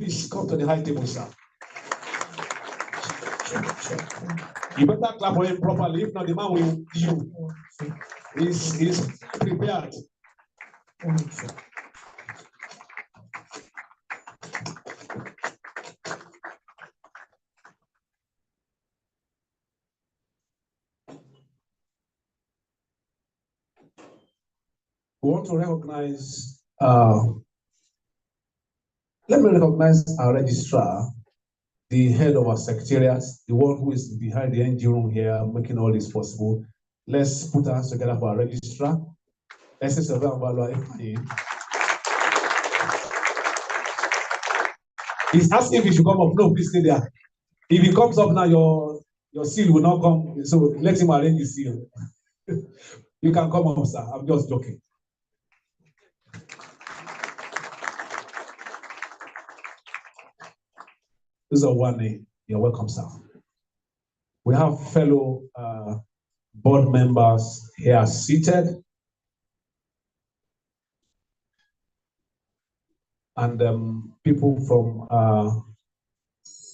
Please come to the high table, sir. You better clap for him properly. If not, the man will you. He's prepared. We want to recognize, let me recognize our registrar, the head of our secretariat, the one who is behind the engine room here, making all this possible. Let's put our hands together for our registrar. He's asking if he should come up. No, please stay there. If he comes up now, your seal will not come. So let him arrange the seal. You can come up, sir. I'm just joking. This is a one name. You're welcome, sir. We have fellow board members here seated. And people from,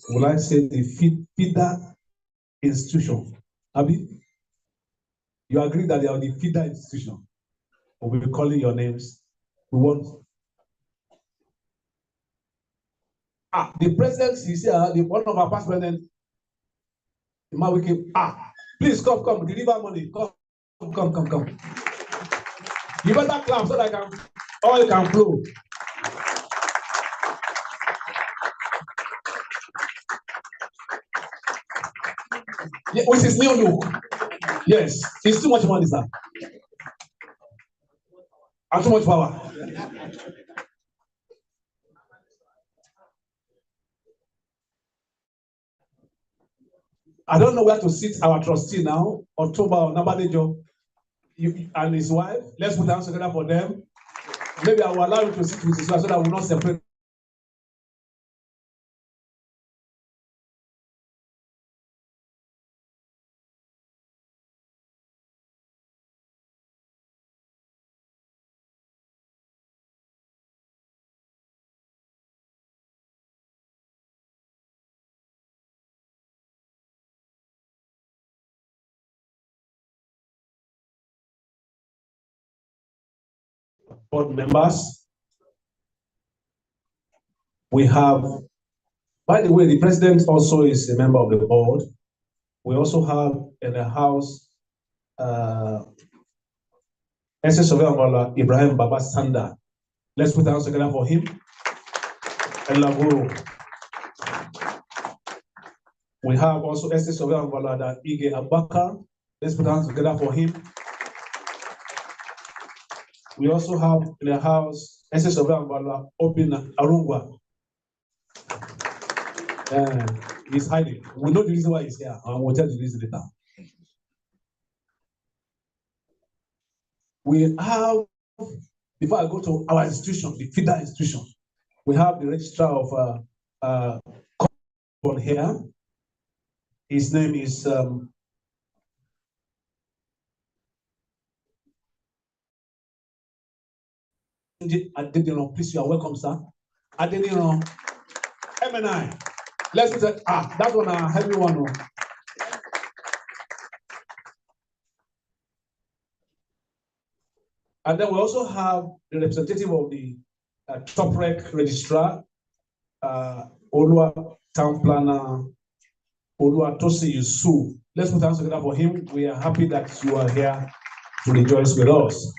will I say, the feeder institution. Abi, you agree that they are the feeder institution? We'll be calling your names. We want. The president is here, one of our past presidents, please come, deliver money. Come. You better clap so that oil can flow. Yeah, with his new look. Yes, it's too much money, sir. And too much power. I don't know where to sit our trustee now, October or Nabadejo, and his wife. Let's put hands together for them. Maybe I will allow you to sit with his wife so that we will not separate. Board members. We have, by the way, the president also is a member of the board. We also have in the house SS of Ibrahim Baba Sanda. Let's put our hands together for him. We have also SS of Ige Abaka. Let's put our hands together for him. We also have in the house SS of Obina Arungwa. He's hiding. We know the reason why he's here, and we'll tell the reason later. We have, before I go to our institution, the feeder institution, we have the registrar of here. His name is Adeniro. Please, you are welcome, sir. Adeniro, MNI. Let's say, that one, a heavy one. And then we also have the representative of the top rec registrar, Olua town planner, Olua Tosi Yusu. Let's put hands together for him. We are happy that you are here to rejoice with us.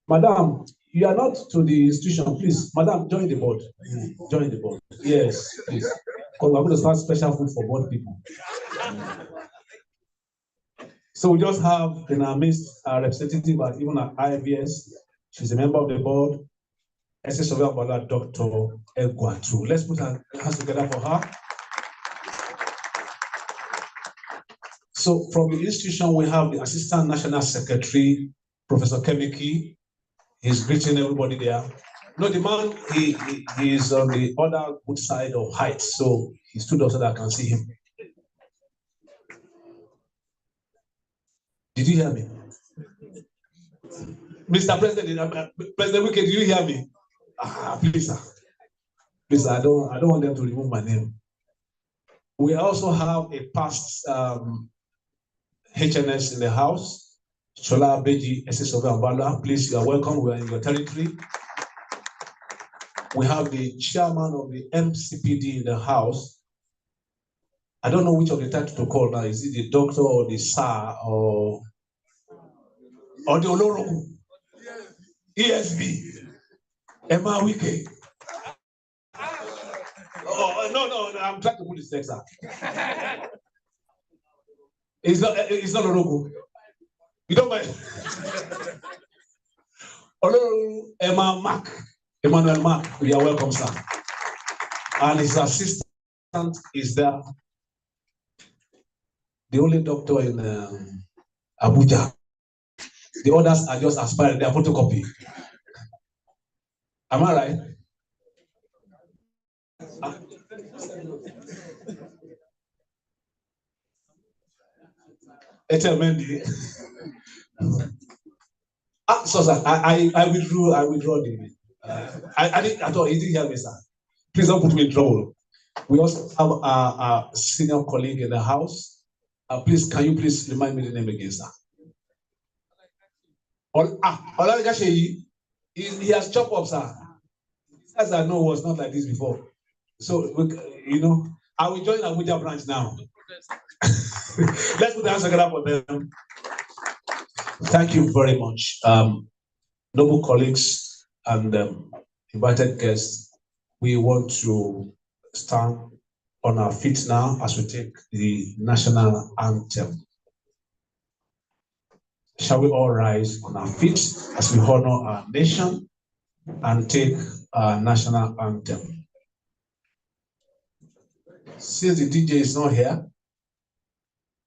Madam, you are not to the institution, please. Madam, join the board. Join the board. Yes, please. Because we're going to start special food for board people. So we just have in our midst a representative at even at IVS. She's a member of the board. SS Dr. Egwatu. Let's put our hands together for her. So from the institution, we have the Assistant National Secretary, Professor Kemiki. He's greeting everybody there. No, the man, he is on the other good side of height, so he stood up so that I can see him. Did you hear me? Mr. President, President Wike, did you hear me? Please, sir. Please, I don't want them to remove my name. We also have a past HNS in the house. Shola Beji, SS of Ambala. Please, you are welcome. We are in your territory. We have the chairman of the MCPD in the house. I don't know which of the title to call now. Is it the doctor or the sir or the Oloroku? ESB. Emma Wike. Oh, no, I'm trying to put this next up. It's not Oloroku. You don't mind. Oloroku, Emmanuel Mark, you are welcome, sir. And his assistant is there. The only doctor in Abuja. The others are just aspiring, they are photocopy. Am I right? So sir, I withdraw the I didn't hear me, sir. Please don't put me in trouble. We also have our senior colleague in the house. Can you please remind me the name again, sir? He has chopped up, sir. As I know, was not like this before. So, I will join Abuja branch now. Let's put the hands together for them. Thank you very much. Noble colleagues and invited guests, we want to stand on our feet now as we take the national anthem. Shall we all rise on our feet as we honor our nation and take our national anthem? Since the DJ is not here,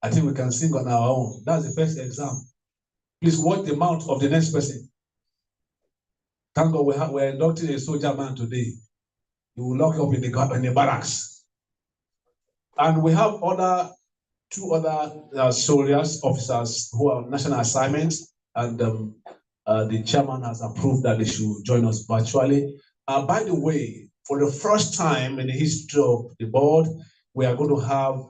I think we can sing on our own. That's the first exam. Please watch the mouth of the next person. Thank God we're inducting a soldier man today. He will lock up in the barracks. And we have two other soldiers, officers who are on national assignments, and the chairman has approved that they should join us virtually. By the way, for the first time in the history of the board, we are going to have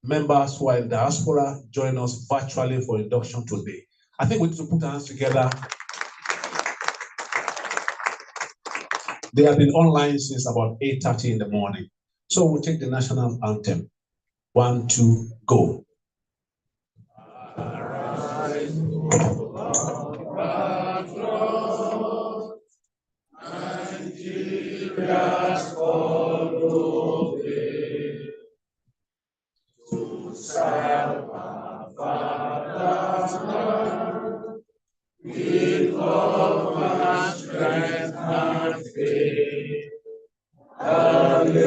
members who are in diaspora join us virtually for induction today. I think we need to put our hands together. They have been online since about 8:30 in the morning. So we'll take the national anthem. 1, 2, go. Nigeria's follow to serve our Father's land with love and strength and faith. The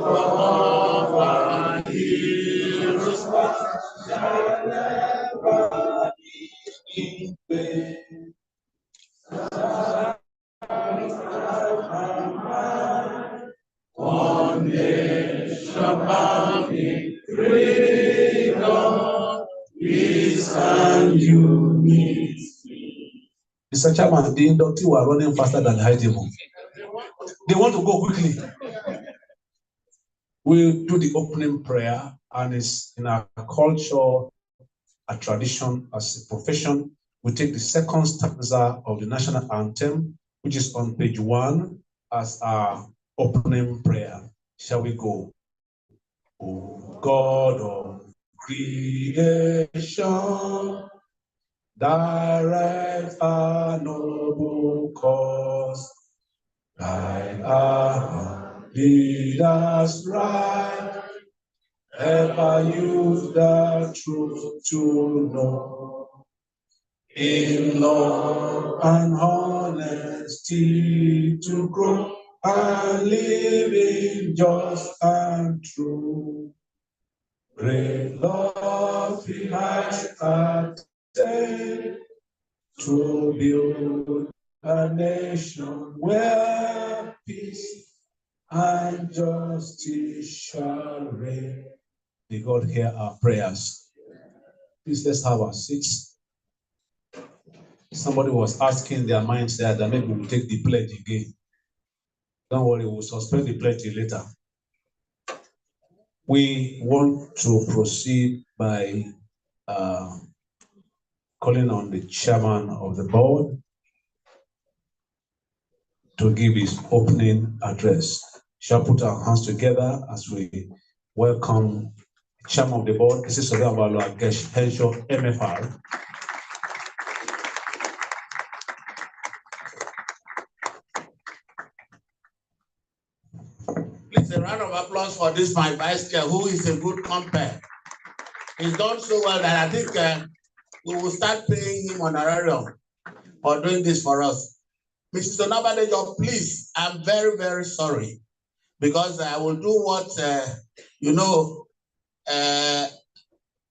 of our heroes shall never be in vain. One nation bound in freedom, peace and unity. Mr. Chairman, the inductees were running faster than the high table. They want to go quickly. We'll do the opening prayer, and it's in our culture, a tradition, as a profession. We take the second stanza of the national anthem, which is on page 1, as our opening prayer. Shall we go? O God of creation, direct our noble cause. Guide our lead us right, ever use the truth to know. In love and honesty to grow, and living just and true. Great love he has attained to build a nation where peace and justice shall reign. May God hear our prayers. Please, let's have our seats. Somebody was asking their minds there that maybe we'll take the pledge again. Don't worry, we'll suspend the pledge till later. We want to proceed by calling on the chairman of the board to give his opening address. Shall put our hands together as we welcome the chairman of the board, Mrs. Sodabalo Agesh Henshaw, MFR. Please, a round of applause for this, my vice chair, who is a good compare. He's done so well that I think we will start paying him honorarium for doing this for us. Mrs. Onabadejo, please, I'm very, very sorry because I will do what,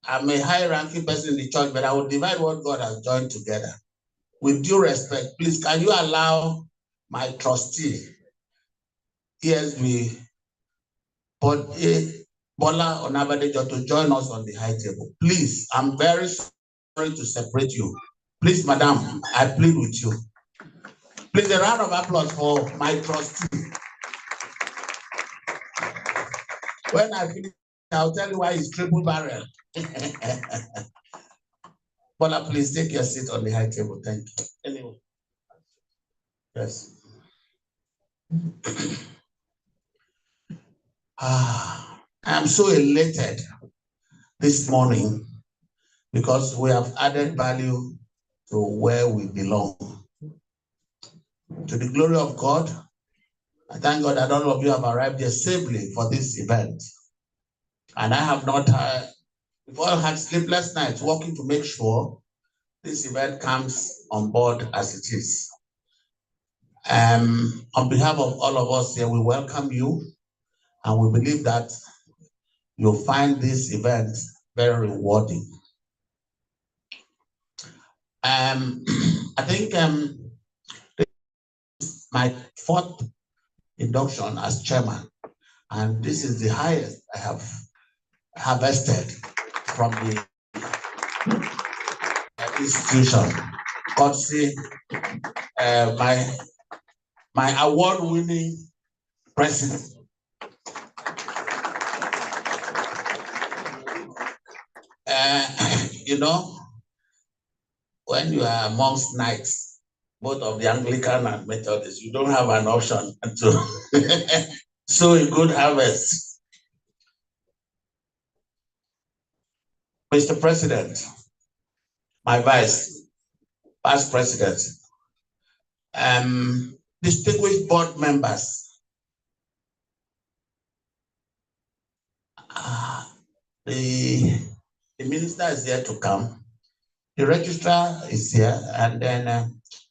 I'm a high-ranking person in the church, but I will divide what God has joined together. With due respect, please, can you allow my trustee, ESB, Bola Onabadejo, to join us on the high table? Please, I'm very sorry to separate you. Please, madam, I plead with you. Please, a round of applause for my trustee. When I finish, I'll tell you why it's triple barrel. Bola, please take your seat on the high table. Thank you. Anyway. Yes. I'm so elated this morning because we have added value to where we belong. To the glory of God, I thank God that all of you have arrived here safely for this event. And I have not, we've all had sleepless nights working to make sure this event comes on board as it is. On behalf of all of us here, we welcome you, and we believe that you'll find this event very rewarding. I think my fourth induction as chairman, and this is the highest I have harvested from the institution. God see my award-winning president. When you are amongst knights, both of the Anglican and Methodist, you don't have an option to sow a good harvest. Mr. President, my vice president, distinguished board members, the minister is here to come. The registrar is here, and then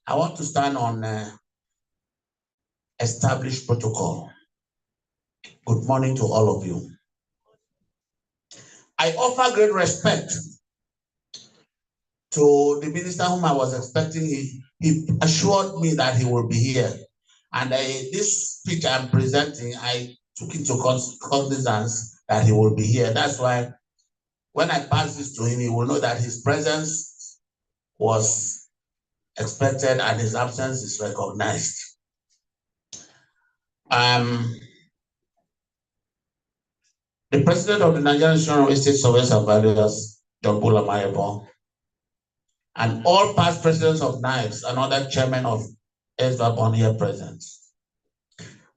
I want to stand on established protocol. Good morning to all of you. I offer great respect to the minister whom I was expecting. He assured me that he will be here. And this speech I'm presenting, I took into cognizance that he will be here. That's why when I pass this to him, he will know that his presence was expected and his absence is recognized. The president of the Nigerian Institution of Estate Surveyors and Valuers, John Bola Mayebo, and all past presidents of NIVES and other chairmen of Esvarbon here present.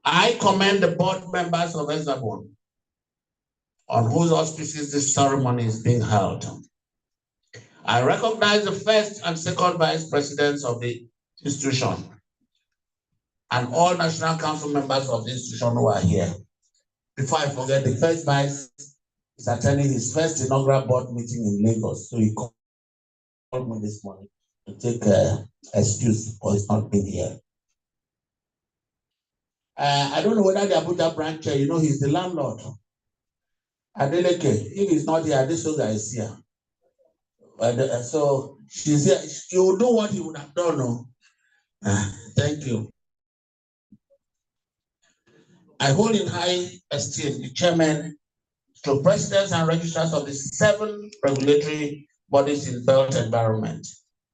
I commend the board members of Esvarbon on whose auspices this ceremony is being held. I recognize the first and second vice presidents of the institution and all National Council members of the institution who are here. Before I forget, the first vice is attending his first inaugural board meeting in Lagos. So he called me this morning to take excuse for his not being here. I don't know whether the Abuja branch, he's the landlord. Adeleke, if he's not here, this guy is here. So she's here. She will do what he would have done. No? Thank you. I hold in high esteem the chairman, to presidents and registrars of the 7 regulatory bodies in built environment,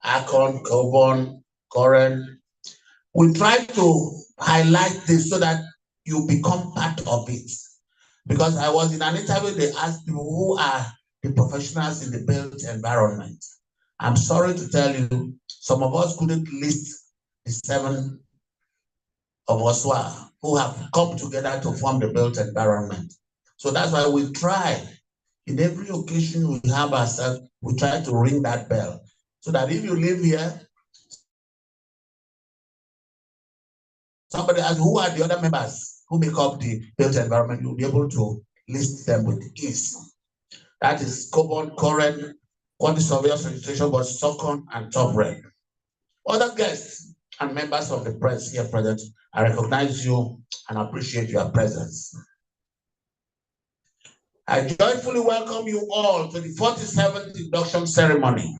ACON, COBON, COREN. We try to highlight this so that you become part of it. Because I was in an interview, they asked people who are the professionals in the built environment. I'm sorry to tell you, some of us couldn't list the 7 of us who have come together to form the built environment. So that's why we try. In every occasion we have ourselves, we try to ring that bell. So that if you live here, somebody asks, who are the other members who make up the built environment? You'll be able to list them with ease. That is common, current, quantity surveillance registration, but second and top rank. Other guests and members of the press here present, I recognize you and appreciate your presence. I joyfully welcome you all to the 47th induction ceremony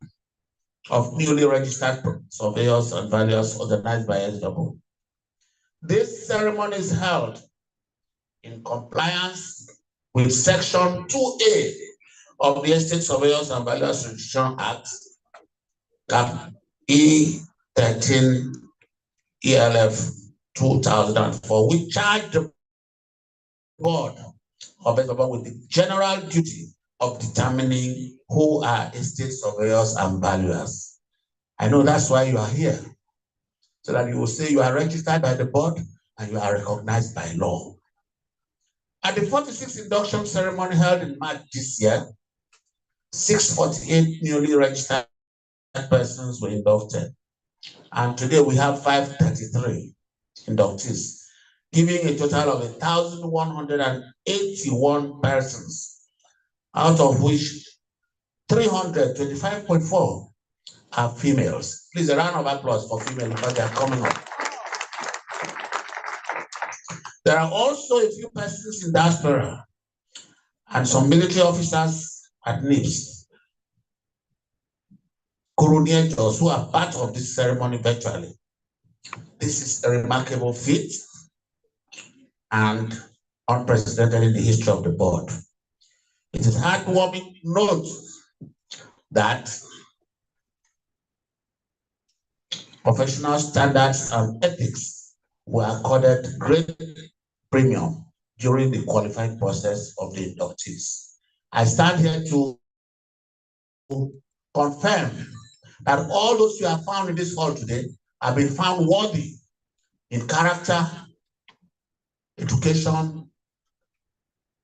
of newly registered surveyors and valuers organized by Esvarbon. This ceremony is held in compliance with Section 2A of the Estate Surveyors and Valuers Registration Act, Cap E13 ELF 2004, which charged the board of Esvarbon with the general duty of determining who are estate surveyors and valuers. I know that's why you are here, so that you will say you are registered by the board and you are recognized by law. At the 46th induction ceremony held in March this year, 648 newly registered persons were inducted. And today we have 533 inductees, giving a total of 1,181 persons, out of which 325.4 are females. Please, a round of applause for females because they are coming up. There are also a few persons in diaspora and some military officers at NIPS, coronators who are part of this ceremony virtually. This is a remarkable feat and unprecedented in the history of the board. It is heartwarming to note that professional standards and ethics were accorded great premium during the qualifying process of the inductees. I stand here to confirm that all those who are found in this hall today have been found worthy in character, education,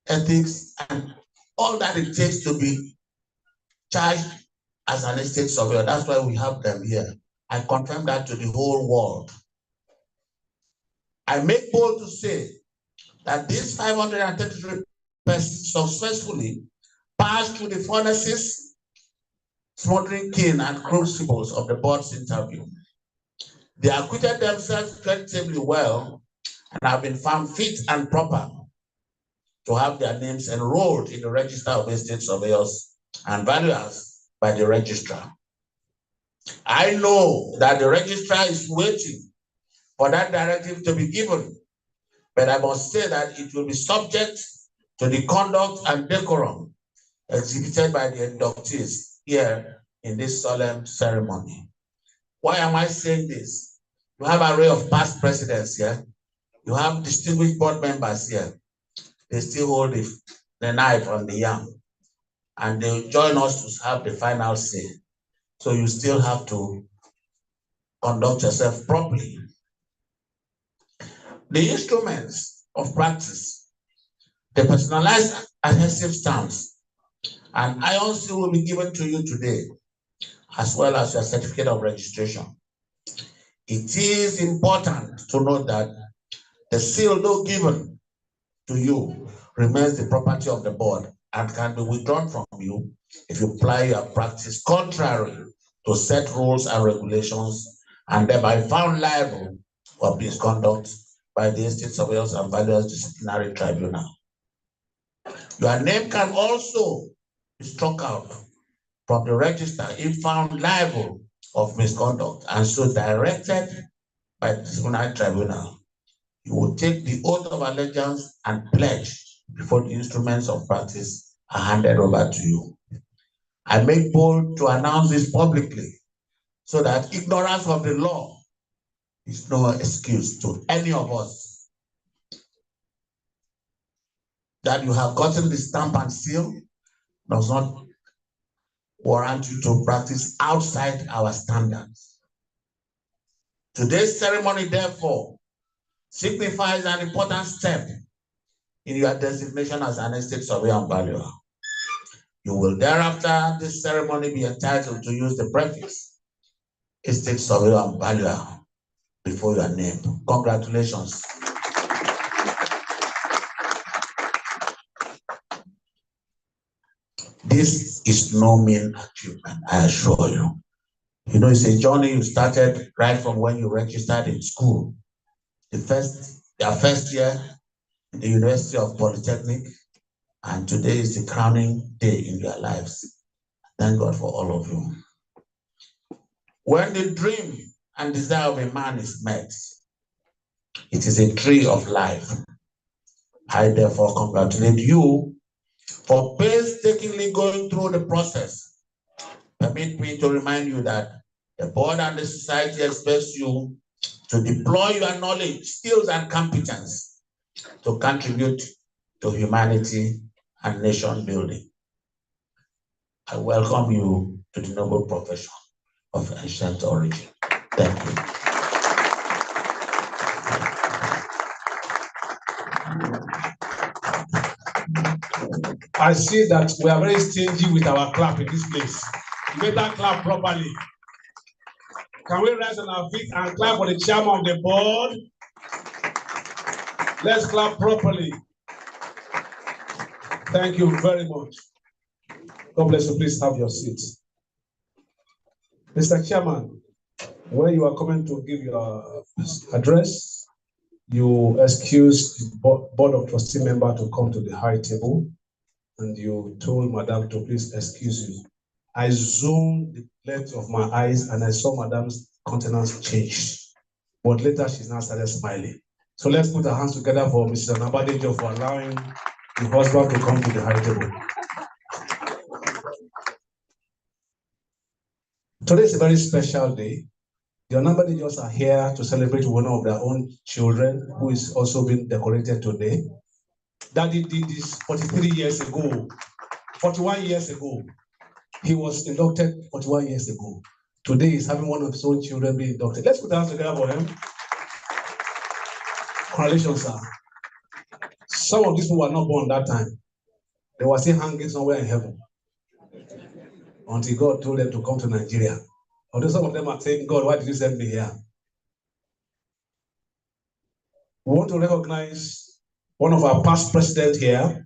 ethics, and all that it takes to be charged as an estate surveyor. That's why we have them here. I confirm that to the whole world. I make bold to say that these 533 persons successfully passed through the furnaces, smoldering kiln, and crucibles of the board's interview. They acquitted themselves creditably well and have been found fit and proper to have their names enrolled in the register of estate surveyors and valuers by the registrar. I know that the registrar is waiting for that directive to be given, but I must say that it will be subject to the conduct and decorum exhibited by the inductees here in this solemn ceremony. Why am I saying this? You have an array of past presidents here. You have distinguished board members here. They still hold the knife on the yam, and they will join us to have the final say. So you still have to conduct yourself properly. The instruments of practice, the personalized adhesive stamps, and iron seal will be given to you today, as well as your certificate of registration. It is important to note that the seal, though given to you, remains the property of the board and can be withdrawn from you if you apply your practice contrary to set rules and regulations and thereby found liable for misconduct by the Estate Surveyors and Valuers Disciplinary Tribunal. Your name can also be struck out from the register if found liable of misconduct and so directed by the Disciplinary Tribunal. You will take the oath of allegiance and pledge before the instruments of practice are handed over to you. I make bold to announce this publicly so that ignorance of the law is no excuse to any of us. that you have gotten the stamp and seal does not warrant you to practice outside our standards. Today's ceremony, therefore, signifies an important step in your designation as an estate surveyor and valuer. You will thereafter this ceremony be entitled to use the prefix estate surveyor and valuer before your name. Congratulations. This is no mean achievement, I assure you. You know, it's a journey you started right from when you registered in school. Your first year in the University of Polytechnic, and today is the crowning day in your lives. Thank God for all of you. When the dream and desire of a man is met, it is a tree of life. I therefore congratulate you for painstakingly going through the process. Permit me to remind you that the board and the society expects you to deploy your knowledge, skills, and competence to contribute to humanity and nation building. I welcome you to the noble profession of ancient origin. Thank you. I see that we are very stingy with our clap in this place. You better clap properly. Can we rise on our feet and clap for the chairman of the board? Let's clap properly. Thank you very much. God bless you. Please have your seats. Mr. Chairman, when you are coming to give your address, you excuse the Board of Trustee member to come to the high table, and you told Madam to please excuse you. I zoomed the length of my eyes and I saw Madam's countenance change. But later she now started smiling. So let's put our hands together for Mrs. Anabadejo for allowing the husband to come to the high table. Today is a very special day. The Anabadejos are here to celebrate one of their own children who is also being decorated today. Daddy did this 43 years ago, 41 years ago. He was inducted 41 years ago. Today he's having one of his own children being inducted. Let's put our hands together for him. Congratulations, sir. Some of these people were not born that time. They were still hanging somewhere in heaven until God told them to come to Nigeria. Although some of them are saying, God, why did you send me here? We want to recognize one of our past presidents here,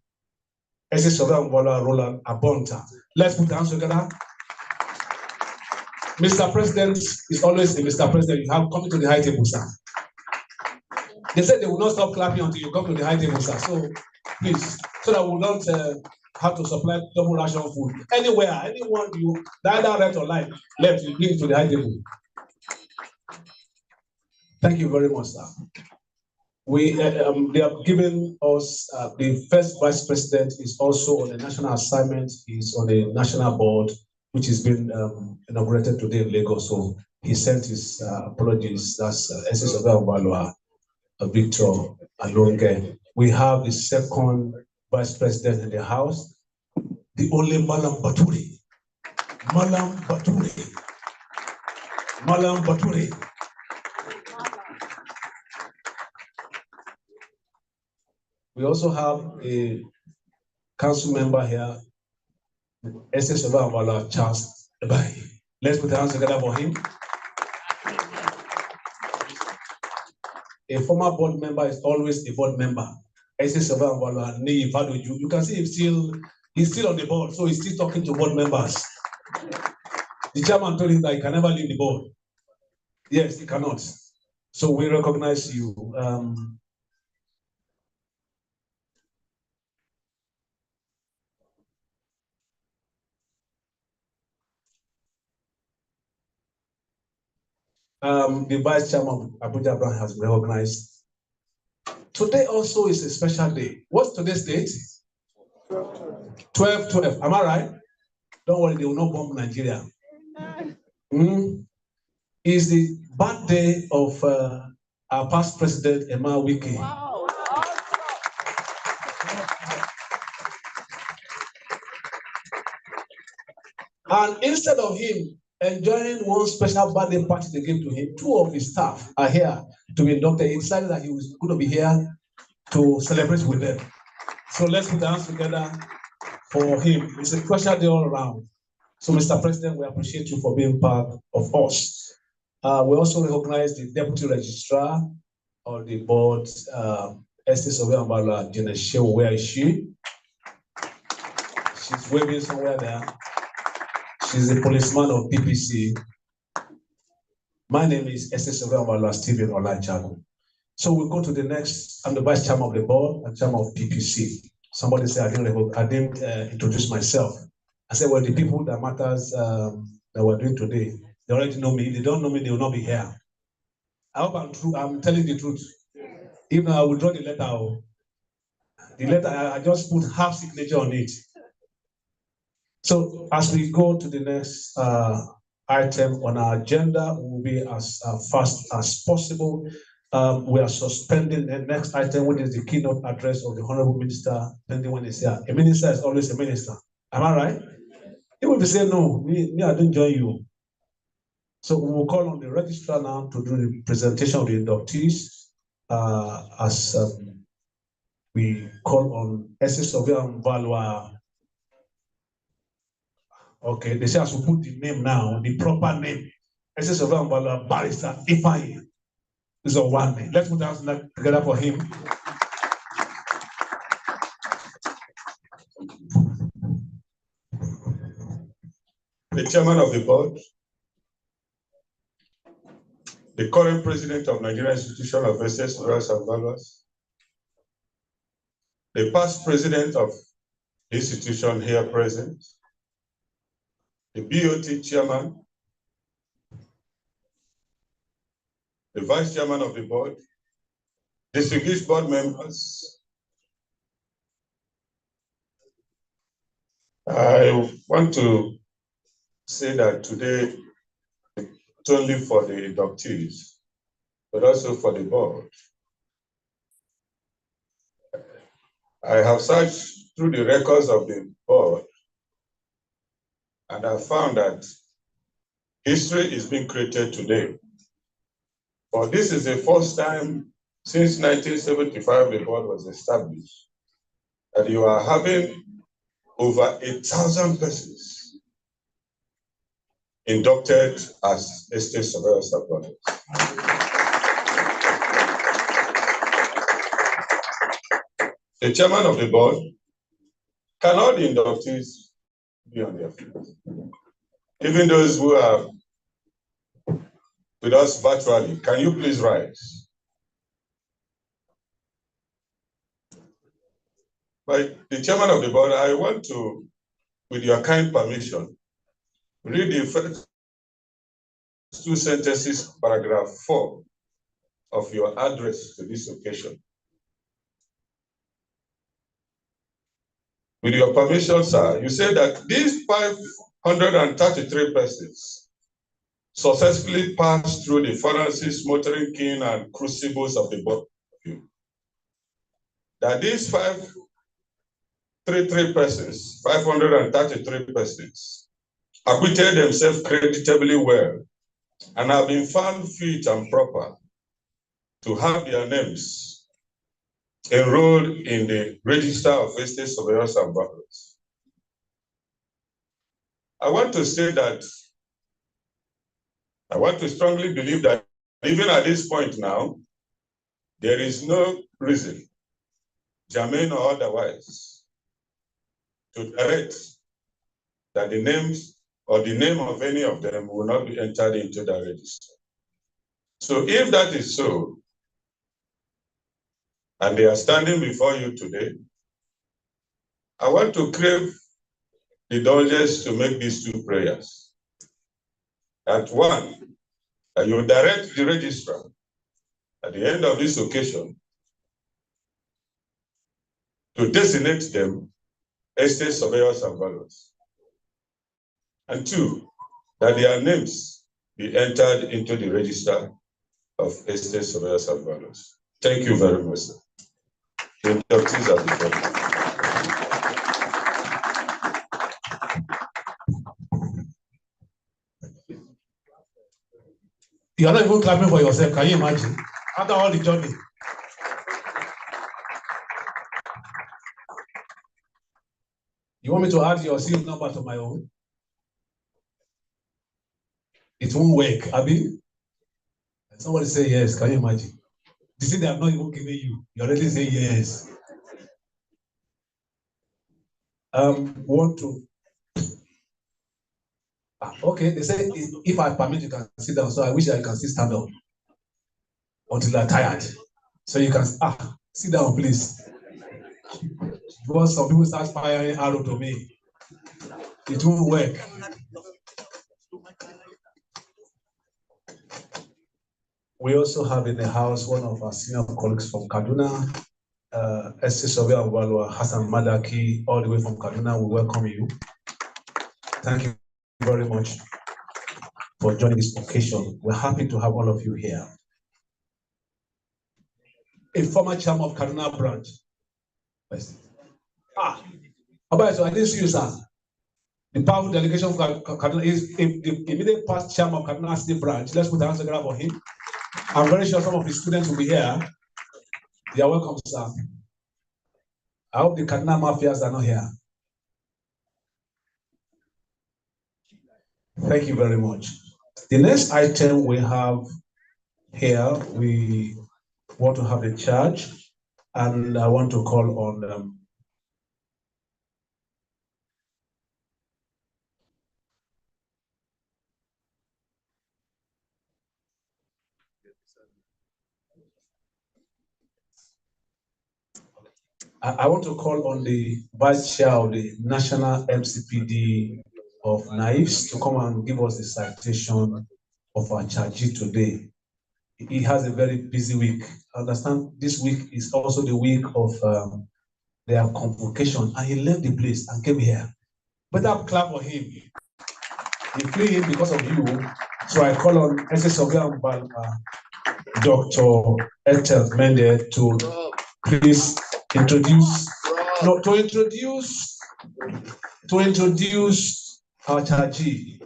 Esvarbon Roland Abonta. Let's put our hands together. Mr. President is always a Mr. President. You have come to the high table, sir. They said they will not stop clapping until you come to the high table, sir. So please, so that we don't have to supply double ration food. Anywhere, anyone you, either right or left, you bring to the high table. Thank you very much, sir. They have given us the first vice president is also on a national assignment. He's on the national board, which has been inaugurated today in Lagos. So he sent his apologies. That's Esvarbon Victor Alonge. We have the second vice president in the house, the only Malam Baturi. Malam Baturi. Malam Baturi. We also have a council member here, Esvarbon Charles Ebai. Let's put our hands together for him. A former board member is always a board member. Esvarbon you can see he's still on the board, so he's still talking to board members. The chairman told him that he can never leave the board. Yes, he cannot. So we recognize you. The vice chairman of Abuja branch has been recognized. Today also is a special day. What's today's date? 12/12. Am I right? Don't worry, they will not bomb Nigeria. It's the birthday of our past president, Emma Wiki. Wow. And instead of him enjoying one special birthday party they gave to him, two of his staff are here to be inducted. He decided that he was going to be here to celebrate with them. So let's put our hands together for him. It's a special day all around. So, Mr. President, we appreciate you for being part of us. We also recognize the Deputy Registrar of the board, Estate Surveyor Ambala Jeneshe. Where is she? She's waving somewhere there. She's a policeman of PPC. My name is Estate Surveyor Ambala Stephen Olachago. So we'll go to the next. I'm the Vice Chairman of the board and Chairman of PPC. Somebody said I didn't introduce myself. I said, well, the people that matters that we're doing today, they already know me. If they don't know me, they will not be here. I hope I'm true. I'm telling the truth. If not, I will draw the letter out. The letter, I just put half signature on it. So as we go to the next item on our agenda, we will be as fast as possible. We are suspending the next item, which is the keynote address of the Honorable Minister, pending when he's here. A minister is always a minister. Am I right? Even if they say, no, me, I don't join you. So we will call on the registrar now to do the presentation of the inductees as we call on Estate Surveyor Valua. Okay, they say I should put the name now, the proper name. Estate Surveyor Valua Barrister Ifeanyi. This is a one name. Let's put our hands together for him. The chairman of the board, the current president of Nigerian Institution of Estate Surveyors and Valuers, the past president of the institution here present, the BOT chairman, the vice chairman of the board, distinguished board members. I want to say that today, not only for the inductees, but also for the board. I have searched through the records of the board, and I found that history is being created today. For this is the first time since 1975 the board was established that you are having over 1,000 persons inducted as estate surveyors and valuers. The chairman of the board, can all the inductees be on their feet? Even those who are with us virtually, can you please rise? By the chairman of the board, I want to, with your kind permission, read the first two sentences, paragraph 4 of your address to this occasion. With your permission, sir, you say that these 533 persons successfully passed through the furnaces, motoring kiln, and crucibles of the board. That these 533 persons acquitted themselves creditably well and have been found fit and proper to have their names enrolled in the Register of Estate Surveyors and Valuers. I want to say that I want to strongly believe that even at this point now, there is no reason, germane or otherwise, to direct that the names or the name of any of them will not be entered into the register. So if that is so, and they are standing before you today, I want to crave the indulgence to make these two prayers. That one, that you direct the registrar at the end of this occasion to designate them estate surveyors and valuers. And two, that their names be entered into the register of estate surveyors and valuers. Thank you very much, sir. The inductees are before you. You are not even clapping for yourself. Can you imagine? After all the journey. You want me to add your serial number to my own? It won't work, Abi. Somebody say yes. Can you imagine? You see, they have not even given you. You already say yes. Want to? Okay, they say if I permit, you can sit down. So I wish I can still stand up until I'm tired. So you can sit down, please. Because some people start firing arrow to me. It won't work. We also have in the house one of our senior colleagues from Kaduna, Esvarbon, Hassan Madaki, all the way from Kaduna. We welcome you. Thank you very much for joining this occasion. We're happy to have all of you here. A former chairman of Kaduna branch. So I didn't see you, sir. The powerful delegation from Kaduna is the immediate past chairman of Kaduna City branch. Let's put our hands together for him. I'm very sure some of his students will be here. You are welcome, sir. I hope the Kaduna mafias are not here. Thank you very much. The next item we have here, we want to have a charge, and I want to call on I want to call on the Vice Chair of the National MCPD of Knives to come and give us the citation of our chargee today. He has a very busy week. I understand this week is also the week of their convocation, and he left the place and came here. Better clap for him. He flew in because of you, so I call on Esvarbon Dr. Ethel Mende to please introduce our chargee.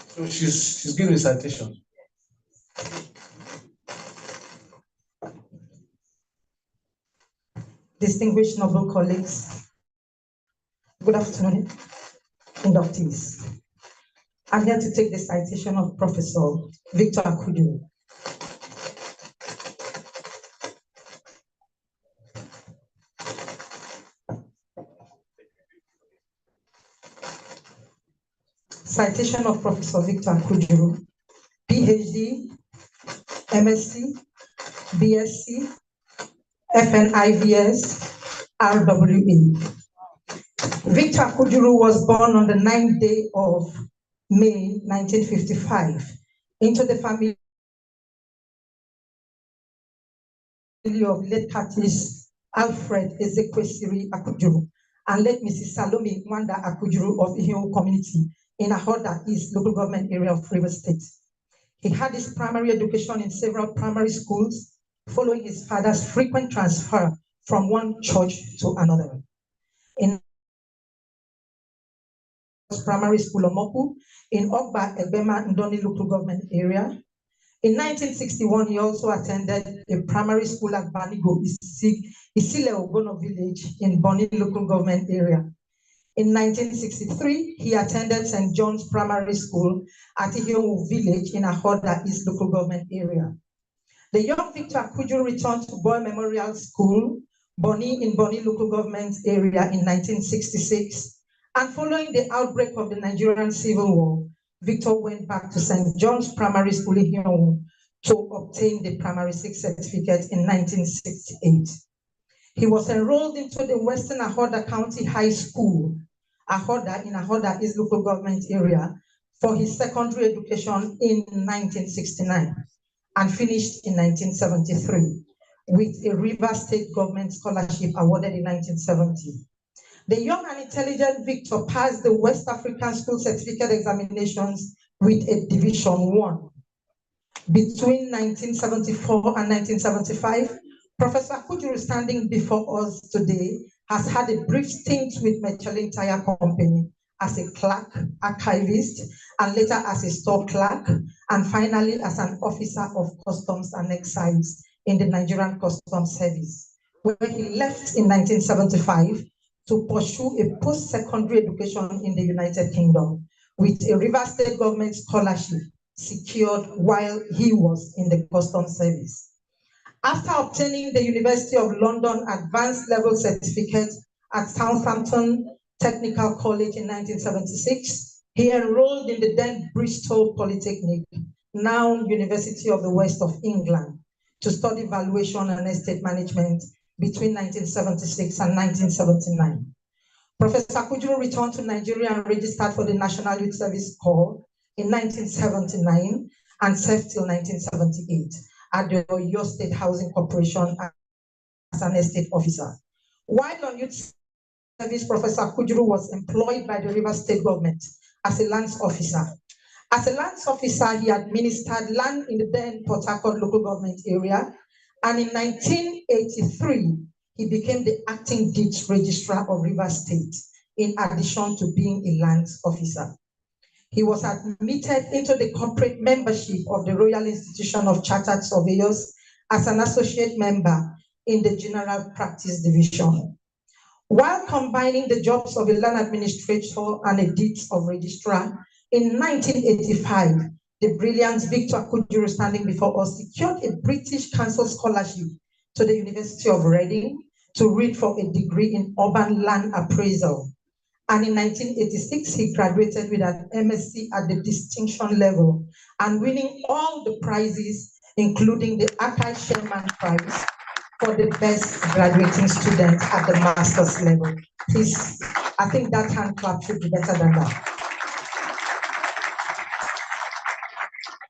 So she's giving a citation. Distinguished noble colleagues, good afternoon, inductees. I'm here to take the citation of Professor Victor Akujuru. Citation of Professor Victor Akujuru, PhD, MSc, BSc, FNIVS, RWE. Victor Akujuru was born on the 9th day of May 1955 into the family of late artist Alfred Ezekwesili Akujuru and late Mrs. Salome Wanda Akujuru of Ihio community in Ahoda East local government area of Rivers State. He had his primary education in several primary schools, following his father's frequent transfer from one church to another. In primary school Omoku in Ogba Egbema Ndoni local government area. In 1961, he also attended a primary school at Banigo, Isile Ogono village in Boni local government area. In 1963, he attended St. John's Primary School at Ihio village in Ahoda East local government area. The young Victor Akujuru returned to Boy Memorial School, Boni in Boni local government area in 1966. And following the outbreak of the Nigerian Civil War, Victor went back to St. John's Primary School in Ihio to obtain the primary 6 certificate in 1968. He was enrolled into the Western Ahoda County High School, Ahoda in Ahoda East local government area, for his secondary education in 1969 and finished in 1973 with a Rivers State government scholarship awarded in 1970. The young and intelligent Victor passed the West African School Certificate examinations with a Division 1. Between 1974 and 1975, Professor Akujuru, standing before us today, has had a brief stint with Michelin Tire Company as a clerk, archivist, and later as a store clerk, and finally as an officer of customs and excise in the Nigerian Customs Service, where he left in 1975 to pursue a post-secondary education in the United Kingdom with a Rivers State government scholarship secured while he was in the Customs Service. After obtaining the University of London Advanced Level Certificate at Southampton Technical College in 1976, he enrolled in the then Bristol Polytechnic, now University of the West of England, to study valuation and estate management between 1976 and 1979. Professor Kujuru returned to Nigeria and registered for the National Youth Service Corps in 1979 and served till 1978 at the Oyo State Housing Corporation as an estate officer. While on youth service, Professor Kujuru was employed by the Rivers State government as a lands officer. As a lands officer, he administered land in the then Port Harcourt local government area, and in 1983, he became the acting deeds registrar of Rivers State, in addition to being a lands officer. He was admitted into the corporate membership of the Royal Institution of Chartered Surveyors as an associate member in the General Practice Division. While combining the jobs of a land administrator and a deeds of registrar, in 1985, the brilliant Victor Kujuru, standing before us, secured a British Council scholarship to the University of Reading to read for a degree in urban land appraisal. And in 1986, he graduated with an MSc at the distinction level and winning all the prizes, including the Archive Chairman Prize for the best graduating student at the master's level. Please, I think that hand clap should be better than that.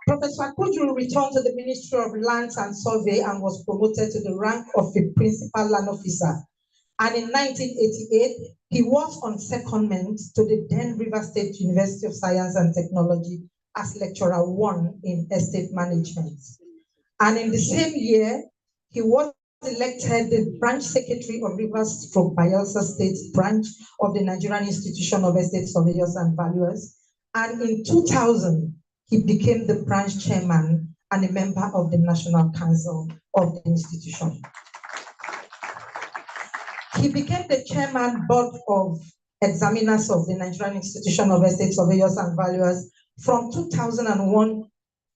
Professor Kujuru returned to the Ministry of Lands and Survey and was promoted to the rank of a principal land officer. And in 1988, he was on secondment to the then Rivers State University of Science and Technology as Lecturer 1 in Estate Management. And in the same year, he was elected the branch secretary of Rivers from Bayelsa State branch of the Nigerian Institution of Estate Surveyors and Valuers. And in 2000, he became the branch chairman and a member of the National Council of the institution. He became the chairman board of examiners of the Nigerian Institution of Estate Surveyors and Valuers from 2001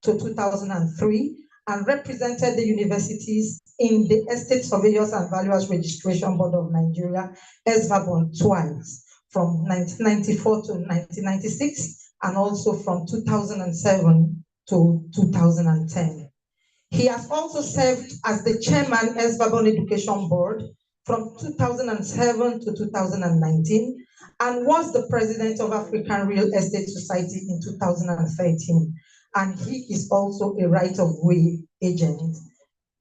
to 2003 and represented the universities in the Estate Surveyors and Valuers Registration Board of Nigeria, Esvarbon, twice, from 1994 to 1996, and also from 2007 to 2010. He has also served as the chairman, Esvarbon Education Board, from 2007 to 2019, and was the president of African Real Estate Society in 2013. And he is also a right-of-way agent,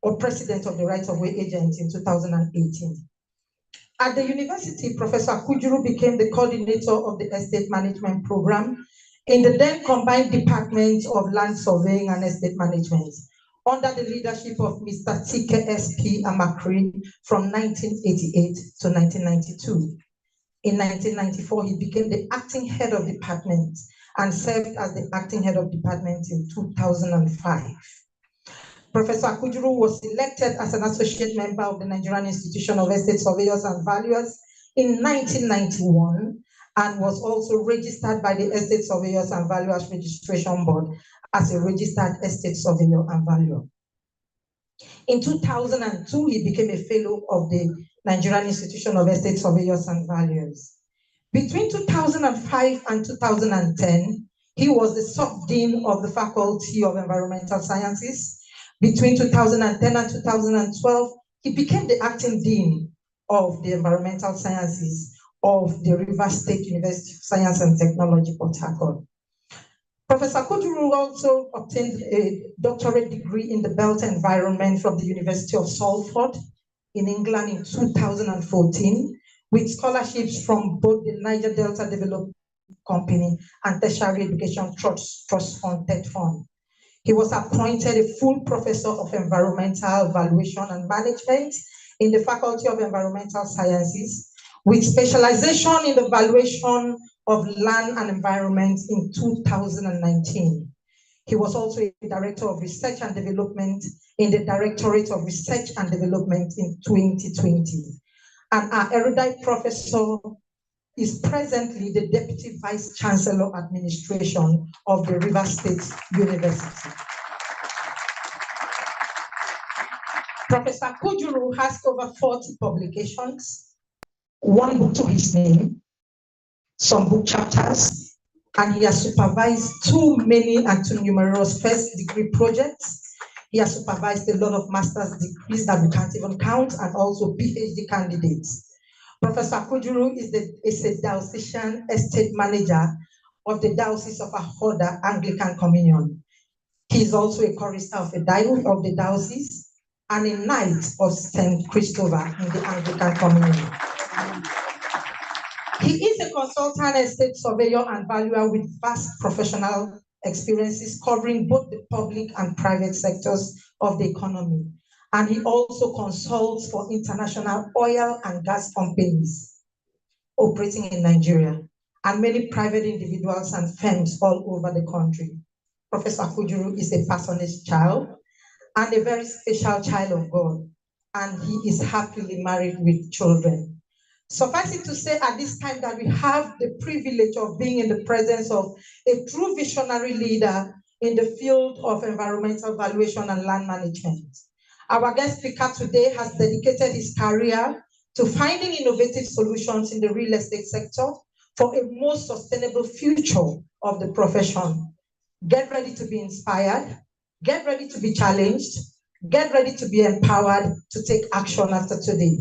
or president of the right-of-way agent in 2018. At the university, Professor Kujuru became the coordinator of the estate management program in the then combined departments of land surveying and estate management, under the leadership of Mr. Tike S.P. Amakri from 1988 to 1992. In 1994, he became the acting head of department and served as the acting head of department in 2005. Professor Kujuru was elected as an associate member of the Nigerian Institution of Estate Surveyors and Valuers in 1991 and was also registered by the Estate Surveyors and Valuers Registration Board as a registered estate surveyor and valuer. In 2002, he became a fellow of the Nigerian Institution of Estate Surveyors and Valuers. Between 2005 and 2010, he was the sub-dean of the Faculty of Environmental Sciences. Between 2010 and 2012, he became the acting dean of the Environmental Sciences of the Rivers State University of Science and Technology, Port Harcourt. Professor Kujuru also obtained a doctorate degree in the Built Environment from the University of Salford in England in 2014, with scholarships from both the Niger Delta Development Company and Tertiary Education Trust Fund, TED Fund. He was appointed a full professor of environmental valuation and management in the Faculty of Environmental Sciences, with specialization in the valuation of Land and Environment in 2019. He was also a Director of Research and Development in the Directorate of Research and Development in 2020. And our erudite professor is presently the Deputy Vice Chancellor Administration of the Rivers State University. Professor Kujuru has over 40 publications, one book to his name, some book chapters, and he has supervised too many and too numerous first degree projects. He has supervised a lot of master's degrees that we can't even count, and also PhD candidates. Professor Kujuru is a diocesan estate manager of the Diocese of Ahoda Anglican Communion. He is also a chorister of the diocese and a knight of St. Christopher in the Anglican Communion. He is a consultant estate surveyor and valuer with vast professional experiences covering both the public and private sectors of the economy. And he also consults for international oil and gas companies operating in Nigeria and many private individuals and firms all over the country. Professor Kujuru is a passionate child and a very special child of God, and he is happily married with children. Suffice it to say at this time that we have the privilege of being in the presence of a true visionary leader in the field of environmental valuation and land management. Our guest speaker today has dedicated his career to finding innovative solutions in the real estate sector for a more sustainable future of the profession. Get ready to be inspired, get ready to be challenged, get ready to be empowered to take action after today.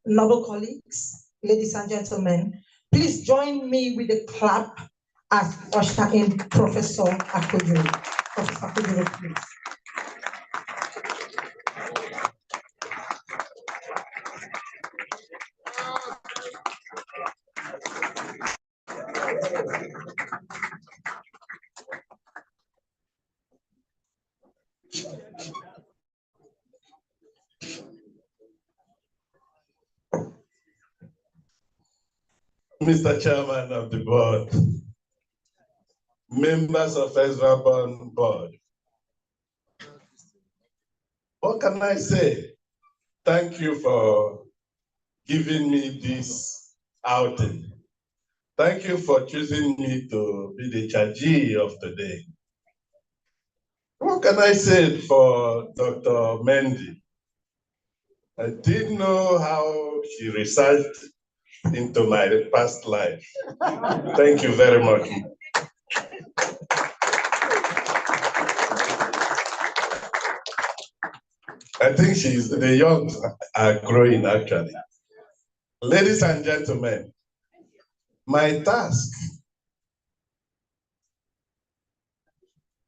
Noble colleagues, ladies and gentlemen, please join me with a clap as we usher in Professor Akujuru. Professor Akujuru, please. Mr. Chairman of the board, members of Esvarbon board, what can I say? Thank you for giving me this outing. Thank you for choosing me to be the chargee of today. What can I say for Dr. Mendy? I didn't know how she researched into my past life. Thank you very much. I think the young are growing actually. Ladies and gentlemen, my task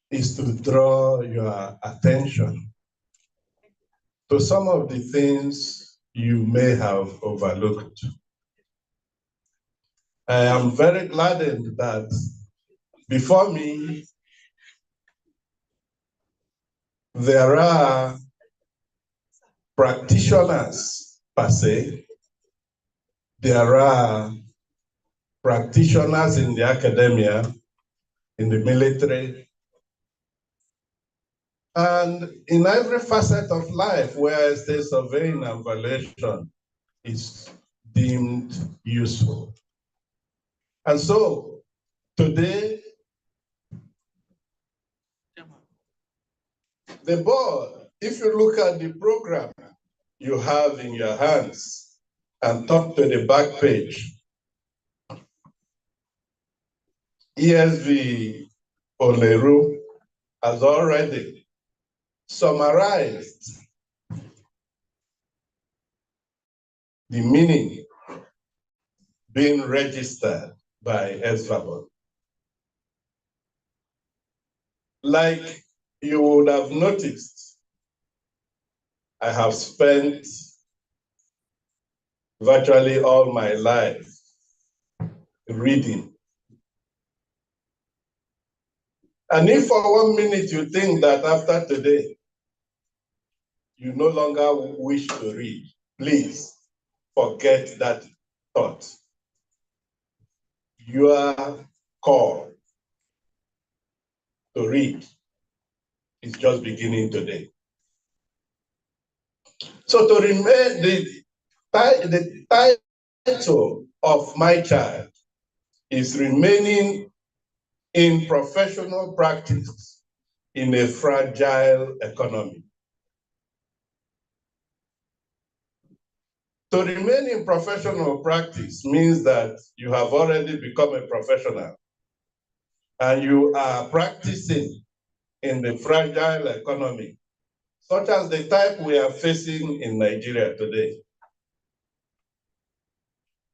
is to draw your attention to some of the things you may have overlooked. I am very gladdened that before me, there are practitioners per se. There are practitioners in the academia, in the military, and in every facet of life where state surveying and valuation is deemed useful. And so today, the board, if you look at the program you have in your hands and talk to the back page, ESV Oleru has already summarized the meaning being registered by Esvarbon. Like you would have noticed, I have spent virtually all my life reading. And if for 1 minute you think that after today, you no longer wish to read, please forget that thought. your call to read is just beginning today. So to remain, the title of my child is remaining in professional practice in a fragile economy. To remain in professional practice means that you have already become a professional and you are practicing in the fragile economy, such as the type we are facing in Nigeria today.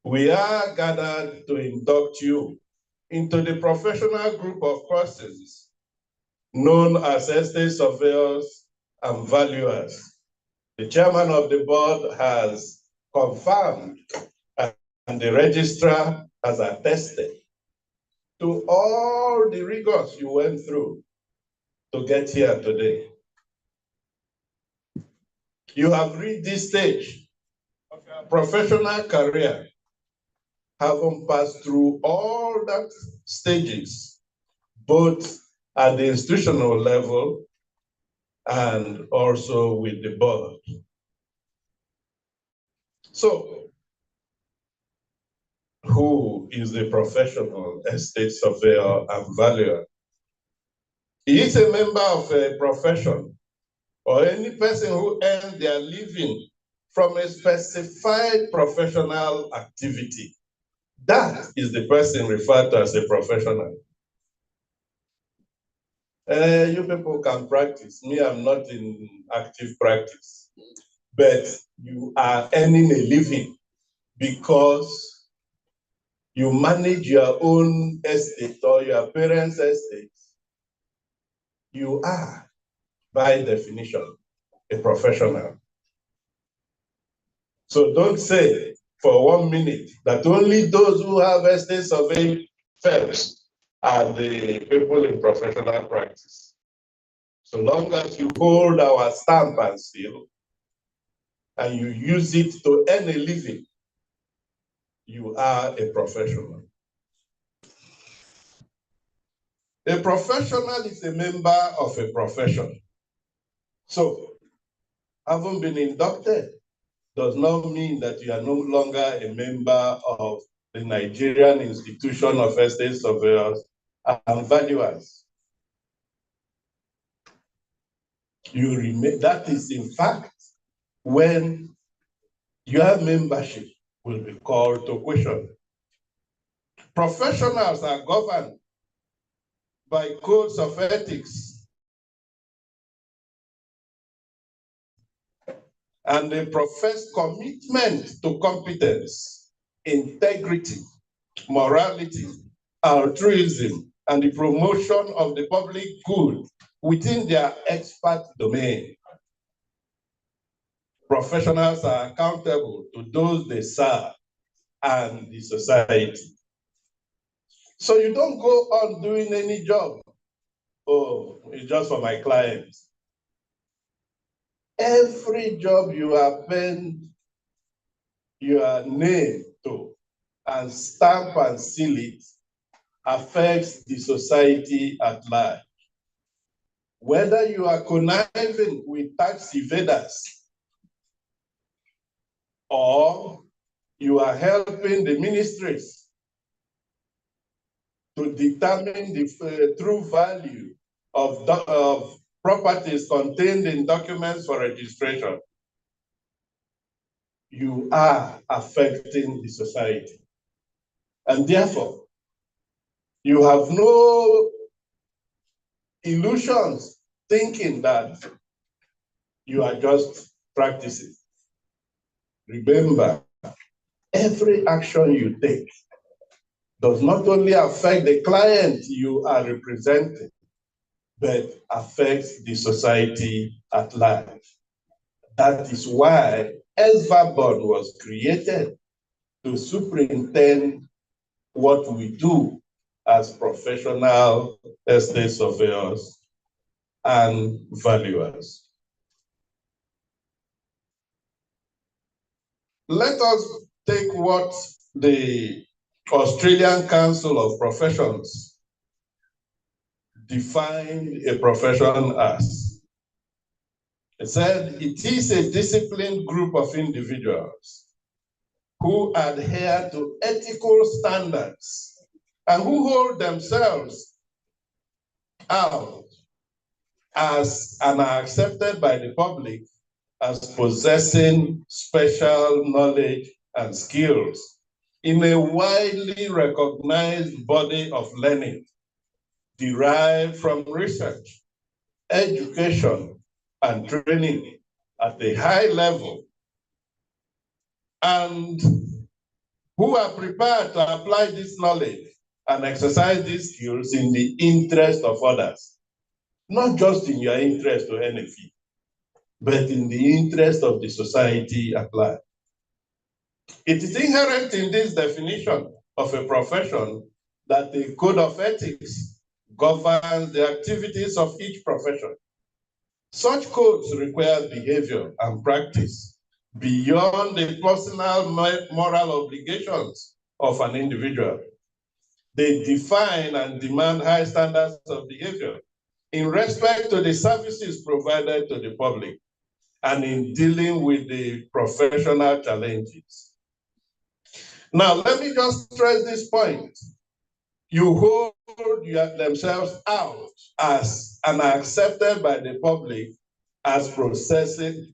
We are gathered to induct you into the professional group of courses known as estate surveyors and valuers. The chairman of the board has confirmed and the registrar has attested to all the rigors you went through to get here today. You have reached this stage of your professional career, having passed through all that stages, both at the institutional level and also with the board. So, who is the professional estate surveyor and valuer? He is a member of a profession or any person who earns their living from a specified professional activity. That is the person referred to as a professional. You people can practice. Me, I'm not in active practice. But you are earning a living because you manage your own estate or your parents' estate. You are, by definition, a professional. So don't say for 1 minute that only those who have estate surveying firms are the people in professional practice. So long as you hold our stamp and seal and you use it to earn a living, you are a professional. A professional is a member of a profession. So, having been inducted does not mean that you are no longer a member of the Nigerian Institution of Estate Surveyors and Valuers. You remain, that is in fact when your membership will be called to question. Professionals are governed by codes of ethics and they profess commitment to competence, integrity, morality, altruism, and the promotion of the public good within their expert domain. Professionals are accountable to those they serve and the society. So you don't go on doing any job. Oh, it's just for my clients. Every job you append your name to and stamp and seal it affects the society at large. Whether you are conniving with tax evaders or you are helping the ministries to determine the true value of properties contained in documents for registration, you are affecting the society. And therefore, you have no illusions thinking that you are just practicing. Remember, every action you take does not only affect the client you are representing, but affects the society at large. That is why Esvarbon was created to superintend what we do as professional estate surveyors and valuers. Let us take what the Australian Council of Professions defined a profession as. It said it is a disciplined group of individuals who adhere to ethical standards and who hold themselves out as and are accepted by the public as possessing special knowledge and skills in a widely recognized body of learning derived from research, education, and training at a high level, and who are prepared to apply this knowledge and exercise these skills in the interest of others, not just in your interest to earn a fee, but in the interest of the society at large. It is inherent in this definition of a profession that a code of ethics governs the activities of each profession. Such codes require behavior and practice beyond the personal moral obligations of an individual. They define and demand high standards of behavior in respect to the services provided to the public and in dealing with the professional challenges. Now, let me just stress this point. You hold themselves out as and are accepted by the public as possessing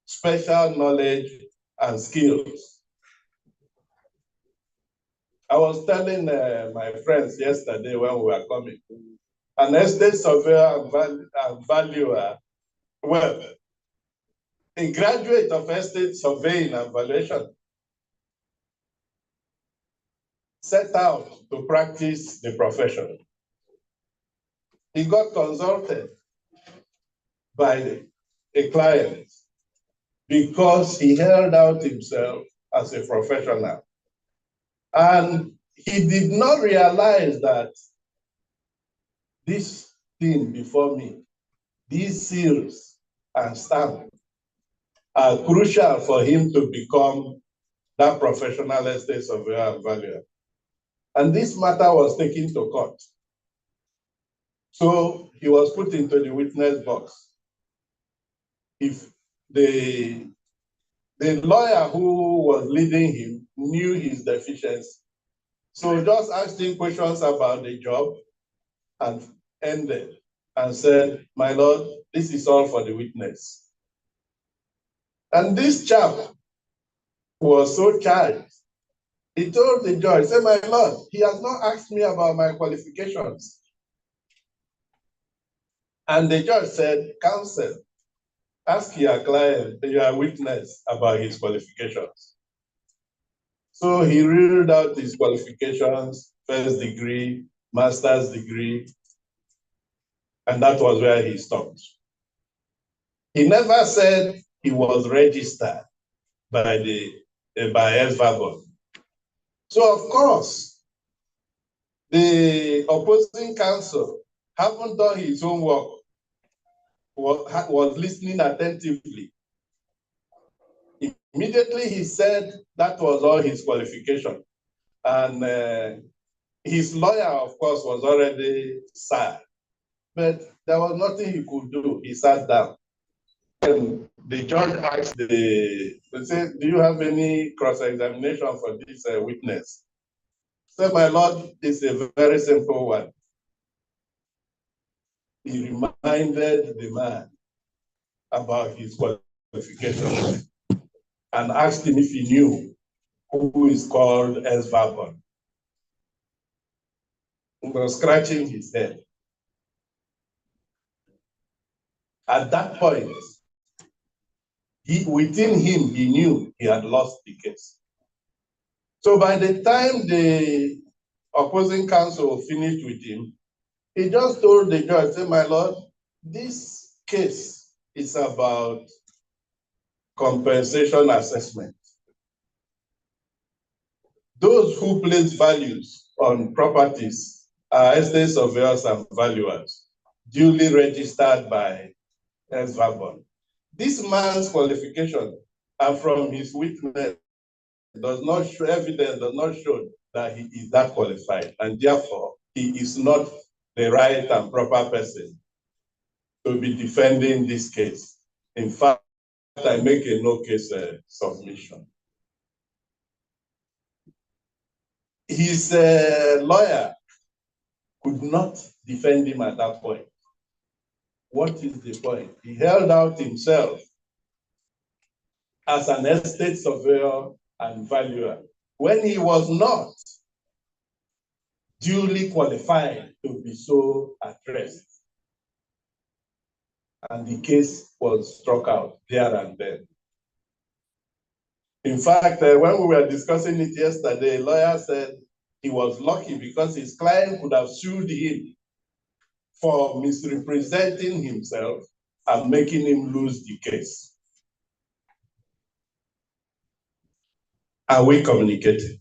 special knowledge and skills. I was telling my friends yesterday when we were coming, an estate surveyor and valuer, well, a graduate of estate surveying and valuation, set out to practice the profession. He got consulted by a client because he held out himself as a professional. And he did not realize that this thing before me, these seals and stamps, are crucial for him to become that professional estate surveyor and valuer. And this matter was taken to court. So he was put into the witness box. If the lawyer who was leading him knew his deficiency, so just asked him questions about the job and ended and said, "My lord, this is all for the witness." And this chap was so charged. He told the judge, say, "My lord, he has not asked me about my qualifications." And the judge said, "Counsel, ask your client, your witness, about his qualifications." So he reeled out his qualifications, first degree, master's degree, and that was where he stopped. He never said he was registered by Esvarbon. So of course, the opposing counsel haven't done his homework, was listening attentively. Immediately he said that was all his qualification. And his lawyer, of course, was already sad. But there was nothing he could do. He sat down. And the judge asked they said, "Do you have any cross-examination for this witness?" He said, "My lord, it's a very simple one." He reminded the man about his qualifications and asked him if he knew who is called Esvarbon. He was scratching his head. At that point, within him, he knew he had lost the case. So by the time the opposing counsel finished with him, he just told the judge, say, "My lord, this case is about compensation assessment. Those who place values on properties are estate surveyors and valuers, duly registered by Esvarbon. This man's qualification are from his witness does not show that he is that qualified, and therefore he is not the right and proper person to be defending this case. In fact, I make a no case submission. His lawyer could not defend him at that point. What is the point? He held out himself as an estate surveyor and valuer when he was not duly qualified to be so addressed. And the case was struck out there and then. In fact, when we were discussing it yesterday, a lawyer said he was lucky because his client could have sued him for misrepresenting himself and making him lose the case. Are we communicating?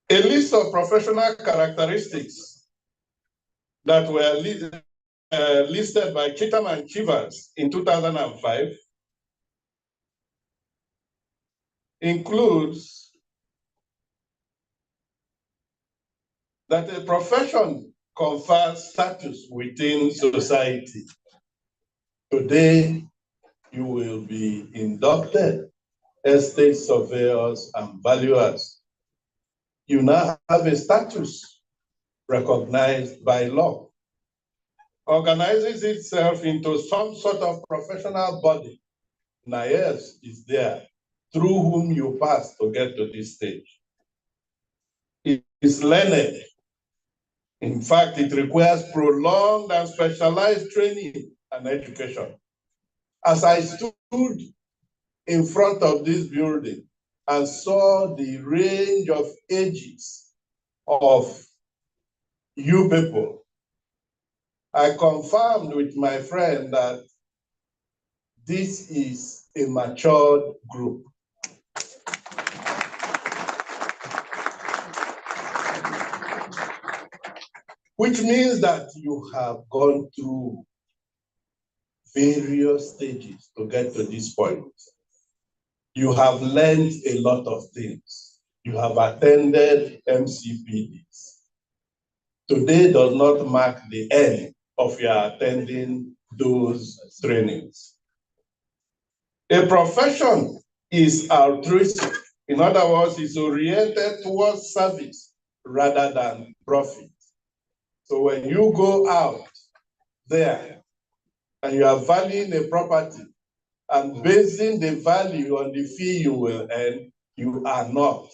A list of professional characteristics that were listed by Chitam and Chivers in 2005 includes that a profession confers status within society. Today, you will be inducted estate surveyors and valuers. You now have a status recognized by law, organizes itself into some sort of professional body. NAES is there, through whom you pass to get to this stage. It is learned. In fact, it requires prolonged and specialized training and education. As I stood in front of this building and saw the range of ages of you people, I confirmed with my friend that this is a matured group. Which means that you have gone through various stages to get to this point. You have learned a lot of things. You have attended MCPDs. Today does not mark the end of your attending those trainings. A profession is altruistic. In other words, it's oriented towards service rather than profit. So when you go out there and you are valuing a property and basing the value on the fee you will earn, you are not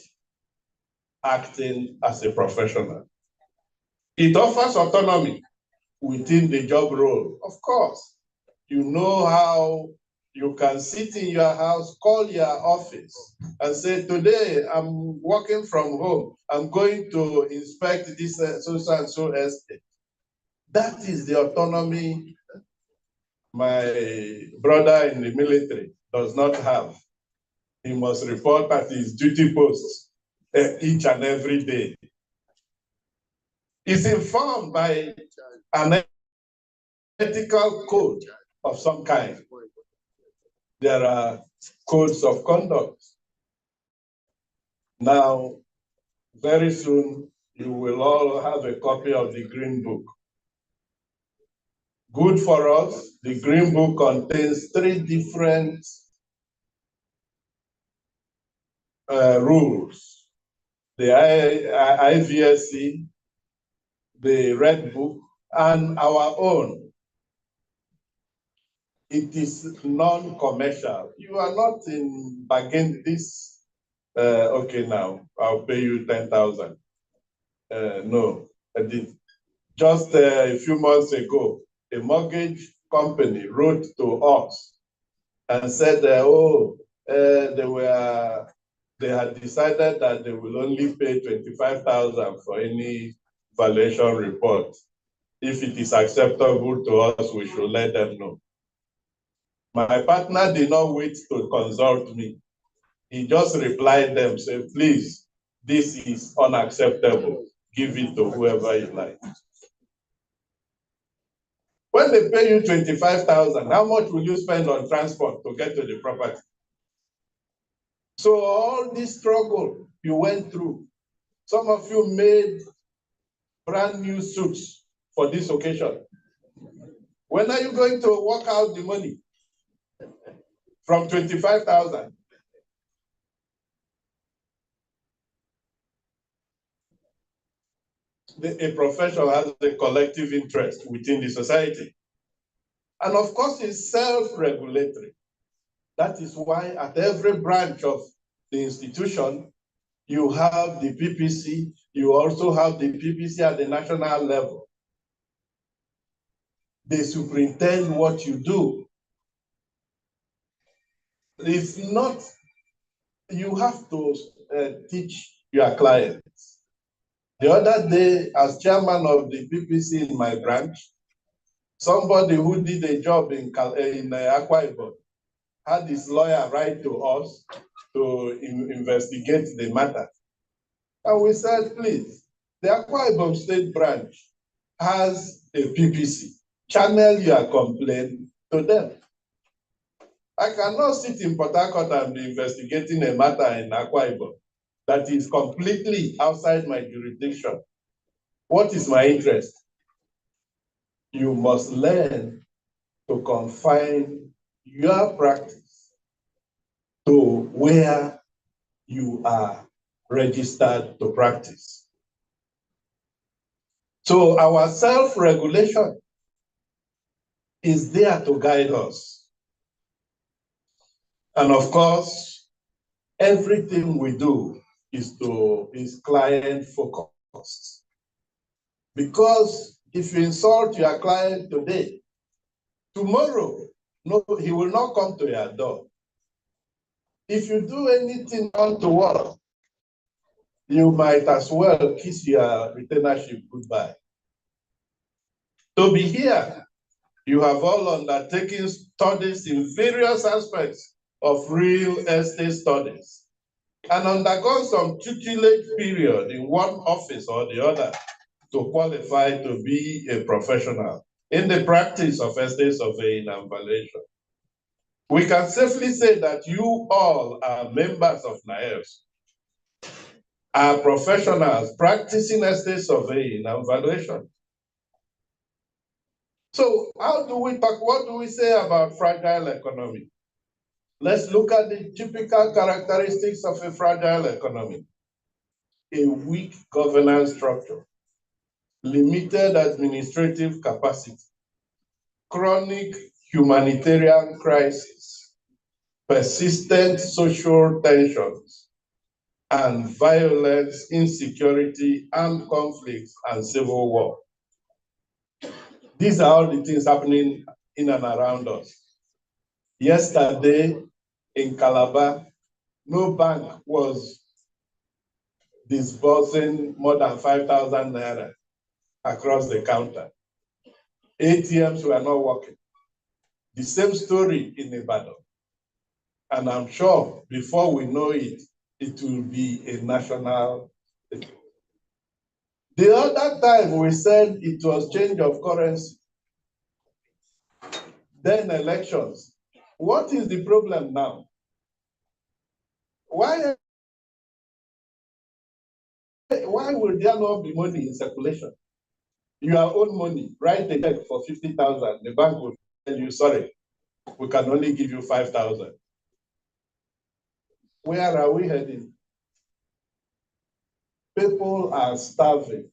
acting as a professional. It offers autonomy within the job role. Of course, you know how you can sit in your house, call your office, and say, today I'm working from home. I'm going to inspect this so-and-so estate. That is the autonomy my brother in the military does not have. He must report at his duty post each and every day. He's informed by an ethical code of some kind. There are codes of conduct. Now, very soon, you will all have a copy of the Green Book. Good for us, the Green Book contains 3 different rules. The IVSC, the Red Book, and our own. It is non-commercial. You are not in bargain this, okay now, I'll pay you 10,000. No, I did. Just a few months ago, a mortgage company wrote to us and said, they had decided that they will only pay 25,000 for any valuation report. If it is acceptable to us, we should let them know. My partner did not wait to consult me. He just replied them, say, please, this is unacceptable. Give it to whoever you like. When they pay you 25,000, how much will you spend on transport to get to the property? So all this struggle you went through, some of you made brand new suits for this occasion. When are you going to work out the money from 25,000? A profession has a collective interest within the society. And of course, it's self-regulatory. That is why at every branch of the institution, you have the PPC, you also have the PPC at the national level. They superintend what you do. If not, you have to teach your clients. The other day, as chairman of the PPC in my branch, somebody who did a job in Akwa Ibom had his lawyer write to us to investigate the matter. And we said, please, the Akwa Ibom State branch has a PPC. Channel your complaint to them. I cannot sit in Port Harcourt and be investigating a matter in Akwa Ibom that is completely outside my jurisdiction. What is my interest? You must learn to confine your practice to where you are registered to practice. So our self-regulation is there to guide us. And of course, everything we do is client focused. Because if you insult your client today, tomorrow, no, he will not come to your door. If you do anything untoward, you might as well kiss your retainership goodbye. To be here, you have all undertaken studies in various aspects of real estate studies and undergone some tutelage period in one office or the other to qualify to be a professional in the practice of estate surveying and valuation. We can safely say that you all are members of NAEVS, are professionals practicing estate surveying and valuation. So how do we talk, what do we say about fragile economy? Let's look at the typical characteristics of a fragile economy. A weak governance structure, limited administrative capacity, chronic humanitarian crisis, persistent social tensions, and violence, insecurity, armed conflicts, and civil war. These are all the things happening in and around us. Yesterday in Calabar, no bank was disbursing more than 5,000 naira across the counter. ATMs were not working. The same story in Ibadan. And I'm sure before we know it, it will be a national issue. The other time we said it was change of currency. Then elections. What is the problem now? Why will there not be money in circulation? Your own money, write a check for 50,000. The bank will tell you, sorry, we can only give you 5,000. Where are we heading? People are starving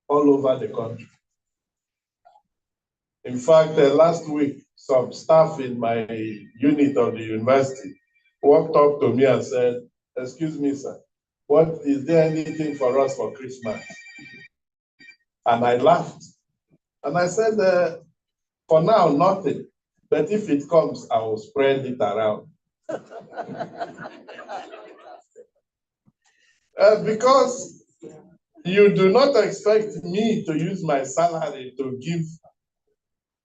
all over the country. In fact, last week, some staff in my unit of the university walked up to me and said, excuse me, sir, is there anything for us for Christmas? And I laughed. And I said, for now, nothing. But if it comes, I will spread it around. Because you do not expect me to use my salary to give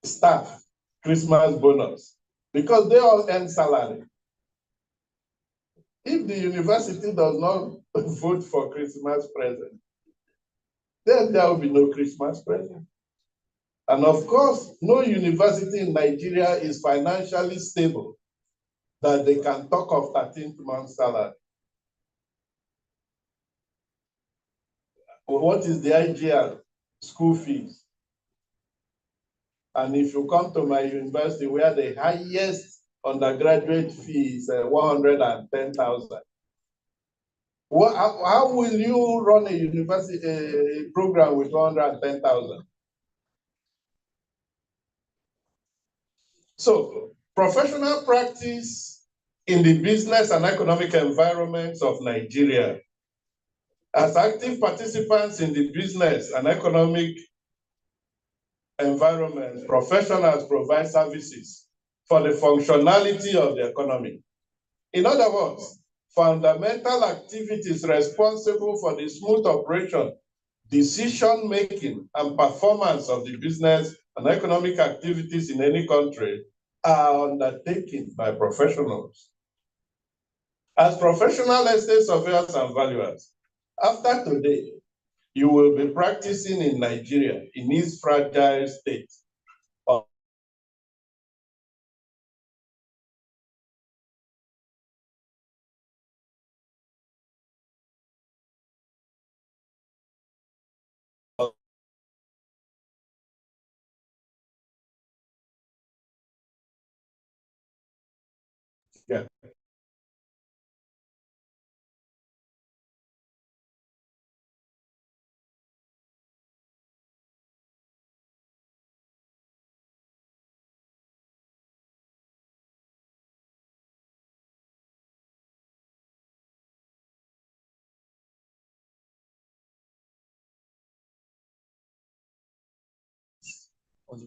staff Christmas bonus, because they all earn salary. If the university does not vote for Christmas present, then there will be no Christmas present. And of course, no university in Nigeria is financially stable that they can talk of 13th month salary. What is the IGR? School fees. And if you come to my university where the highest undergraduate fee is 110,000, how will you run a university program with 110,000? So, professional practice in the business and economic environments of Nigeria. As active participants in the business and economic environment, professionals provide services for the functionality of the economy. In other words, fundamental activities responsible for the smooth operation, decision-making, and performance of the business and economic activities in any country are undertaken by professionals. As professional estate surveyors and valuers, after today, you will be practicing in Nigeria in its fragile state. Yeah.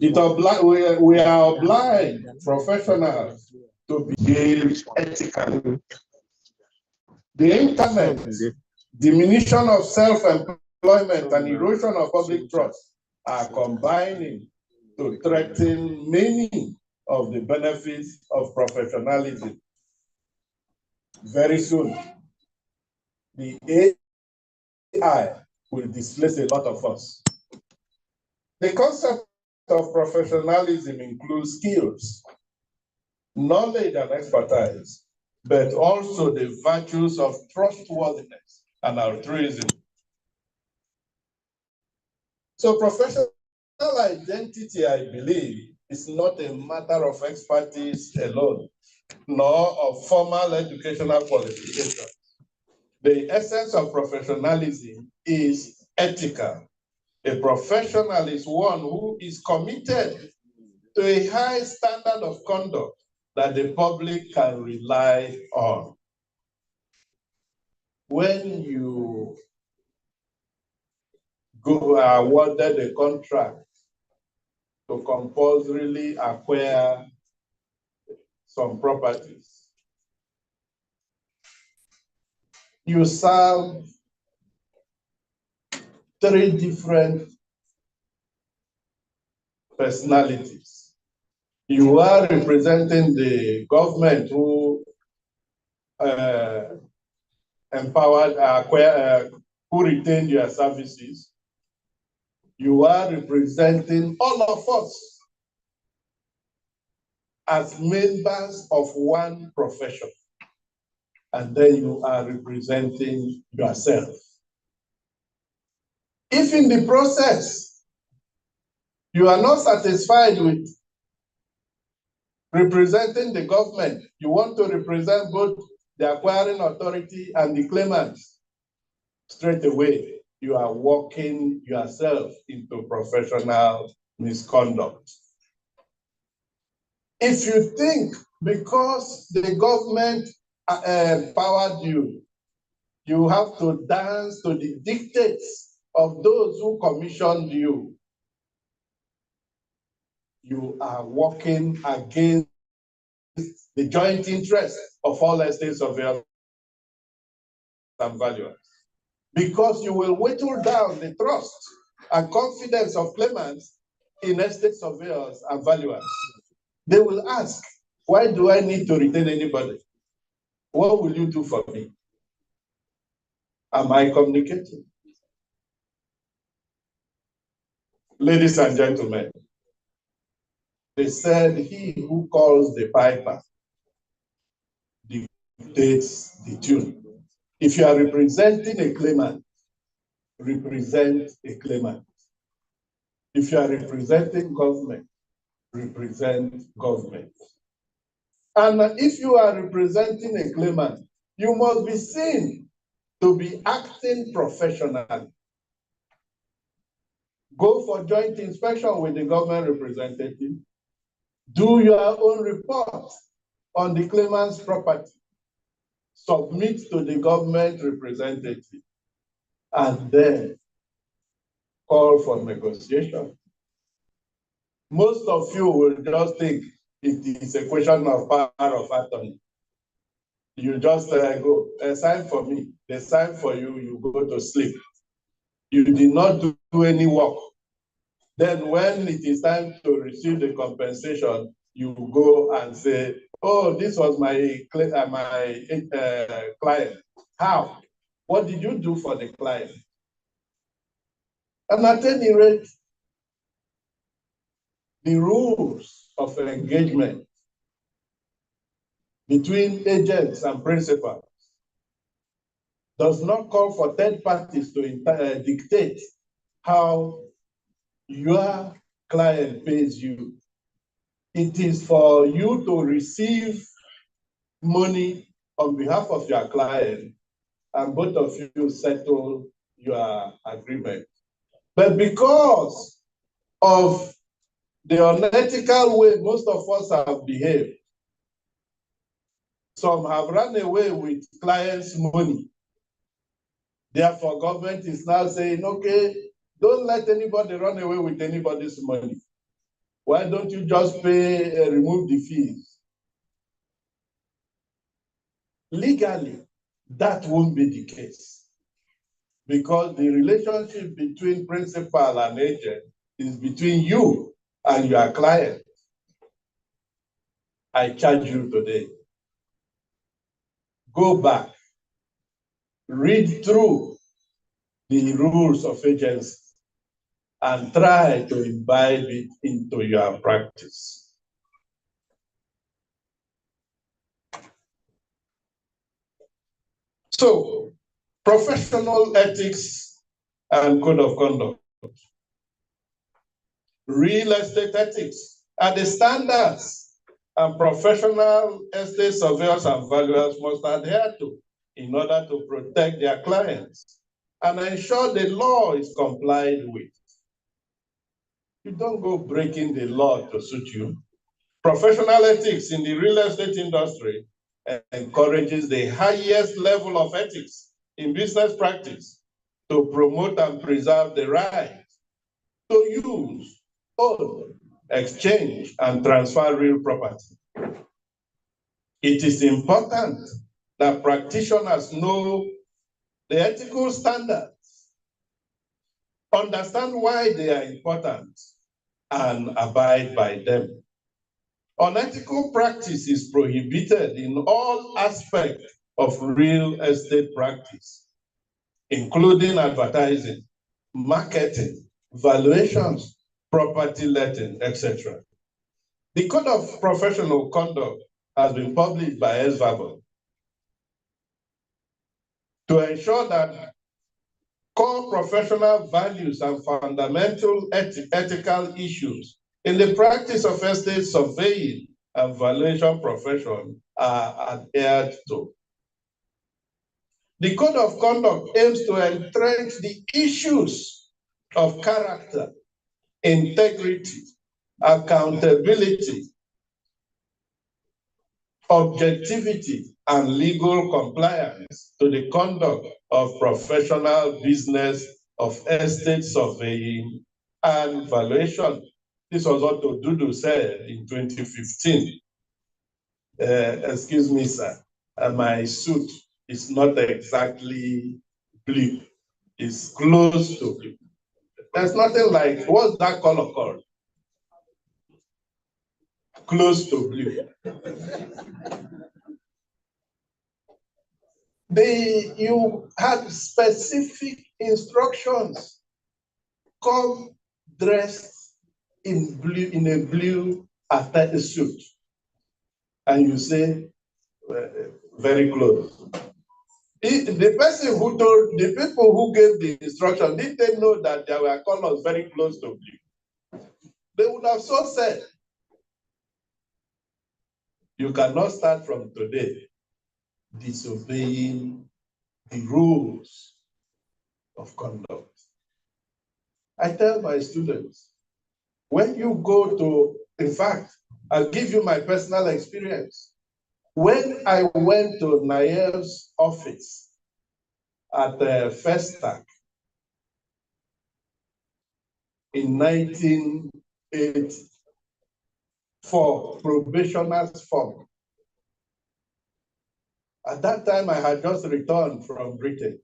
We are obliged, professionals, to behave ethically. The internet, diminution of self-employment, and erosion of public trust are combining to threaten many of the benefits of professionalism. Very soon, the AI will displace a lot of us. The concept of professionalism includes skills, knowledge, and expertise, but also the virtues of trustworthiness and altruism. So professional identity, I believe, is not a matter of expertise alone, nor of formal educational qualifications. The essence of professionalism is ethical. A professional is one who is committed to a high standard of conduct that the public can rely on. When you go awarded a contract to compulsorily acquire some properties, you serve 3 different personalities. You are representing the government who empowered, who retained your services. You are representing all of us as members of one profession. And then you are representing yourself. If in the process you are not satisfied with representing the government, you want to represent both the acquiring authority and the claimants, straight away you are walking yourself into professional misconduct. If you think because the government empowered you, you have to dance to the dictates of those who commissioned you, you are working against the joint interest of all estate surveyors and valuers. Because you will whittle down the trust and confidence of claimants in estate surveyors and valuers. They will ask, why do I need to retain anybody? What will you do for me? Am I communicating? Ladies and gentlemen, They said, he who calls the piper dictates the tune. If you are representing a claimant, represent a claimant. If you are representing government, represent government. And if you are representing a claimant, you must be seen to be acting professionally. Go for joint inspection with the government representative. Do your own report on the claimant's property. Submit to the government representative. And then call for negotiation. Most of you will just think it is a question of power of attorney. You just go, sign for me, they sign for you, you go to sleep. You did not do any work. Then when it is time to receive the compensation, you go and say, oh, this was my client. How? What did you do for the client? And at any rate, the rules of engagement between agents and principals does not call for third parties to dictate how your client pays you. It is for you to receive money on behalf of your client, and both of you settle your agreement. But because of the unethical way most of us have behaved, some have run away with clients' money. Therefore, government is now saying, okay, don't let anybody run away with anybody's money. Why don't you just pay, remove the fees? Legally, that won't be the case, because the relationship between principal and agent is between you and your client. I charge you today. Go back, read through the rules of agency, and try to imbibe it into your practice. So, professional ethics and code of conduct. Real estate ethics are the standards and professional estate surveyors and valuers must adhere to in order to protect their clients and ensure the law is complied with. You don't go breaking the law to suit you. Professional ethics in the real estate industry encourages the highest level of ethics in business practice to promote and preserve the right to use, own, exchange, and transfer real property. It is important that practitioners know the ethical standards, understand why they are important, and abide by them. Unethical practice is prohibited in all aspects of real estate practice, including advertising, marketing, valuations, property letting, etc. The Code of Professional Conduct has been published by Esvarbon to ensure that core professional values and fundamental ethical issues in the practice of estate surveying and valuation profession are adhered to. The Code of Conduct aims to entrench the issues of character, integrity, accountability, objectivity, and legal compliance to the conduct of professional business of estate surveying and valuation. This was what Odudu said in 2015. Excuse me, sir, my suit is not exactly blue. It's close to blue. There's nothing like, what's that color called? Close to blue. You had specific instructions. Come dressed in blue, in a blue a suit, and you say, very close. The person who told, the people who gave the instruction, did they know that there were colors very close to blue? They would have so said. You cannot start from today disobeying the rules of conduct. I tell my students, when you go to, in fact, I'll give you my personal experience. When I went to Nayev's office at Festac in 1980 for probationers form, at that time I had just returned from Britain.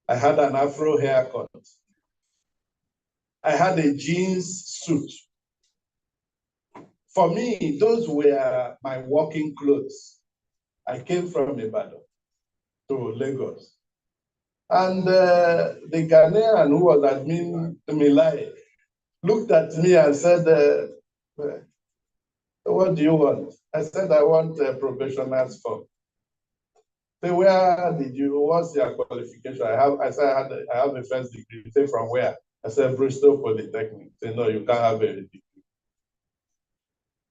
I had an Afro haircut. I had a jeans suit. For me, those were my working clothes. I came from Ibadan to Lagos. And the Ghanaian who was admin Milai looked at me and said, what do you want? I said, I want a probationer's form. Say, where did you, what's your qualification? I said, I have a first degree. Say, from where? I said, Bristol Polytechnic. Say, no, you can't have a degree.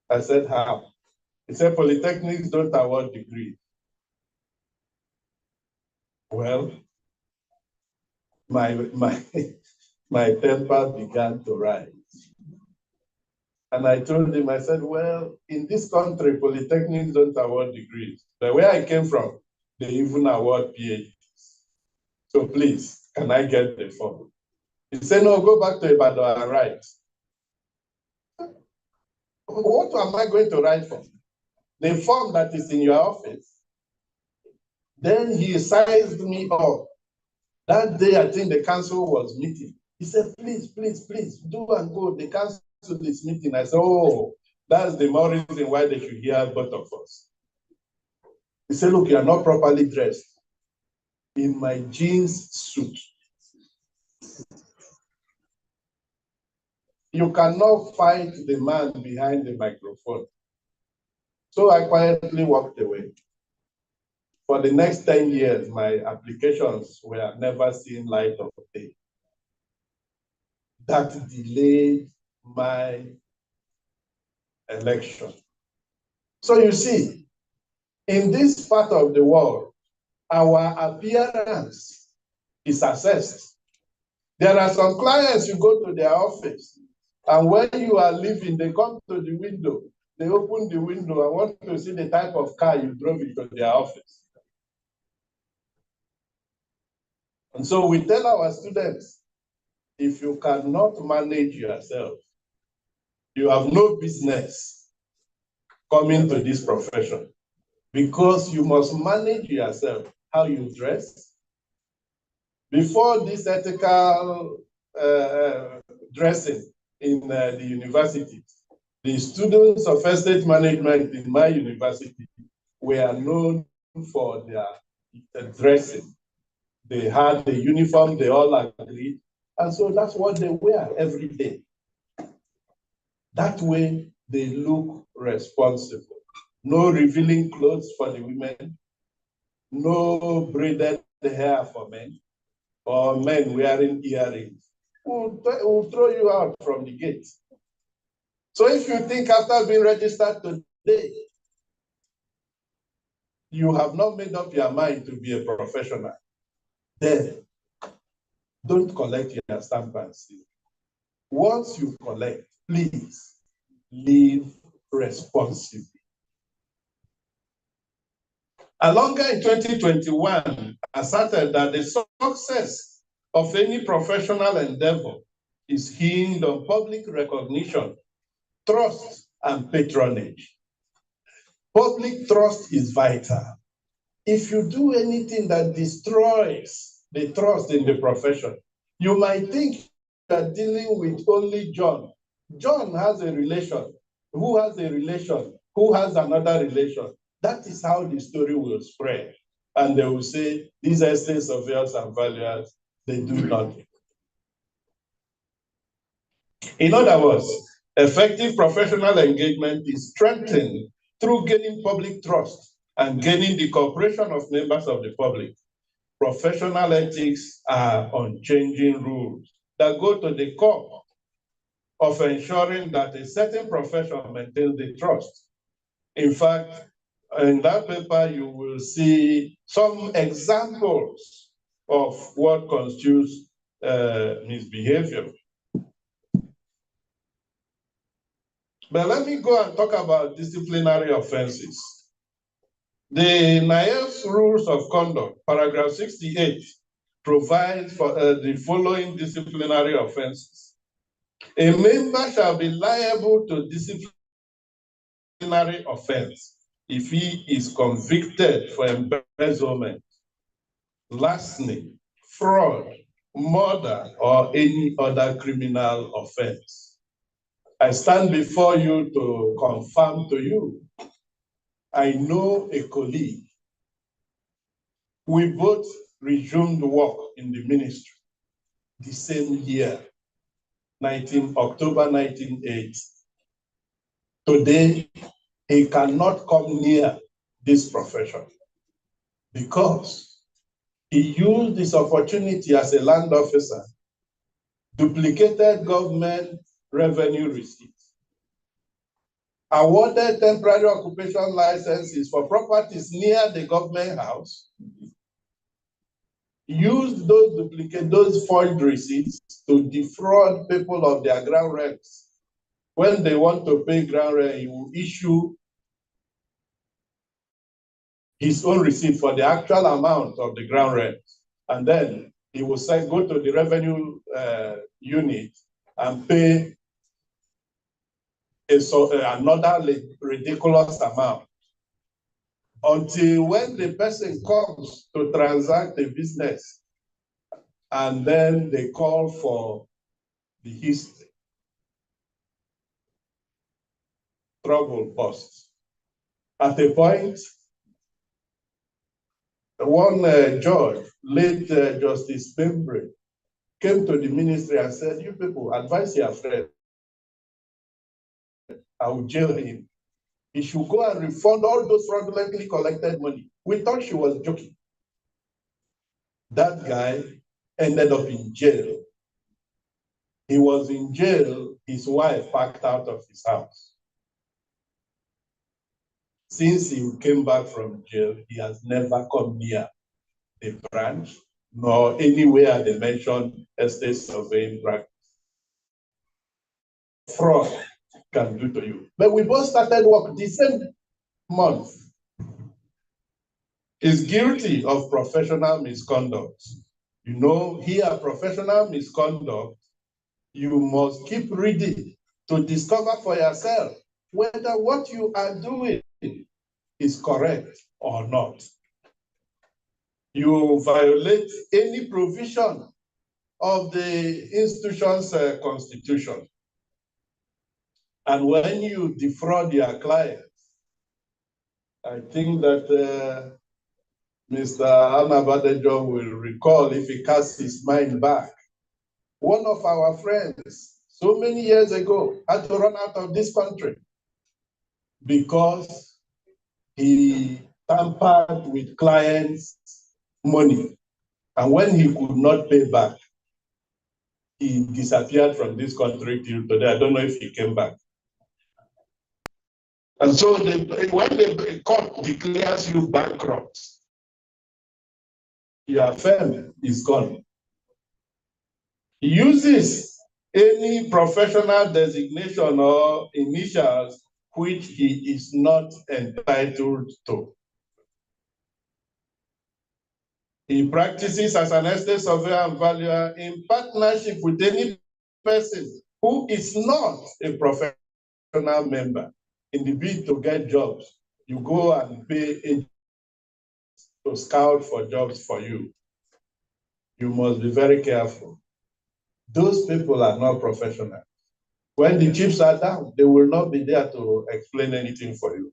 I said, how? He said, polytechnics don't award degrees. Well, my temper began to rise. And I told him, I said, well, in this country, polytechnics don't award degrees. But where I came from, they even award PhDs. So please, can I get the form? He said, no, go back to Ibadan and write. What am I going to write for? The form that is in your office. Then he sized me up. That day, I think the council was meeting. He said, please, please, please, do and go. The council is meeting. I said, oh, that's the more reason why they should hear both of us. He said, look, you are not properly dressed. In my jeans suit. You cannot fight the man behind the microphone. So I quietly walked away. For the next 10 years, my applications were never seen light of day. That delayed my election. So you see, in this part of the world, our appearance is assessed. There are some clients, you go to their office, and when you are leaving, they come to the window, they open the window and want to see the type of car you drove into their office. And so we tell our students, if you cannot manage yourself, you have no business coming to this profession, because you must manage yourself, how you dress. Before this ethical dressing in the universities, the students of estate management in my university were known for their dressing. They had the uniform, they all agreed, and so that's what they wear every day. That way, they look responsible. No revealing clothes for the women, no braided hair for men, or men wearing earrings. We'll throw you out from the gate. So if you think after being registered today, you have not made up your mind to be a professional, then don't collect your stamp and seal. Once you collect, please live responsibly. And longer in 2021, asserted that the success of any professional endeavor is hinged on public recognition, trust, and patronage. Public trust is vital. If you do anything that destroys the trust in the profession, you might think you are dealing with only John. John has a relation. Who has a relation? Who has another relation? That is how the story will spread. And they will say, these estate surveyors and valuers, they do nothing. In other words, Effective professional engagement is strengthened through gaining public trust and gaining the cooperation of members of the public. Professional ethics are unchanging rules that go to the core of ensuring that a certain profession maintains the trust. In fact, in that paper, you will see some examples of what constitutes misbehavior. But let me go and talk about disciplinary offenses. The NIAS Rules of Conduct, paragraph 68, provides for the following disciplinary offenses. A member shall be liable to disciplinary offense if he is convicted for embezzlement, larceny, fraud, murder, or any other criminal offense. I stand before you to confirm to you, I know a colleague. We both resumed work in the ministry the same year, October 1980. Today, he cannot come near this profession because he used this opportunity as a land officer, duplicated government revenue receipts, awarded temporary occupation licenses for properties near the government house, used those forged receipts to defraud people of their ground rents. When they want to pay ground rent, he will issue his own receipt for the actual amount of the ground rent. And then he will say, go to the revenue unit and pay another ridiculous amount. Until when the person comes to transact a business, and then they call for the history. Trouble bursts. At a point, one judge, late Justice Pembre, came to the ministry and said, you people, advise your friend. I will jail him. He should go and refund all those fraudulently collected money. We thought she was joking. That guy ended up in jail. He was in jail, his wife packed out of his house. Since he came back from jail, he has never come near the branch, nor anywhere they mention estate surveying practice. Fraud can do to you. But we both started work the same month. He's guilty of professional misconduct. You know, here, professional misconduct, you must keep reading to discover for yourself whether what you are doing is correct or not. You violate any provision of the institution's constitution. And when you defraud your clients, I think that Mr. Anabadejo will recall, if he casts his mind back, one of our friends, so many years ago, had to run out of this country because he tampered with clients' money. And when he could not pay back, he disappeared from this country till today. I don't know if he came back. And so when the court declares you bankrupt, your firm is gone. He uses any professional designation or initials which he is not entitled to. He practices as an estate surveyor and valuer in partnership with any person who is not a professional member. In the bid to get jobs, you go and pay agents to scout for jobs for you. You must be very careful. Those people are not professional. When the chips are down, they will not be there to explain anything for you.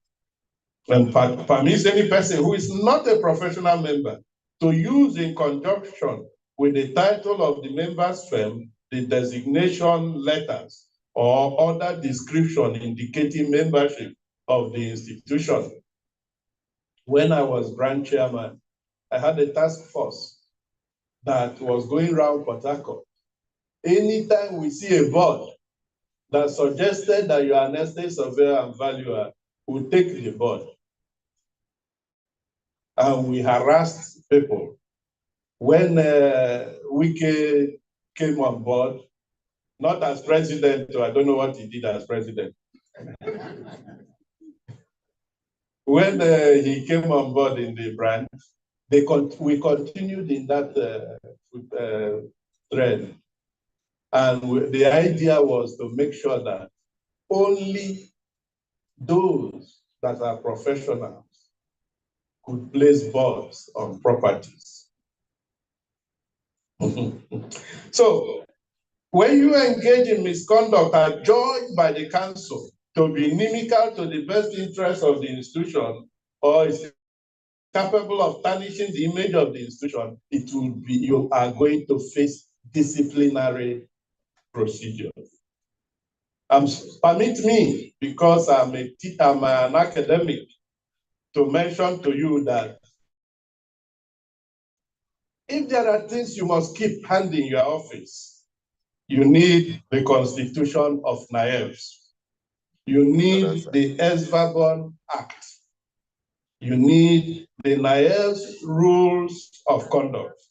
And permits any person who is not a professional member to use in conjunction with the title of the member's firm, the designation letters or other description indicating membership of the institution. When I was branch chairman, I had a task force that was going around Port Harcourt. Anytime we see a board that suggested that you are an estate surveyor and valuer, we take the board. And we harassed people. When Wike came on board, not as president, I don't know what he did as president. When he came on board in the branch, we continued in that thread. And the idea was to make sure that only those that are professionals could place boards on properties. So, when you engage in misconduct adjudged by the council to be inimical to the best interest of the institution, or is capable of tarnishing the image of the institution, it will be, you are going to face disciplinary procedures. Permit me, because I'm an academic, to mention to you that if there are things you must keep handy in your office, you need the Constitution of NAEVS. You need the Esvarbon Act. You need the NAEVS Rules of Conduct.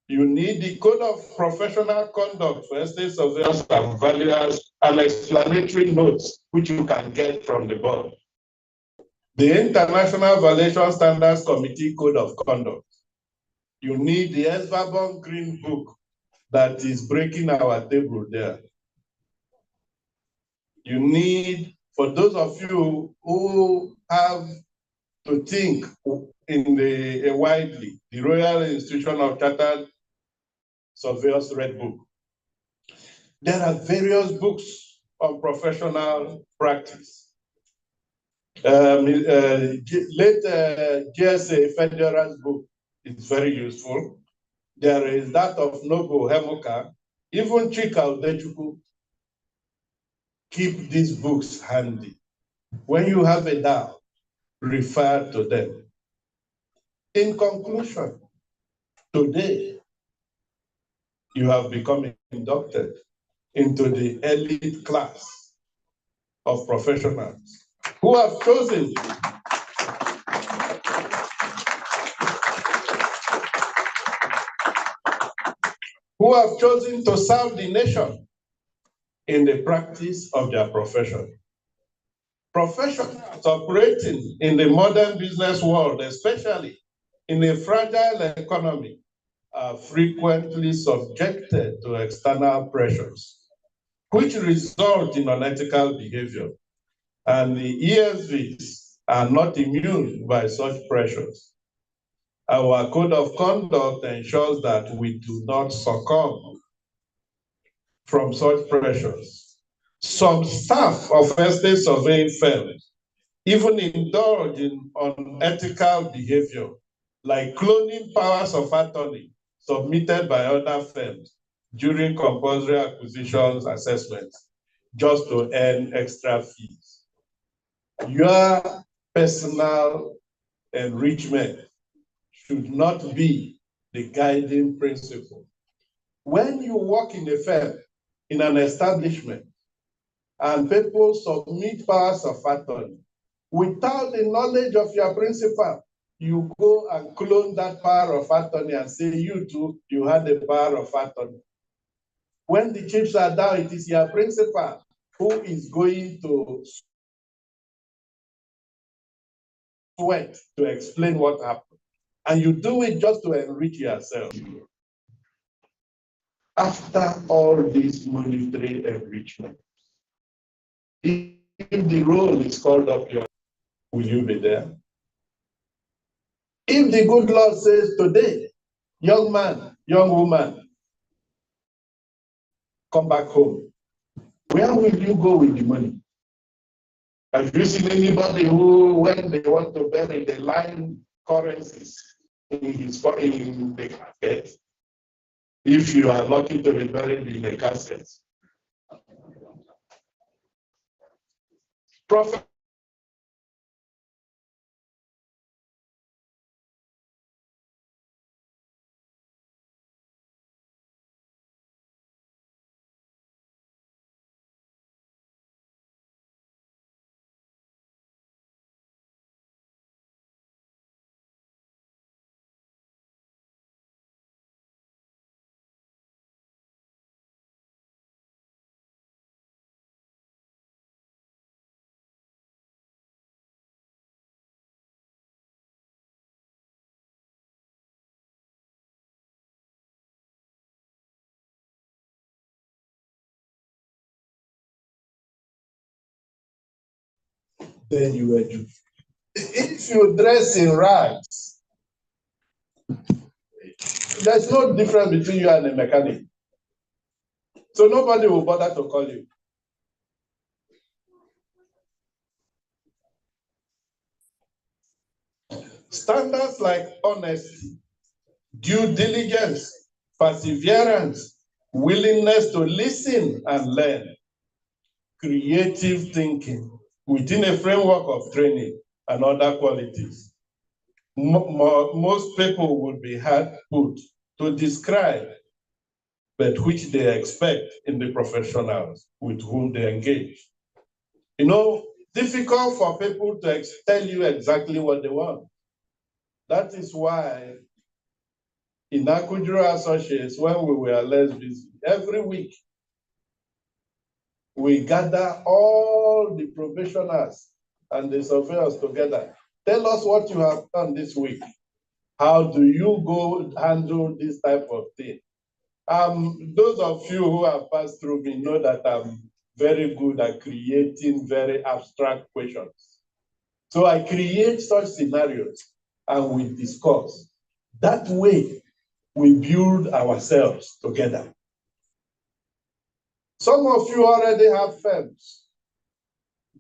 You need the Code of Professional Conduct for estate surveyors and valuers and explanatory notes, which you can get from the board. The International Valuation Standards Committee Code of Conduct. You need the Esvarbon Green Book that is breaking our table there. You need, for those of you who have to think in the widely, the Royal Institution of Chartered Surveyors Red Book. There are various books on professional practice. Late GSA Federal's book is very useful. There is that of Nobu Hemuka, even Chika Udechukwu. Keep these books handy. When you have a doubt, refer to them. In conclusion, today, you have become inducted into the elite class of professionals who have chosen to serve the nation in the practice of their profession. Professionals operating in the modern business world, especially in a fragile economy, are frequently subjected to external pressures, which result in unethical behavior. And the ESVs are not immune by such pressures. Our code of conduct ensures that we do not succumb from such pressures. Some staff of estate surveying firms even indulge in unethical behavior, like cloning powers of attorney submitted by other firms during compulsory acquisitions assessments, just to earn extra fees. Your personal enrichment should not be the guiding principle. When you work in a firm, in an establishment, and people submit powers of attorney, without the knowledge of your principal, you go and clone that power of attorney and say, you too, you had the power of attorney. When the chiefs are down, it is your principal who is going to sweat to explain what happened. And you do it just to enrich yourself. After all this monetary enrichment, if the roll is called up, will you be there? If the good Lord says today, young man, young woman, come back home, where will you go with the money? Have you seen anybody who, when they want to bury the line currencies in the casket, if you are lucky to be buried in the casket, Then you were Jew. If you dress in rags, there's no difference between you and a mechanic. So nobody will bother to call you. Standards like honesty, due diligence, perseverance, willingness to listen and learn, creative thinking within a framework of training and other qualities. Most people would be hard put to describe, but which they expect in the professionals with whom they engage. You know, difficult for people to tell you exactly what they want. That is why in Akujuru Associates, when we were less busy, every week, we gather all the probationers and the surveyors together. Tell us what you have done this week. How do you go handle this type of thing? Those of you who have passed through me know that I'm very good at creating very abstract questions. So I create such scenarios and we discuss. That way, we build ourselves together. Some of you already have firms.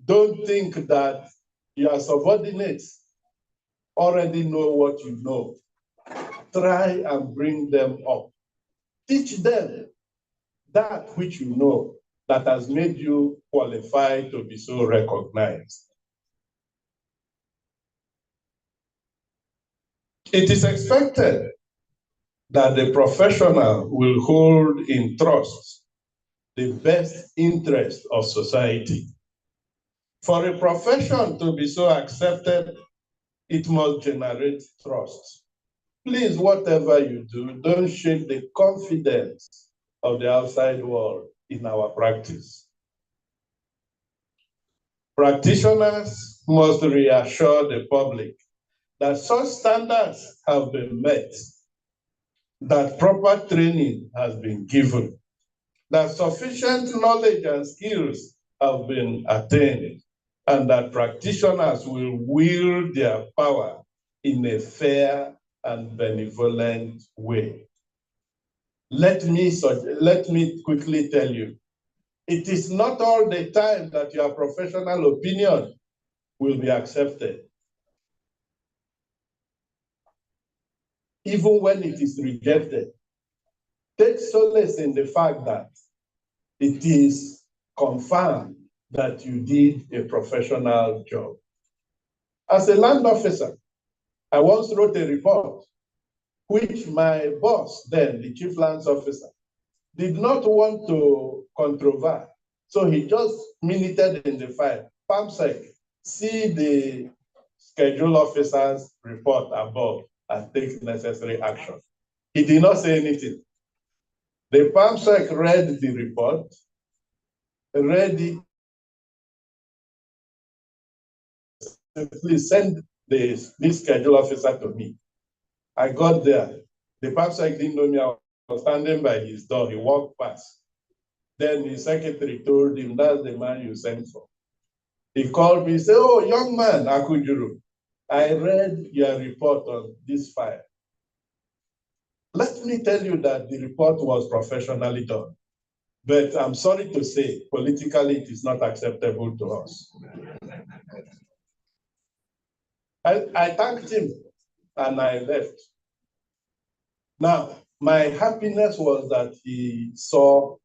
Don't think that your subordinates already know what you know. Try and bring them up. Teach them that which you know that has made you qualified to be so recognized. It is expected that the professional will hold in trust the best interest of society. For a profession to be so accepted, it must generate trust. Please, whatever you do, don't shake the confidence of the outside world in our practice. Practitioners must reassure the public that such standards have been met, that proper training has been given, that sufficient knowledge and skills have been attained, and that practitioners will wield their power in a fair and benevolent way. Let me quickly tell you, it is not all the time that your professional opinion will be accepted. Even when it is rejected, take solace in the fact that it is confirmed that you did a professional job. As a land officer, I once wrote a report which my boss, then the chief lands officer, did not want to controvert. So he just minuted in the file, PAMSEC, see the schedule officer's report above and take necessary action. He did not say anything. The PAMSEC read the report, read it, please send this schedule officer to me. I got there. The PAMSEC didn't know me. I was standing by his door. He walked past. Then the secretary told him, that's the man you sent for. He called me, said, oh, young man, Akujuru, I read your report on this file. Let me tell you that the report was professionally done. But I'm sorry to say, politically, it is not acceptable to us. I thanked him and I left. Now, my happiness was that he saw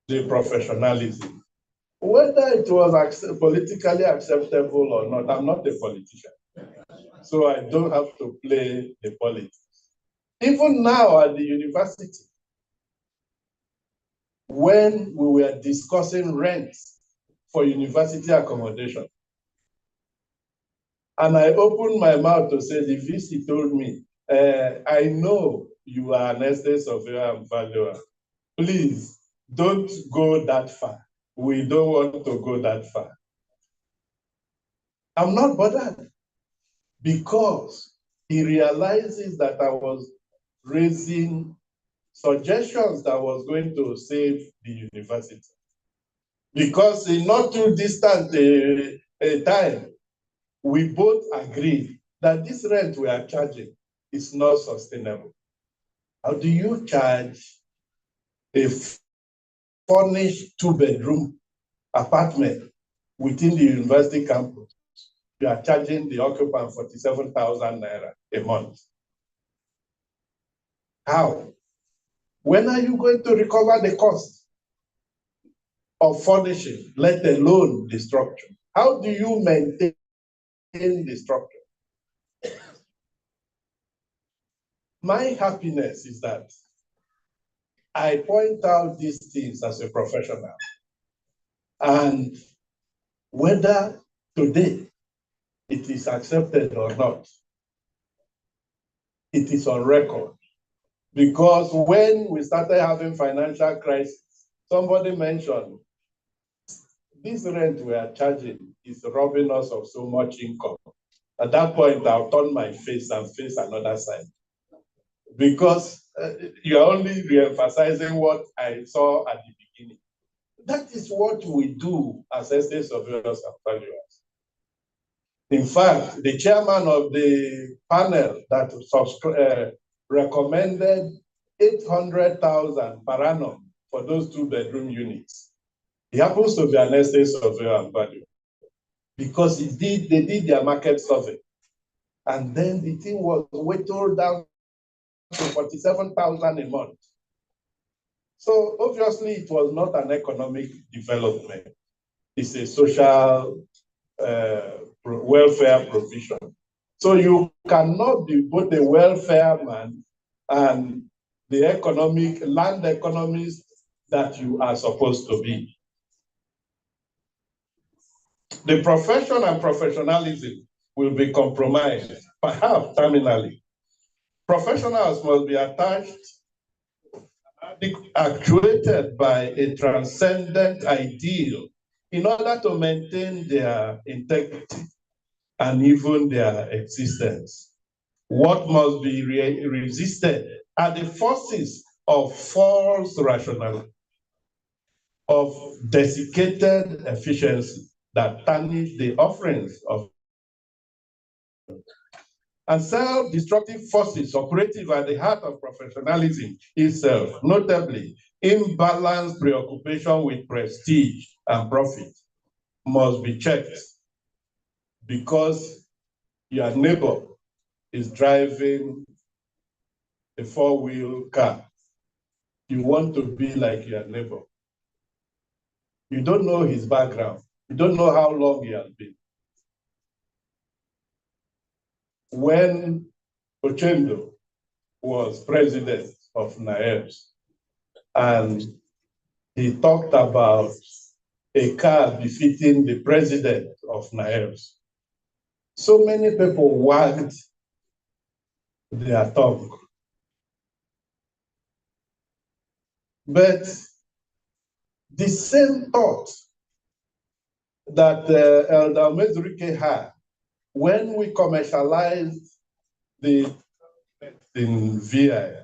the professionalism. Whether it was politically acceptable or not, I'm not a politician. So I don't have to play the politics. Even now at the university, when we were discussing rents for university accommodation, and I opened my mouth to say, the VC told me, I know you are an estate surveyor and valuer. Please don't go that far. We don't want to go that far. I'm not bothered because he realizes that I was raising suggestions that was going to save the university. Because in not too distant a time, we both agreed that this rent we are charging is not sustainable. How do you charge a furnished two-bedroom apartment within the university campus? You are charging the occupant 47,000 naira a month. How? When are you going to recover the cost of furnishing, let alone the structure? How do you maintain the structure? My happiness is that I point out these things as a professional. And whether today it is accepted or not, it is on record. Because when we started having financial crisis, somebody mentioned this rent we are charging is robbing us of so much income. At that point, I'll turn my face and face another side. Because you're only re-emphasizing what I saw at the beginning. That is what we do as estate surveyors and valuers. In fact, the chairman of the panel that recommended 800,000 per annum for those two-bedroom units, he happens to be an estate surveyor and valuer because they did their market survey. And then the thing was whittled down to 47,000 a month. So obviously it was not an economic development. It's a social welfare provision. So you cannot be both a welfare man and the land economist that you are supposed to be. The profession and professionalism will be compromised, perhaps terminally. Professionals must be attached, actuated by a transcendent ideal in order to maintain their integrity and even their existence. What must be resisted are the forces of false rationality, of desiccated efficiency that tarnish the offerings of and self-destructive forces operative at the heart of professionalism itself, notably imbalanced preoccupation with prestige and profit, must be checked because your neighbor is driving a four-wheel car. You want to be like your neighbor. You don't know his background. You don't know how long he has been. When Ochendo was president of NAEBS, and he talked about a car befitting the president of NAEBS, so many people wagged their tongue. But the same thought that Elder Mezurike had when we commercialized the in VI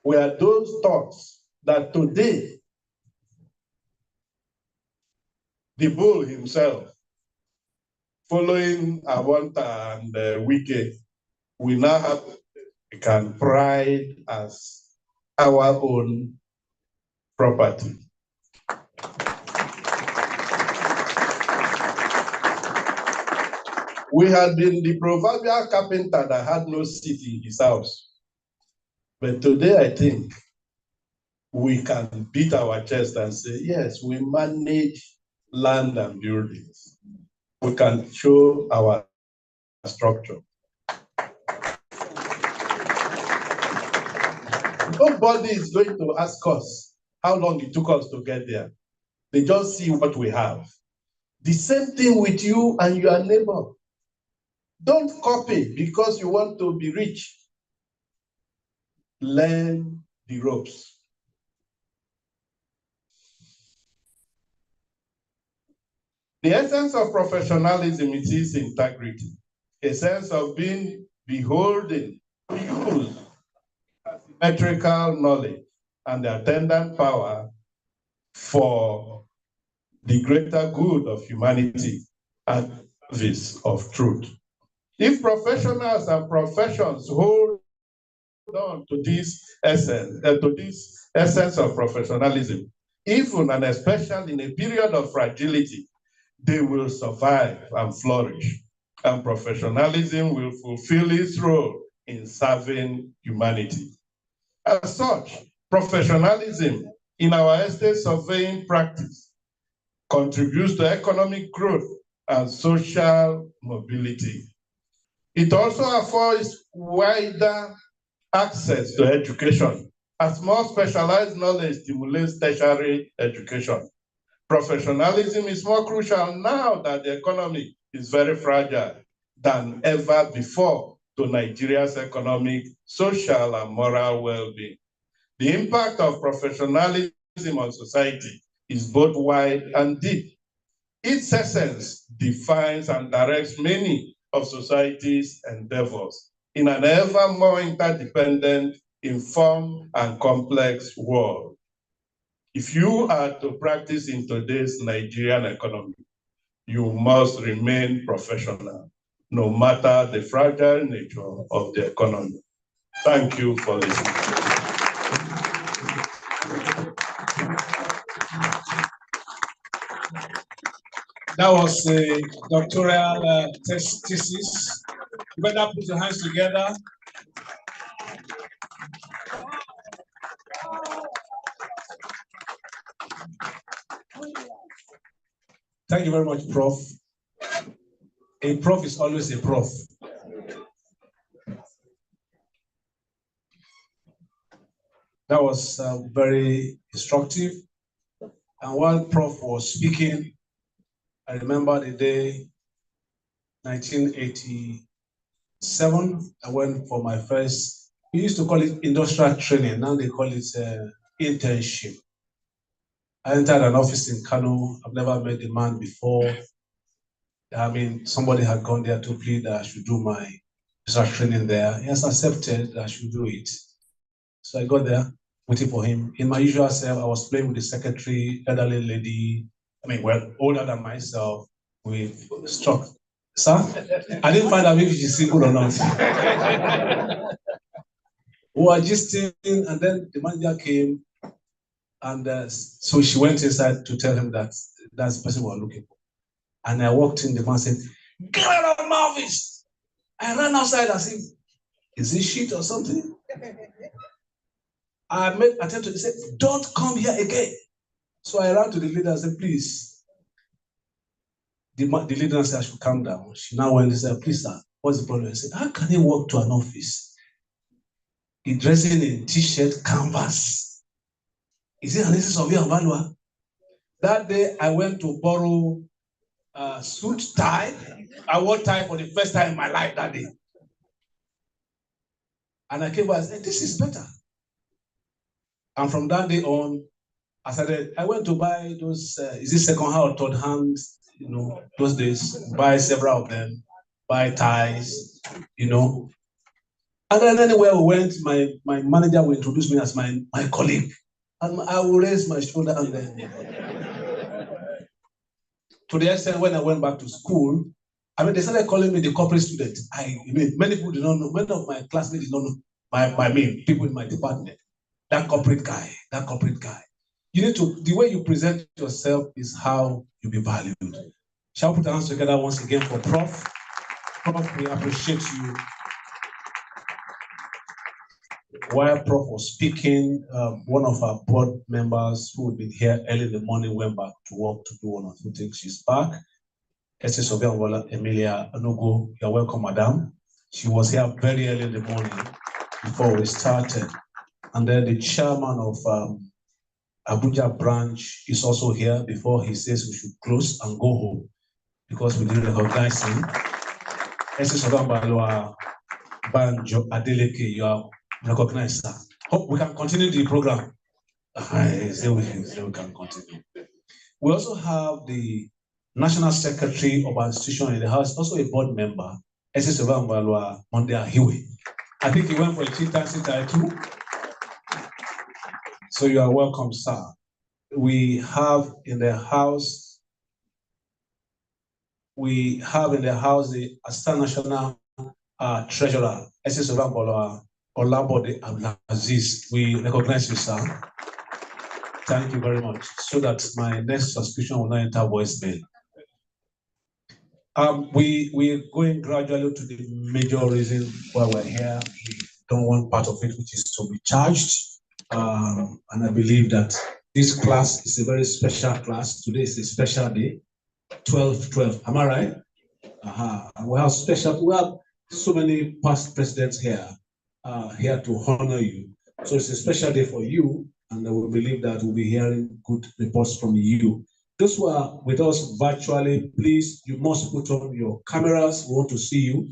were those thoughts that today the bull himself, following Awanta and Wike, we now can pride as our own property. We had been the proverbial carpenter that had no seat in his house. But today, I think we can beat our chest and say, yes, we manage land and buildings. We can show our structure. Nobody is going to ask us how long it took us to get there. They just see what we have. The same thing with you and your neighbor. Don't copy because you want to be rich. Learn the ropes. The essence of professionalism is its integrity, a sense of being beholden to use asymmetrical knowledge and the attendant power for the greater good of humanity and this of truth. If professionals and professions hold on to this essence of professionalism, even and especially in a period of fragility, they will survive and flourish, and professionalism will fulfill its role in serving humanity. As such, professionalism in our estate surveying practice contributes to economic growth and social mobility. It also affords wider access to education, as more specialized knowledge stimulates tertiary education. Professionalism is more crucial now that the economy is very fragile than ever before to Nigeria's economic, social, and moral well-being. The impact of professionalism on society is both wide and deep. Its essence defines and directs many of society's endeavors in an ever more interdependent, informed, and complex world. If you are to practice in today's Nigerian economy, you must remain professional, no matter the fragile nature of the economy. Thank you for listening. That was a doctoral thesis. You better put your hands together. Thank you very much, Prof. A prof is always a prof. That was very instructive. And while Prof was speaking, I remember the day 1987, I went for my first, we used to call it industrial training, now they call it internship. I entered an office in Kano. I've never met the man before. I mean, somebody had gone there to plead that I should do my industrial training there. He has accepted that I should do it. So I got there, waiting for him. In my usual self, I was playing with the secretary, elderly lady, well, older than myself, with struck. Sir, I didn't find out if she's single or not. We were gisting, and then the manager came, and so she went inside to tell him that that's the person we were looking for. And I walked in, the man said, "Get out of my office!" I ran outside as if, is this shit or something? I made attempt to say, "Don't come here again." So I ran to the leader and said, "Please." The leader said I should calm down. She now went and said, "Please, sir, what's the problem?" I said, "How can he walk to an office? He's dressing in t-shirt, canvas. Is it an essence of your value?" That day, I went to borrow a suit tie. I wore tie for the first time in my life that day. And I came back and said, "This is better." And from that day on, I went to buy those, is it second hand or third hand? You know, those days, buy several of them, buy ties, you know. And then anywhere we went, my manager will introduce me as my colleague. And I will raise my shoulder and then. To the extent when I went back to school, I mean, they started calling me the corporate student. I mean, many people did not know, many of my classmates did not know people in my department. That corporate guy. You need to, the way you present yourself is how you be valued. Shall we put our hands together once again for Prof? Prof, we appreciate you. while Prof was speaking, one of our board members who had been here early in the morning went back to work to do one or two things. She's back. SS Emilia Anugo, you're welcome, madam. She was here very early in the morning before we started. And then the chairman of Abuja branch is also here before he says we should close and go home because we didn't recognize him. SS Banjo Adeleke, you are recognized, sir. Hope we can continue the program. Say we can continue. We also have the National Secretary of our institution in the house, also a board member, SS Banjo Monday Hiwe. I think he went for a chieftaincy title. So you are welcome, sir. We have in the house the Assistant National Treasurer, SS Olabode Abdulaziz. We recognize you, sir. Thank you very much. So that my next subscription will not enter voicemail. We're going gradually to the major reason why we're here. We don't want part of it, which is to be charged. And I believe that this class is a very special class. Today is a special day, 12/12. Am I right? We have so many past presidents here to honor you. So it's a special day for you, and we believe that we'll be hearing good reports from you. Those who are with us virtually, please, you must put on your cameras. We want to see you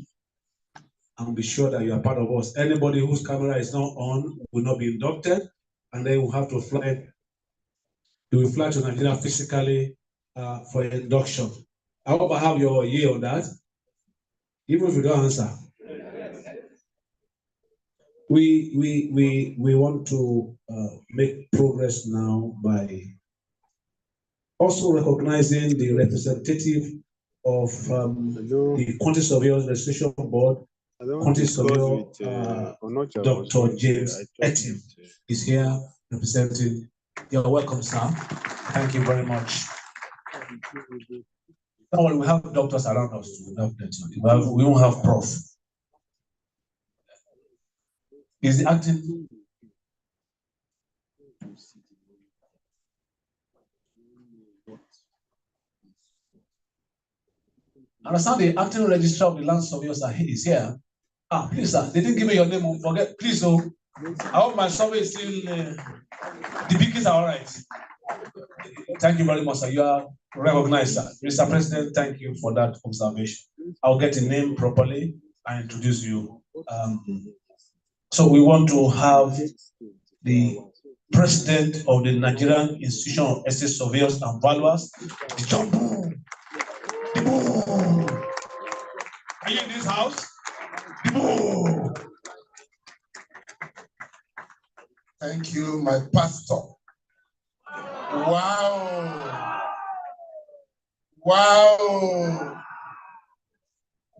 and be sure that you are part of us. Anybody whose camera is not on will not be inducted, and they will have to fly. They will fly to Nigeria physically for induction. I hope I have your ear on that. Even if you don't answer. We want to make progress now by also recognizing the representative of the Quantity Surveyors Registration Board, Quantity Surveyor Dr. James Etim is here representing. You're welcome, sir. Thank you very much. Don't worry, we have doctors around us too. We won't have prof. Is the acting? Understand the acting registrar of the land surveyors is here. Please, sir, they didn't give me your name. Forget, please. So, I hope my survey is still. The biggies are all right. Thank you very much, sir. You are recognized, sir. Mr. President, thank you for that observation. I'll get the name properly and introduce you. So we want to have the president of the Nigerian Institution of Estate Surveyors and Valuers, the John Boom. Are you in this house? Thank you, my pastor. Wow. Wow.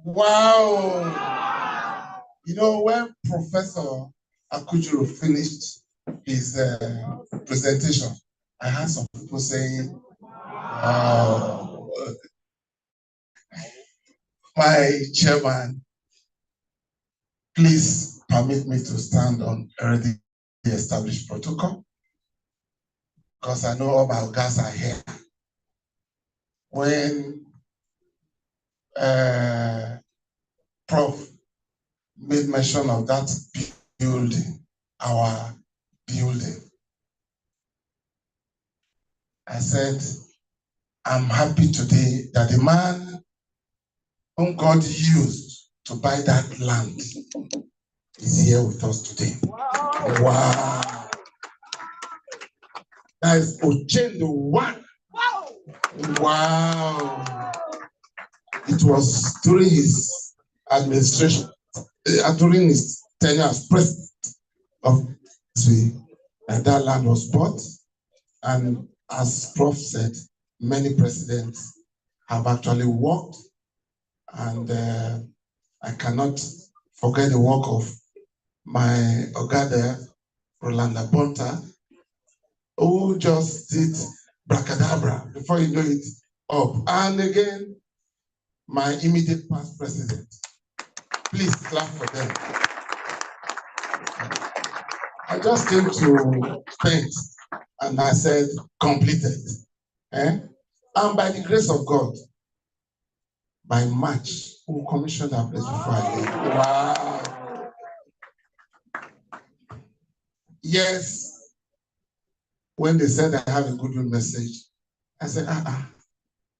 Wow. You know, when Professor Akujuru finished his presentation, I heard some people saying, my chairman, please permit me to stand on already established protocol, because I know all my guys are here. When Prof made mention of that building, our building, I said, I'm happy today that the man whom God used to buy that land is here with us today. Wow. That is Ochendo One. Wow. It was during his administration, during his tenure as president of and that land was bought. And as Prof said, many presidents have actually worked. And I cannot forget the work of my Oga there, Rolanda Bonta, who just did bracadabra before you know it up. And again, my immediate past president. Please clap for them. I just came to paint, and I said, completed. And by the grace of God, by March, we'll commission that place before I leave. Wow. Yes. When they said I have a goodwill message, I said, A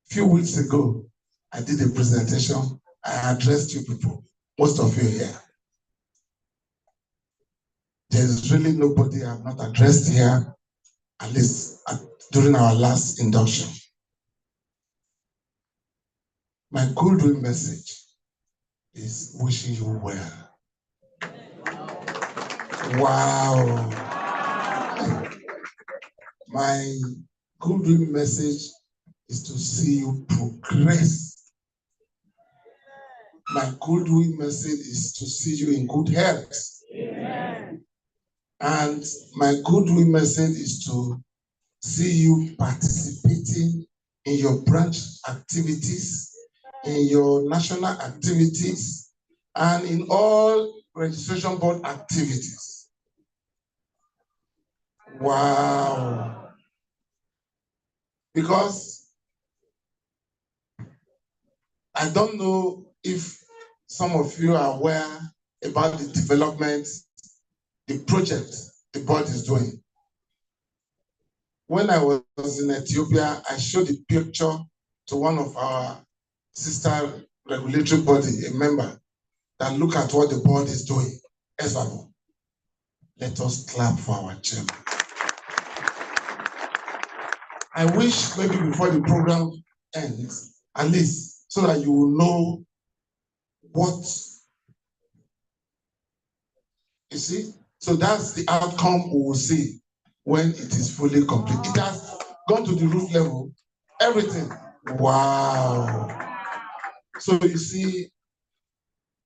few weeks ago, I did a presentation. I addressed you people, most of you here. There is really nobody I have not addressed here, at least during our last induction. My goodwill message is wishing you well. Wow. My goodwill message is to see you progress. My goodwill message is to see you in good health. Amen. And my goodwill message is to see you participating in your branch activities, in your national activities, and in all registration board activities. Wow. Because I don't know if some of you are aware about the development, the project the board is doing. When I was in Ethiopia, I showed a picture to one of our sister regulatory body, a member, that look at what the board is doing. Esvarbon. Let us clap for our chairman. I wish maybe before the program ends, at least so that you will know what, you see? So that's the outcome we will see when it is fully complete. It has gone to the roof level, everything. Wow. So you see,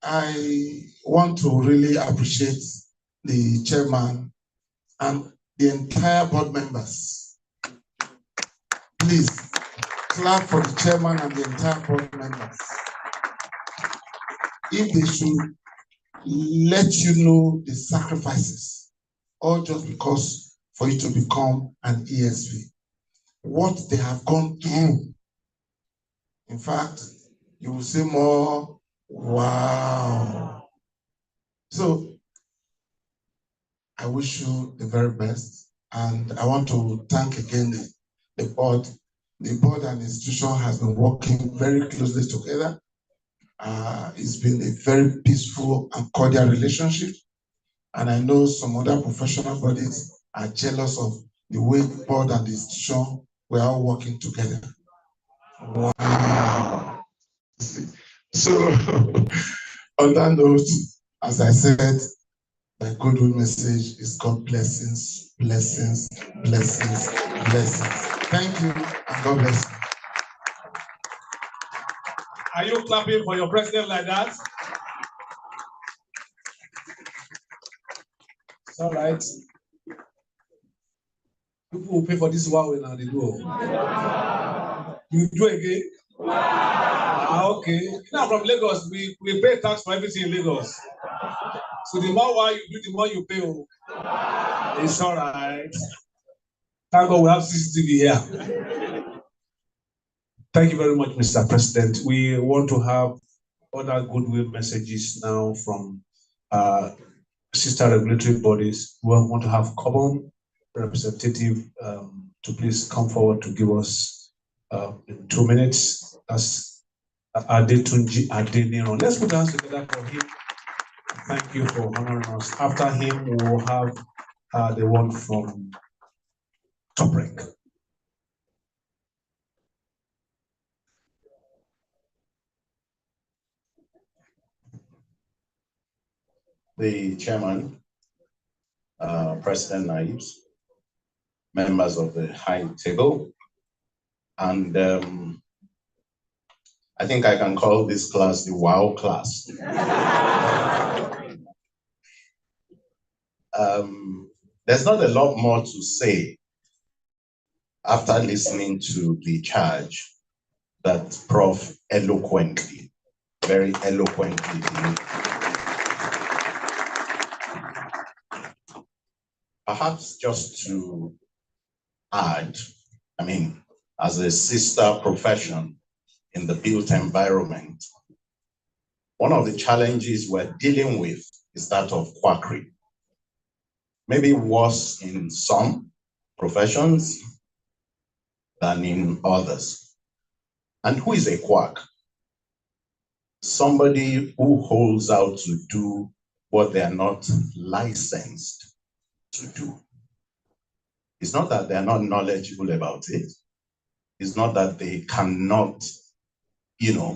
I want to really appreciate the chairman and the entire board members. Please clap for the chairman and the entire board members. If they should let you know the sacrifices, or just because for you to become an ESV, what they have gone through. In fact, you will say more, wow. So I wish you the very best. And I want to thank again the board. The board and institution has been working very closely together. It's been a very peaceful and cordial relationship. And I know some other professional bodies are jealous of the way the board and the institution were all working together. Wow. So on that note, as I said, my goodwill message is God blessings, blessings, blessings, blessings. Thank you, and God bless you. Are you clapping for your president like that? It's all right. People will pay for this wow now they do. You do again? Okay. Now from Lagos, we pay tax for everything in Lagos. So the more wow you do, the more you pay. It's all right. Thank God we have CCTV here. Thank you very much, Mr. President. We want to have other goodwill messages now from sister regulatory bodies. We want to have common representative to please come forward to give us in 2 minutes. That's Adetunji Adeniran. Let's put our hands together for him. Thank you for honoring us. After him, we will have the one from Top Rank. The chairman, President Naibs, members of the high table, and I think I can call this class the wow class. There's not a lot more to say after listening to the charge that Prof eloquently, very eloquently did. Perhaps just to add, I mean, as a sister profession in the built environment, one of the challenges we're dealing with is that of quackery. Maybe worse in some professions than in others. And who is a quack? Somebody who holds out to do what they are not licensed to do. It's not that they're not knowledgeable about it. It's not that they cannot,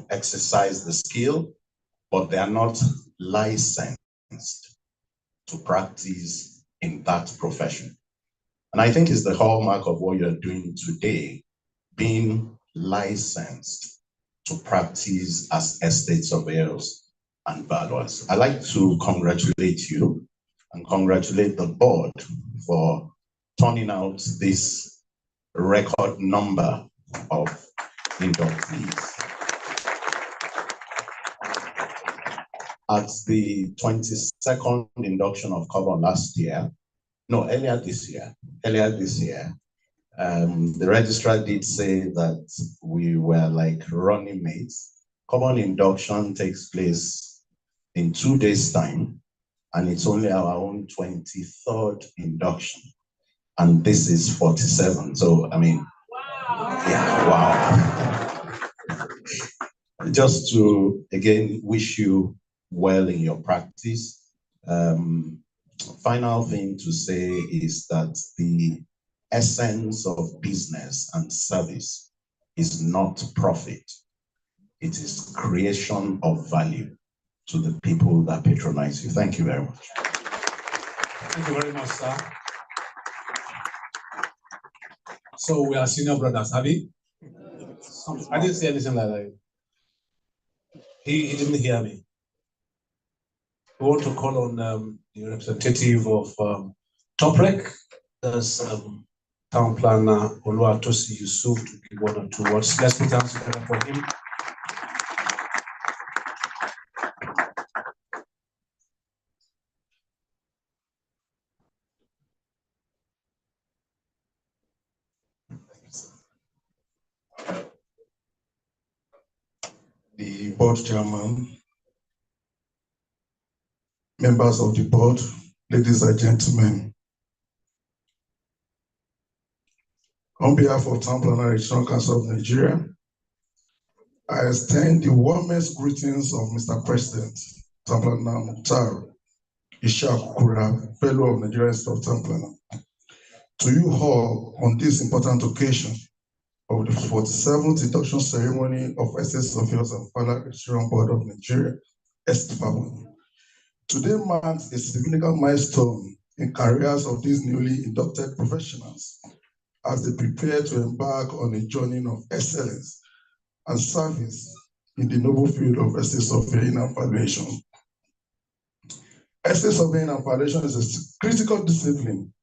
exercise the skill, but they are not licensed to practice in that profession. And I think it's the hallmark of what you're doing today, being licensed to practice as estate surveyors and valuers. I'd like to congratulate you and congratulate the board for turning out this record number of inductees. At the 22nd induction of Carbon earlier this year, the registrar did say that we were like running mates. Common induction takes place in 2 days' time, and it's only our own 23rd induction. And this is 47. So, I mean, wow. Yeah, wow. Just to, again, wish you well in your practice. Final thing to say is that the essence of business and service is not profit. It is creation of value to the people that patronize you. Thank you very much. Thank you very much, sir. So we are senior brothers, have you? I didn't say anything like that. He didn't hear me. We want to call on the representative of Toprec, that's Town Planner Oluwatosi Yusuf, to give 1 or 2 words. Let's put hands together for him. The board chairman, members of the board, ladies and gentlemen. On behalf of Town Planner Regional Council of Nigeria, I extend the warmest greetings of Mr. President, Town Planner Mukhtar Ishaq Kura, Fellow of Nigerian Institute of Town Planner, to you all on this important occasion of the 47th induction ceremony of Estate Surveyors and Valuers Registration Board of Nigeria, Esvarbon. Today marks a significant milestone in careers of these newly inducted professionals as they prepare to embark on a journey of excellence and service in the noble field of estate surveying and valuation. Estate surveying and valuation is a critical discipline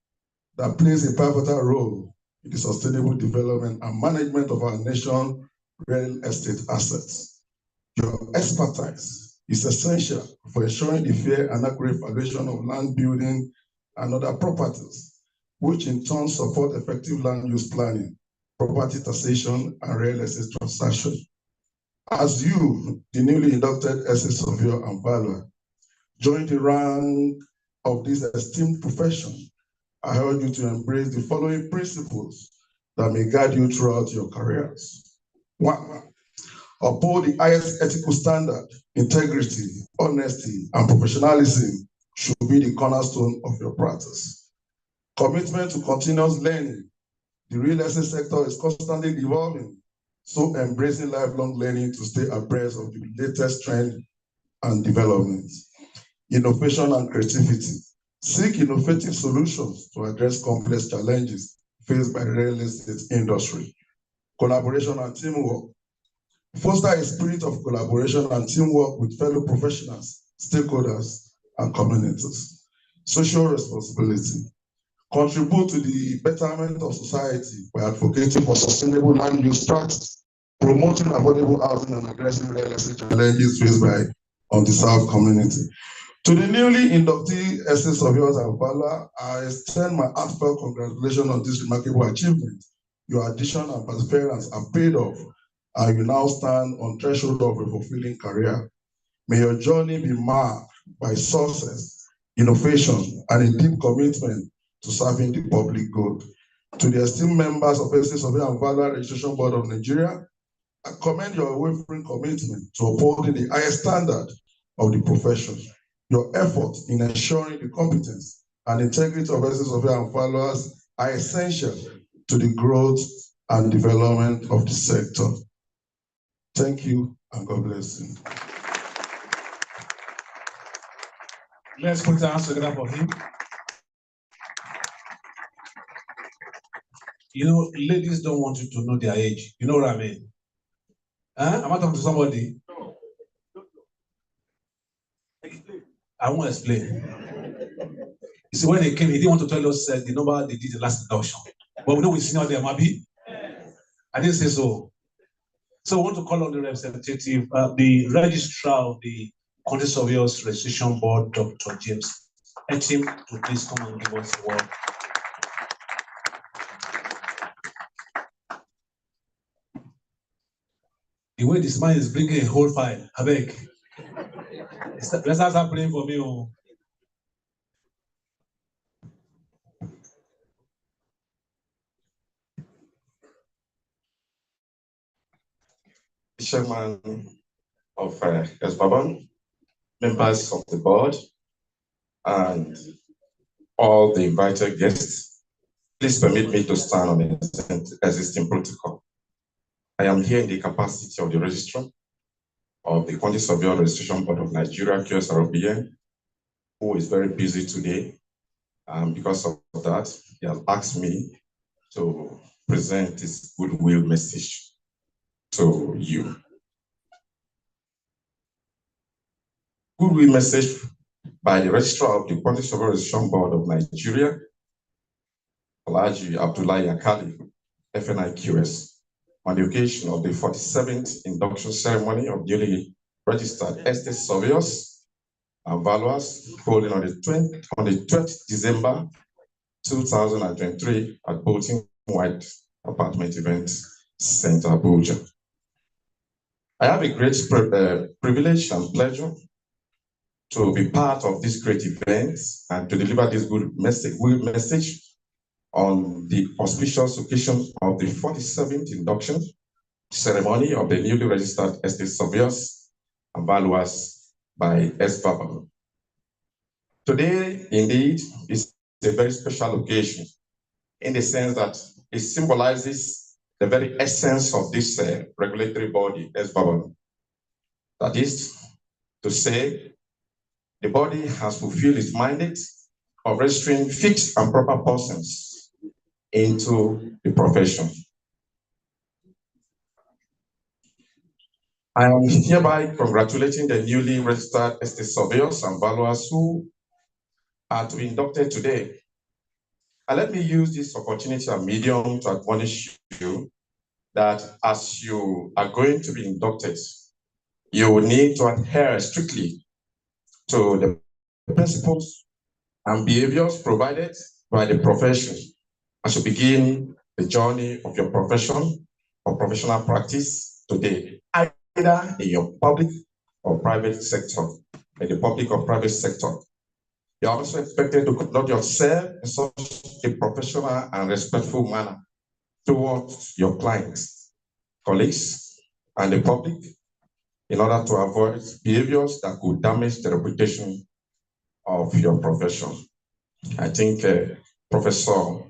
that plays a pivotal role in the sustainable development and management of our nation's real estate assets. Your expertise is essential for ensuring the fair and accurate valuation of land, building, and other properties, which in turn support effective land use planning, property taxation, and real estate transactions. As you, the newly inducted estate surveyor and valuer, join the rank of this esteemed profession, I urge you to embrace the following principles that may guide you throughout your careers. 1, uphold the highest ethical standard. Integrity, honesty, and professionalism should be the cornerstone of your practice. Commitment to continuous learning. The real estate sector is constantly evolving, so embracing lifelong learning to stay abreast of the latest trend and developments. Innovation and creativity. Seek innovative solutions to address complex challenges faced by the real estate industry. Collaboration and teamwork. Foster a spirit of collaboration and teamwork with fellow professionals, stakeholders, and communities. Social responsibility. Contribute to the betterment of society by advocating for sustainable land use practice, promoting affordable housing, and addressing real estate challenges faced by undeserved community. To the newly inductee estate surveyors and valuers, I extend my heartfelt congratulations on this remarkable achievement. Your addition and perseverance are paid off, and you now stand on threshold of a fulfilling career. May your journey be marked by success, innovation, and a deep commitment to serving the public good. To the esteemed members of Estate Survey and Valuer Registration Board of Nigeria, I commend your unwavering commitment to upholding the highest standard of the profession. Your efforts in ensuring the competence and integrity of Estate Survey and Valuers are essential to the growth and development of the sector. Thank you, and God bless you. Let's put our hands together for him. You know, ladies don't want you to know their age. You know what I mean? Huh? Am I talking to somebody? I won't explain. You see, when they came, he didn't want to tell us the number they did the last induction. But we know we senior them, Abi. I didn't say so. So I want to call on the representative, the registrar of the County Surveyors Registration Board, Dr. James Etim, to please come and give us a word. The way this man is bringing a whole file, I beg. Let's start praying for me. Oh. Chairman of Esvarbon, members of the board, and all the invited guests, please permit me to stand on the existing protocol. I am here in the capacity of the registrar of the County Surveyor Registration Board of Nigeria, Esvarbon, who is very busy today. Because of that, he has asked me to present his goodwill message to you. Goodwill message by the registrar of the County Surveyor Registration Board of Nigeria, Alhaji Abdullahi Akali, FNIQS, on the occasion of the 47th induction ceremony of newly registered estate surveyors and valuers holding on the 12th December 2023 at Bolton White Apartment Event Center, Abuja. I have a great privilege and pleasure to be part of this great event and to deliver this good message on the auspicious occasion of the 47th induction ceremony of the newly registered estate surveyors and valuers by Esvarbon. Today, indeed, is a very special occasion in the sense that it symbolizes the very essence of this regulatory body, Esvarbon. That is to say, the body has fulfilled its mandate of registering fit and proper persons into the profession. I am hereby congratulating the newly registered estate surveyors and valuers who are to be inducted today. And let me use this opportunity and medium to admonish you that as you are going to be inducted, you will need to adhere strictly to the principles and behaviors provided by the profession as you begin the journey of your profession or professional practice today, either in your public or private sector, in the public or private sector. You are also expected to conduct yourself in such a professional and respectful manner towards your clients, colleagues, and the public in order to avoid behaviors that could damage the reputation of your profession. I think Professor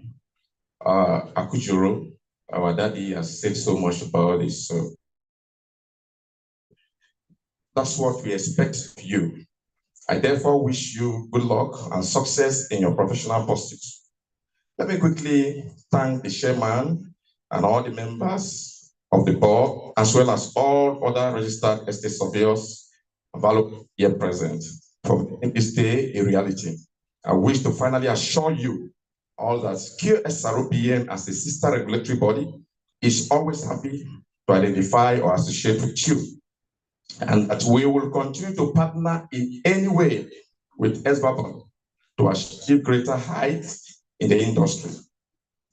Akujuro, our daddy, has said so much about this. So that's what we expect of you. I therefore wish you good luck and success in your professional pursuits. Let me quickly thank the chairman and all the members of the board, as well as all other registered estate surveyors available here present for making this day a reality. I wish to finally assure you all that QSROPN as a sister regulatory body is always happy to identify or associate with you, and that we will continue to partner in any way with Esvarbon to achieve greater heights in the industry.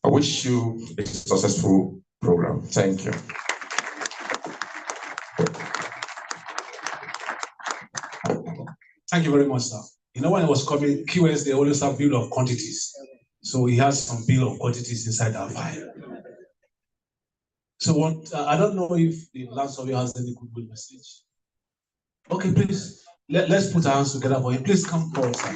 I wish you a successful program. Thank you. Thank you very much, sir. You know, when I was coming, QS, they always have bill of quantities. So he has some bill of quantities inside our file. So what, I don't know if the land surveyor has any goodwill message. Okay, please, let's put our hands together for him. Please come forward, sir.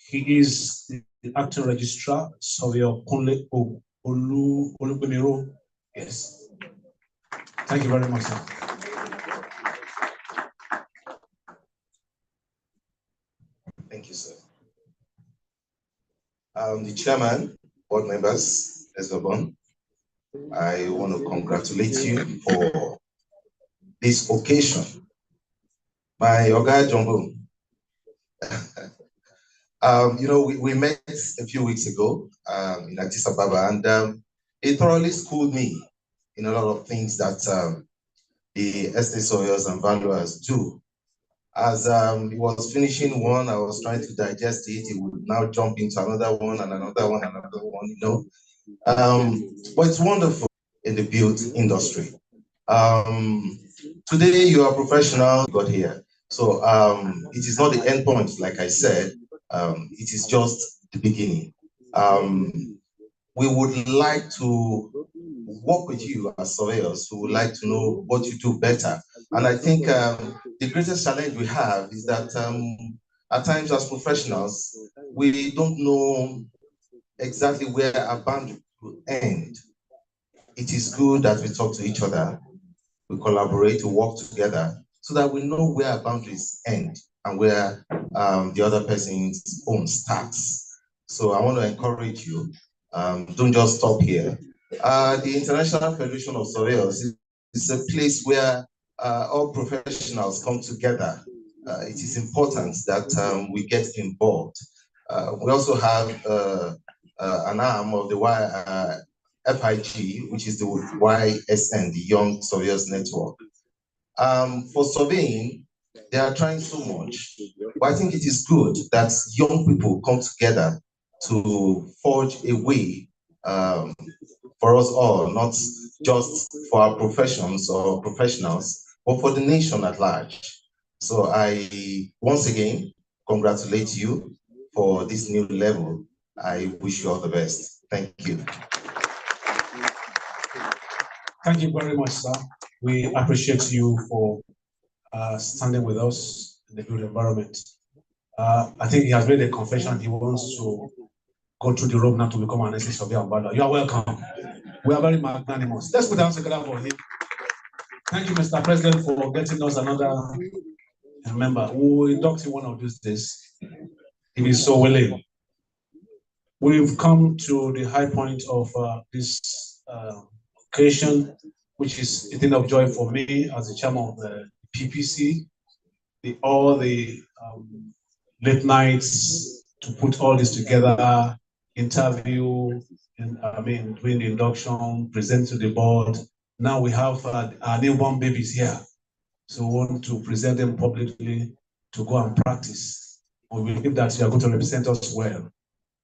He is the acting registrar, Surveyor Kunle Olubemiro. Yes. Thank you very much, sir. Thank you, sir. The chairman, board members, Esvarbon, I want to congratulate you for this occasion. My Oga Jumbo, you know, we met a few weeks ago in Addis Ababa, and he thoroughly schooled me in a lot of things that the estate surveyors and valuers do. As he was finishing one, I was trying to digest it. He would now jump into another one and another one and another one, you know. But it's wonderful in the built industry. Today you are professional, got here. So it is not the end point, like I said, it is just the beginning. We would like to work with you as surveyors who would like to know what you do better. And I think the greatest challenge we have is that at times as professionals, we don't know exactly where our boundary will end. It is good that we talk to each other, we collaborate, we work together, so that we know where our boundaries end and where the other person's own starts. So I want to encourage you, don't just stop here. The International Federation of Surveyors is a place where all professionals come together. It is important that we get involved. We also have an arm of the FIG, which is the YSN, the Young Surveyors Network. For surveying, they are trying so much, but I think it is good that young people come together to forge a way for us all, not just for our professions or professionals, but for the nation at large. So I, once again, congratulate you for this new level. I wish you all the best. Thank you. Thank you very much, sir. We appreciate you for standing with us in the good environment. I think he has made a confession. He wants to go through the rope now to become an estate surveyor and valuer. You are welcome. We are very magnanimous. Let's put our hands together for him. Thank you, Mr. President, for getting us another member. We will induct him one of these days. If he's so willing. We've come to the high point of this occasion, which is a thing of joy for me as the chairman of the PPC. All the late nights to put all this together, interview, and doing the induction, present to the board. Now we have our newborn babies here. So we want to present them publicly to go and practice. We believe that you are going to represent us well.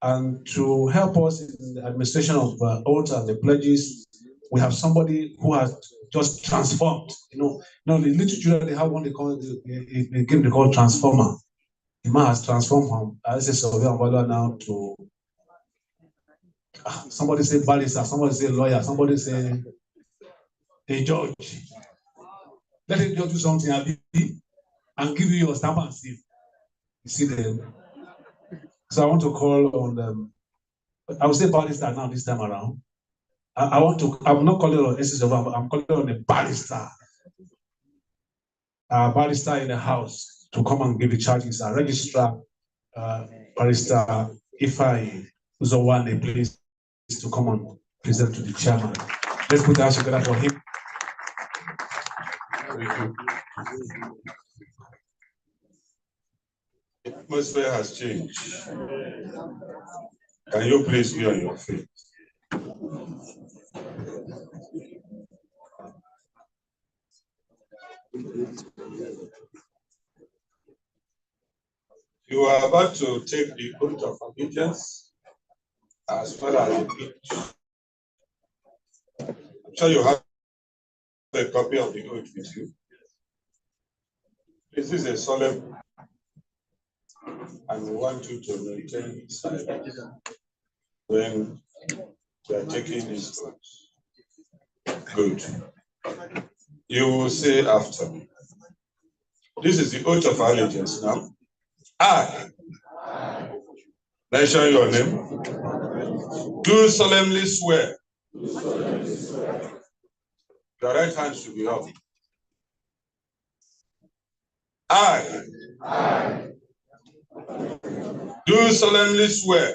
And to help us in the administration of oaths and the pledges, we have somebody who has just transformed. You know, the little children, they have one they call the game they call transformer. The man has transformed from as a surveyor and valuer now to somebody say barrister, somebody say lawyer, somebody say a judge. Let him just do something and give you your stamp and seal. You see them. So I want to call on them. I will say barrister now this time around. I'm not calling on SSO, I'm calling on a barrister. Barrister in the house to come and give the charges. A registrar, barrister, Ifai, Uzowane, please, to come and present to the chairman. Let's put our hands together for him. The atmosphere has changed. Can you please be on your feet? You are about to take the oath of allegiance as well as the pledge. I'm sure you have a copy of the oath with you. This is a solemn, and we want you to maintain silence when you are taking this oath. Good. You will say after me. This is the oath of allegiance now. I, mention your name, do solemnly swear. Your right hand should be up. I do solemnly swear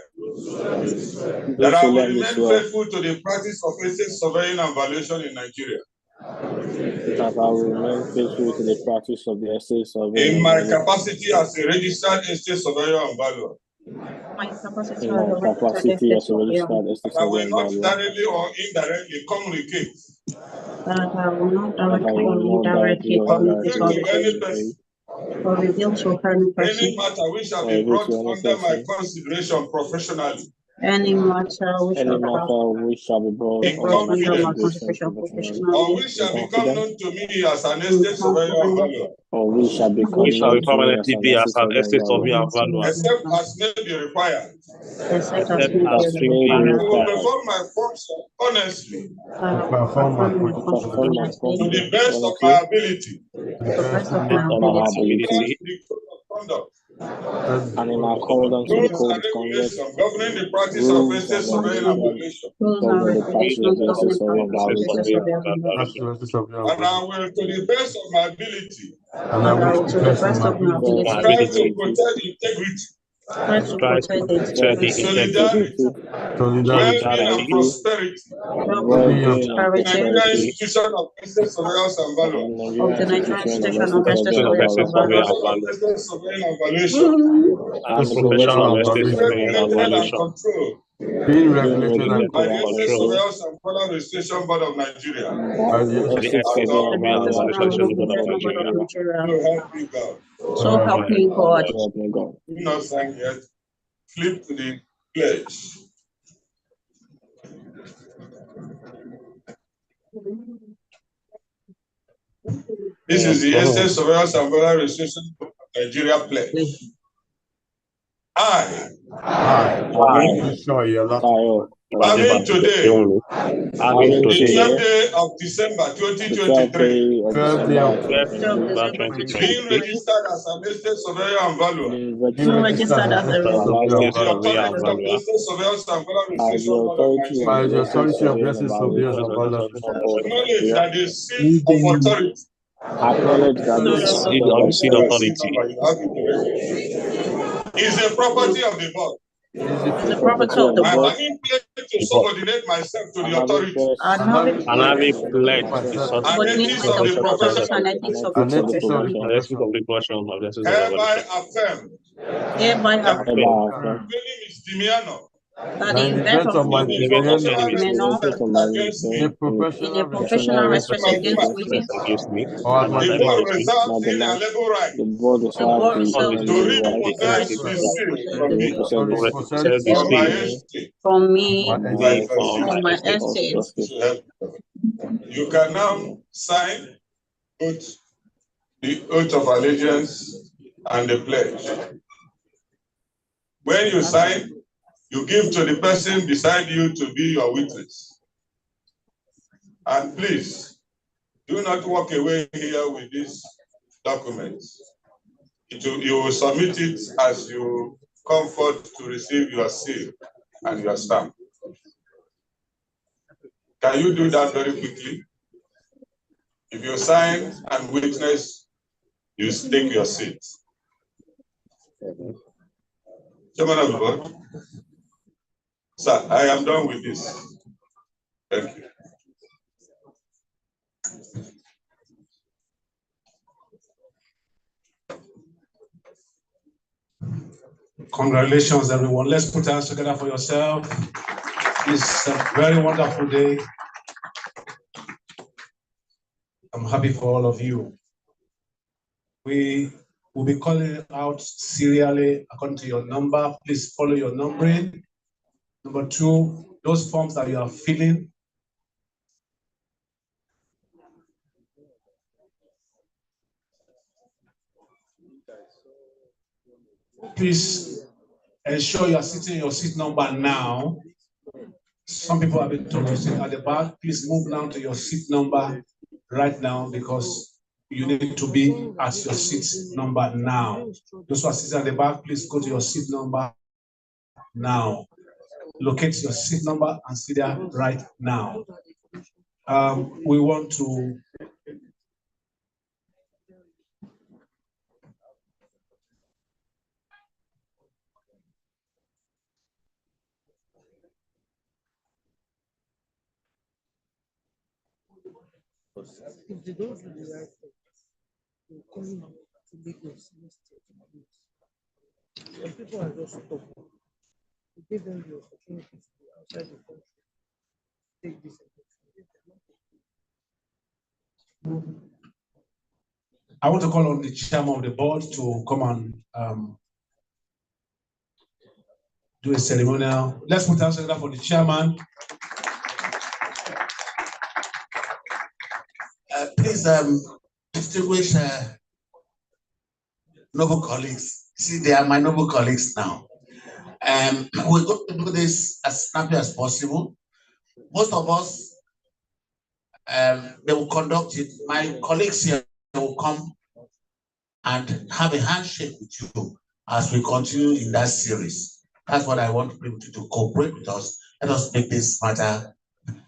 that I will remain faithful to the practice of estate surveying and valuation in Nigeria. That I will remain faithful to the practice of the estate surveying. In my capacity as a registered estate surveyor and valuer. In my capacity as a registered estate surveyor. I will not directly or indirectly communicate. That I will not directly or indirectly communicate or reveal to any person any matter which shall be brought under my consideration professionally. Any matter which shall be brought under my consideration professionally. Or which shall become known to me as an estate surveyor and valuer. Or which shall become permanently be as an estate surveyor and valuer. Except as may be required. Except as may be I will required. perform my function honestly. Perform my function honestly. To the best of my ability. To the best of my ability. And in accordance with the code of conduct governing the practice of estate surveying and valuation. And I will, to the best of my ability, try to protect the integrity, solidarity, well-being and prosperity of the Nigerian institution of estate surveyors and valuers. Of the Nigerian institution of estate surveyors and valuers. Estate surveying and valuation. And the profession of estate surveying and valuation. Being regulated and by the Estate Surveyors and Federal Registration Board of Nigeria. So help me God. Do not sign yet. Flip to the pledge. This is the Estate Surveyors and Federal Registration Board of Nigeria pledge. I having today, the 12th day of December 2023, being registered as an estate surveyor and valuer, by the authority of estate surveyors and valuers, acknowledge that the seat of authority is a property of the board. The property of the I'm board. having pledged to subordinate myself to the authority. And having pledged to subordinate myself to the profession and ethics of the profession. Hereby affirm that Miss Dimiano that the event of my in a professional respect against me, the board reserves in a legal right the board reserves to repossess the seat from my estate. You can now sign both the oath of allegiance and the pledge. When you sign, you give to the person beside you to be your witness. And please, do not walk away here with these documents. You will submit it as you come forth to receive your seal and your stamp. Can you do that very quickly? If you sign and witness, you take your seat. Chairman of the board. Sir, I am done with this. Thank you. Congratulations, everyone. Let's put our hands together for yourself. It's a very wonderful day. I'm happy for all of you. We will be calling out serially according to your number. Please follow your numbering. Number two, those forms that you are filling, please ensure you are sitting in your seat number now. Some people have been told to sit at the back. Please move now to your seat number right now, because you need to be at your seat number now. Those who are sitting at the back, please go to your seat number now. Locate your seat number and sit there right now. We want to if they don't do the right thing, they'll call him to Lagos instead. Some people are just stubborn. We give them the opportunity to be outside the country. Take this opportunity. I want to call on the chairman of the board to come and do a ceremonial. Let's put our together for the chairman. Please, distinguished noble colleagues. See, they are my noble colleagues now. We're going to do this as snappy as possible. Most of us, they will conduct it. My colleagues here will come and have a handshake with you as we continue in that series. That's what I want people to do. Cooperate with us. Let us make this matter.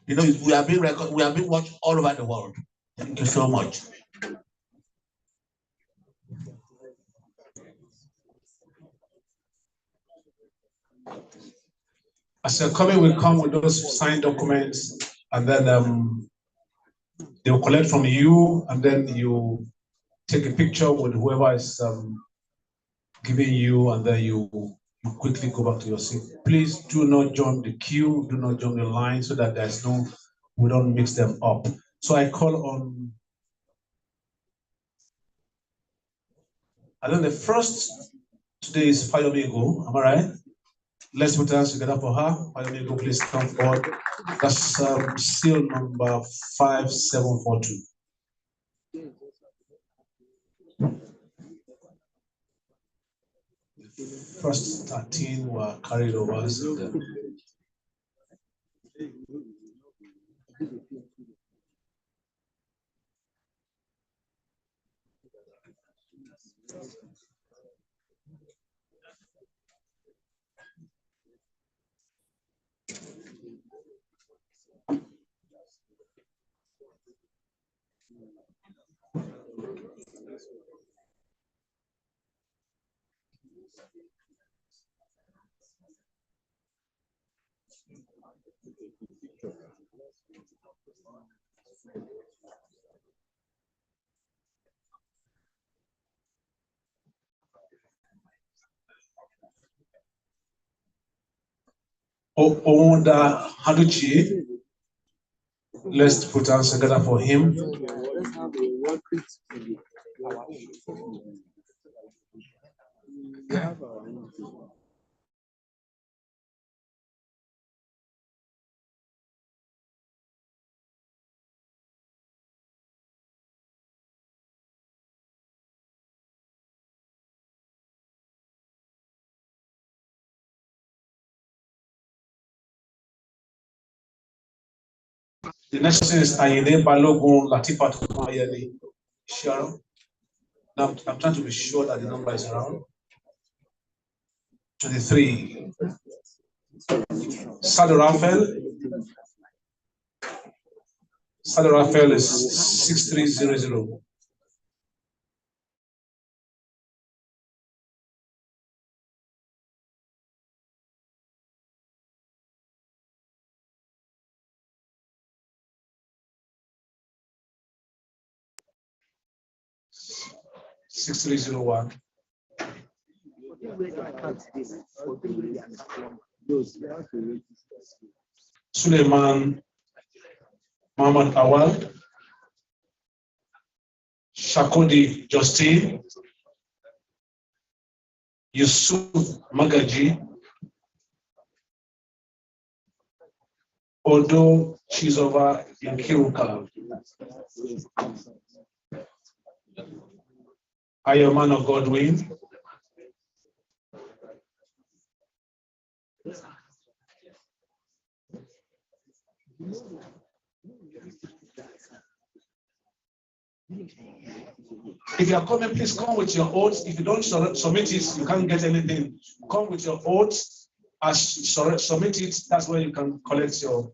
You know, we are being watched all over the world. Thank you so much. As you're coming, we'll come with those signed documents, and then they will collect from you, and then you take a picture with whoever is giving you, and then you quickly go back to your seat. Please do not join the queue, do not join the line, so that we don't mix them up. So I call on, and then the first today is Fayomingo, am I right? Let's put our hands together for her. Fayomingo, please come forward. That's seal number 5742. First 13 were carried over. So Ounda Haduchi, let's put our hands together for him. The next person is Ayene Balogun Latifa Tumayeli Sharon. Now I'm trying to be sure that the number is around 23. Sado Raphael is 6300. (6301). Suleiman Muhammad Awal, Shakodi Justine, Yusuf Magaji, Odo Chizova Yankiruka. Ayomano Godwin, if you are coming, please come with your oaths. If you don't submit it, you can't get anything. Come with your oaths. As you submit it, that's where you can collect your.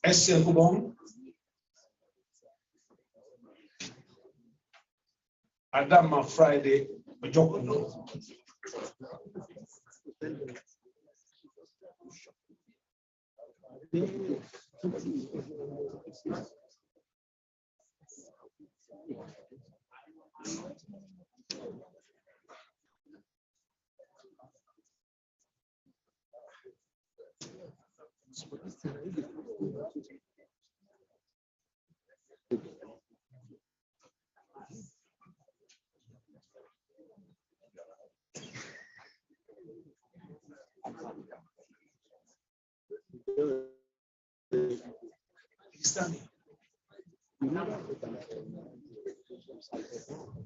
Esther Kubong, Adama Friday, Ojokuno.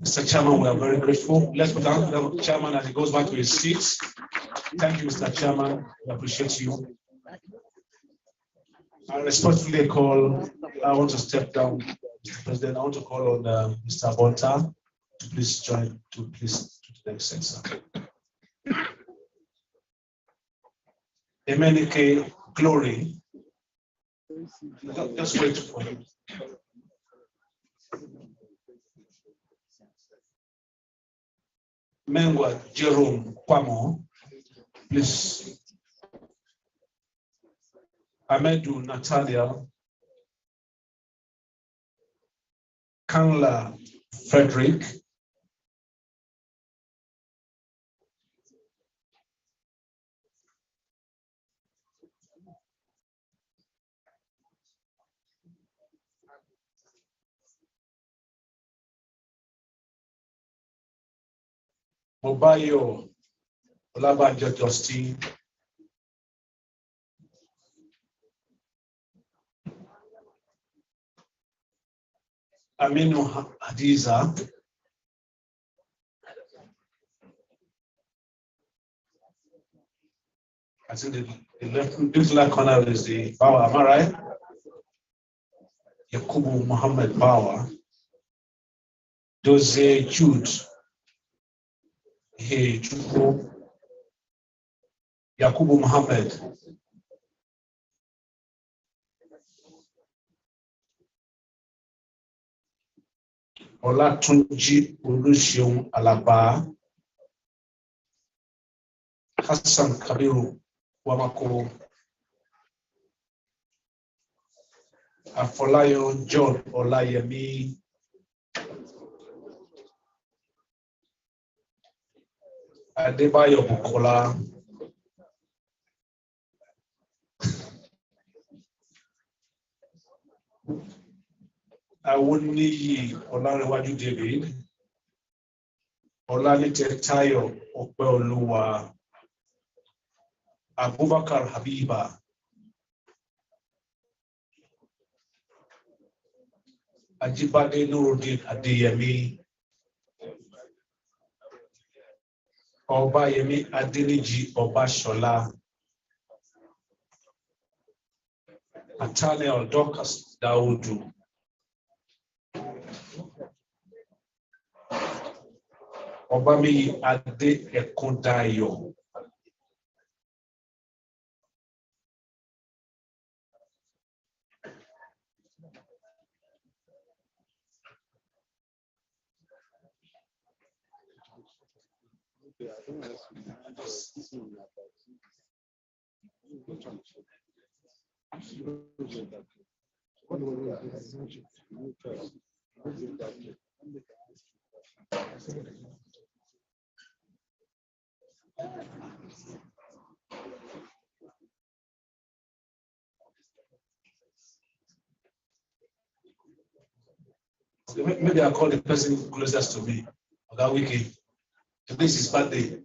Mr. Chairman, we are very grateful. Let's put down the chairman as he goes back to his seat. Thank you, Mr. Chairman. We appreciate you. I respectfully call, I want to step down, Mr. President. I want to call on Mr. Bonta to please join to the next session. Emenike Glory. Just wait for him. Mengwa Jerome Kwamo, please. Amedu Natalia, Kanla Frederick, Mobayo Olabanjo Justine, Aminu Hadiza, I think the left corner is the Bawa, am I right? Yakubu Muhammad Bawa, Jose Jude, Hey Chuku, Yakubu Muhammad, Olatunji Oluseun Alaba, Hassan Kabiru Wamako, Afolayo John Olayemi, Adebayo Bukola, Awoniyi Olarewaju David, Olalite Tayo Opeoluwa, Abubakar Habiba, Ajibade Nuruddin Adeyemi, Obayemi Adeniji Obashola, Nathaniel Dorcas Daudu, Obami Ade Ekundayo, Maybe I'll call the person closest to me. Oga Wiki. Today is his birthday.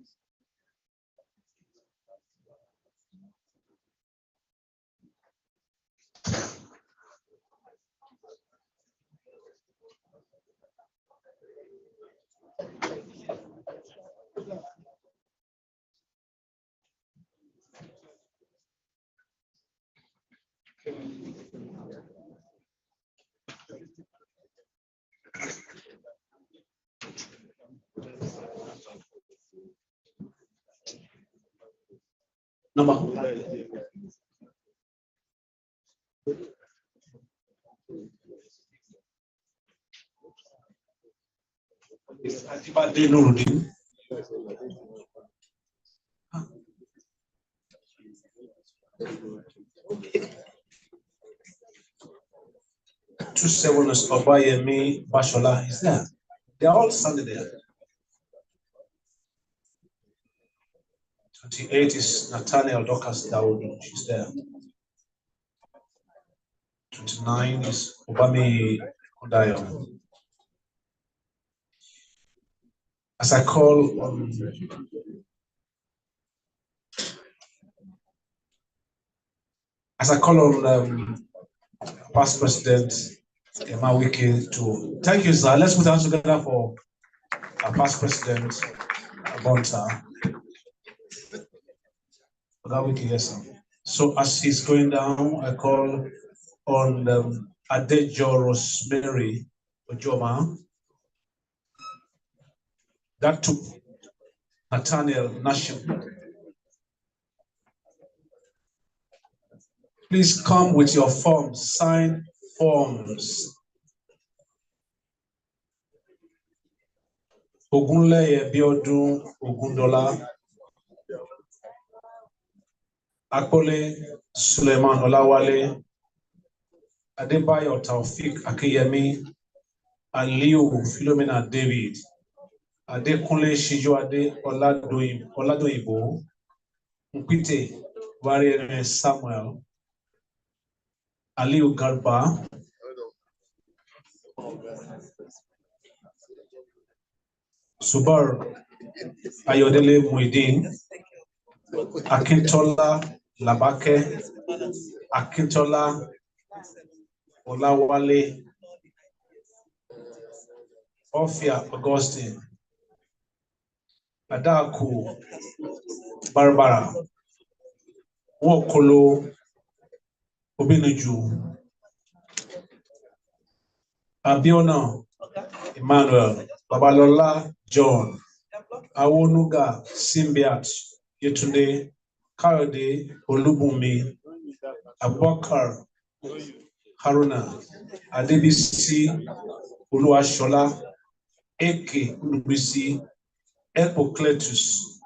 Number. Happy birthday, Nuruddin. Two seven is Obayemi Bashola is there. They are all standing there. 28 is Nathaniel Dorcas Dawudu. She's there. 29 is Obami Odayo. As I call on past president Emma Wiki to thank you, sir. Let's put our hands together for our past president Bonta. Wiki, yes, sir. So as he's going down, I call on Adejo Rosemary Ojoma. That took Nathaniel Nashim. Please come with your forms, sign forms. Ogunleye Biodun Ogundola. Akole Suleiman Olawale. Adebayo Taufik Akeyemi. Aliu Philomena David. Adekunle Shijuade Oladoyibo. Mpite Warrior Samuel. Aliu Garba. Subar Ayodele Muidin. Akintola Labake. Akintola Olawale. Ofia Augustine. Adaku Barbara. Wokolo Obinuju. Abiona Emmanuel. Babalola John. Awonuga Simbiat Yetunde. Kayode Olubumi. Abubakar Haruna. Adebisi Oluwashola. Eke Ulubisi. Epocletus.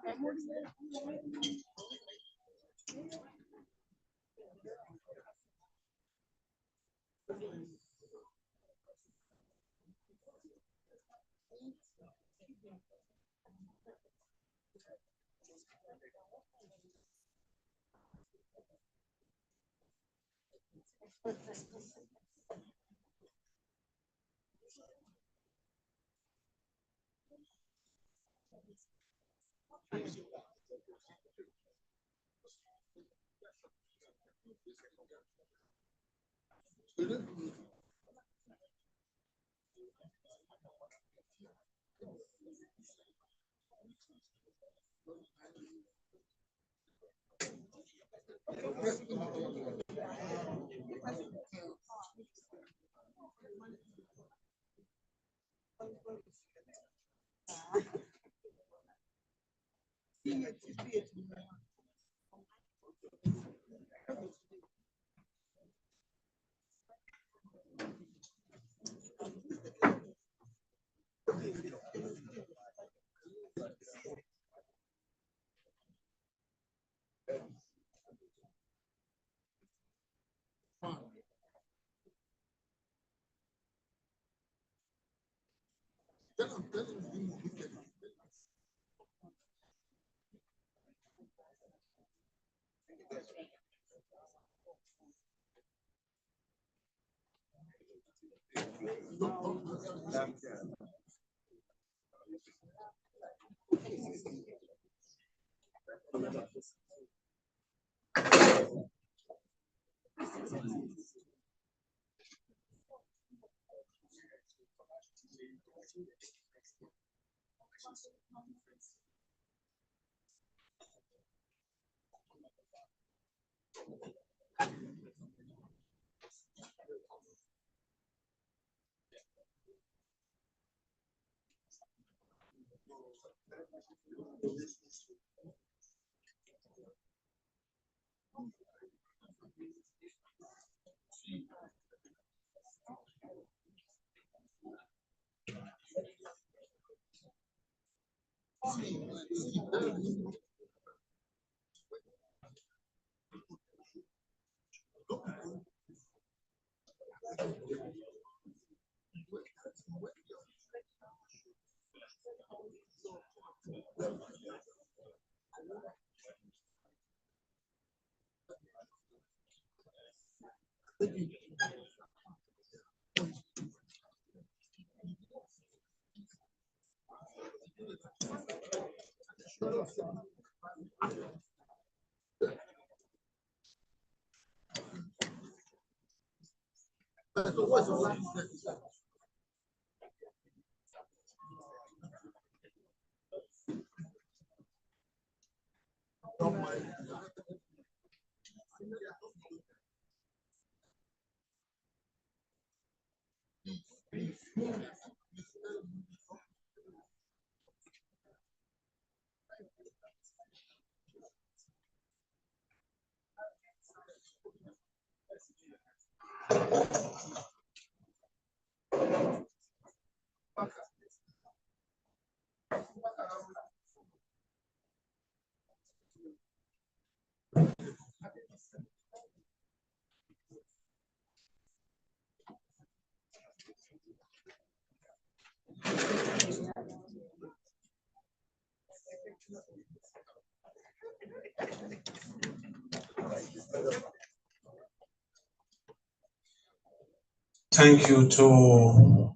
Thank you to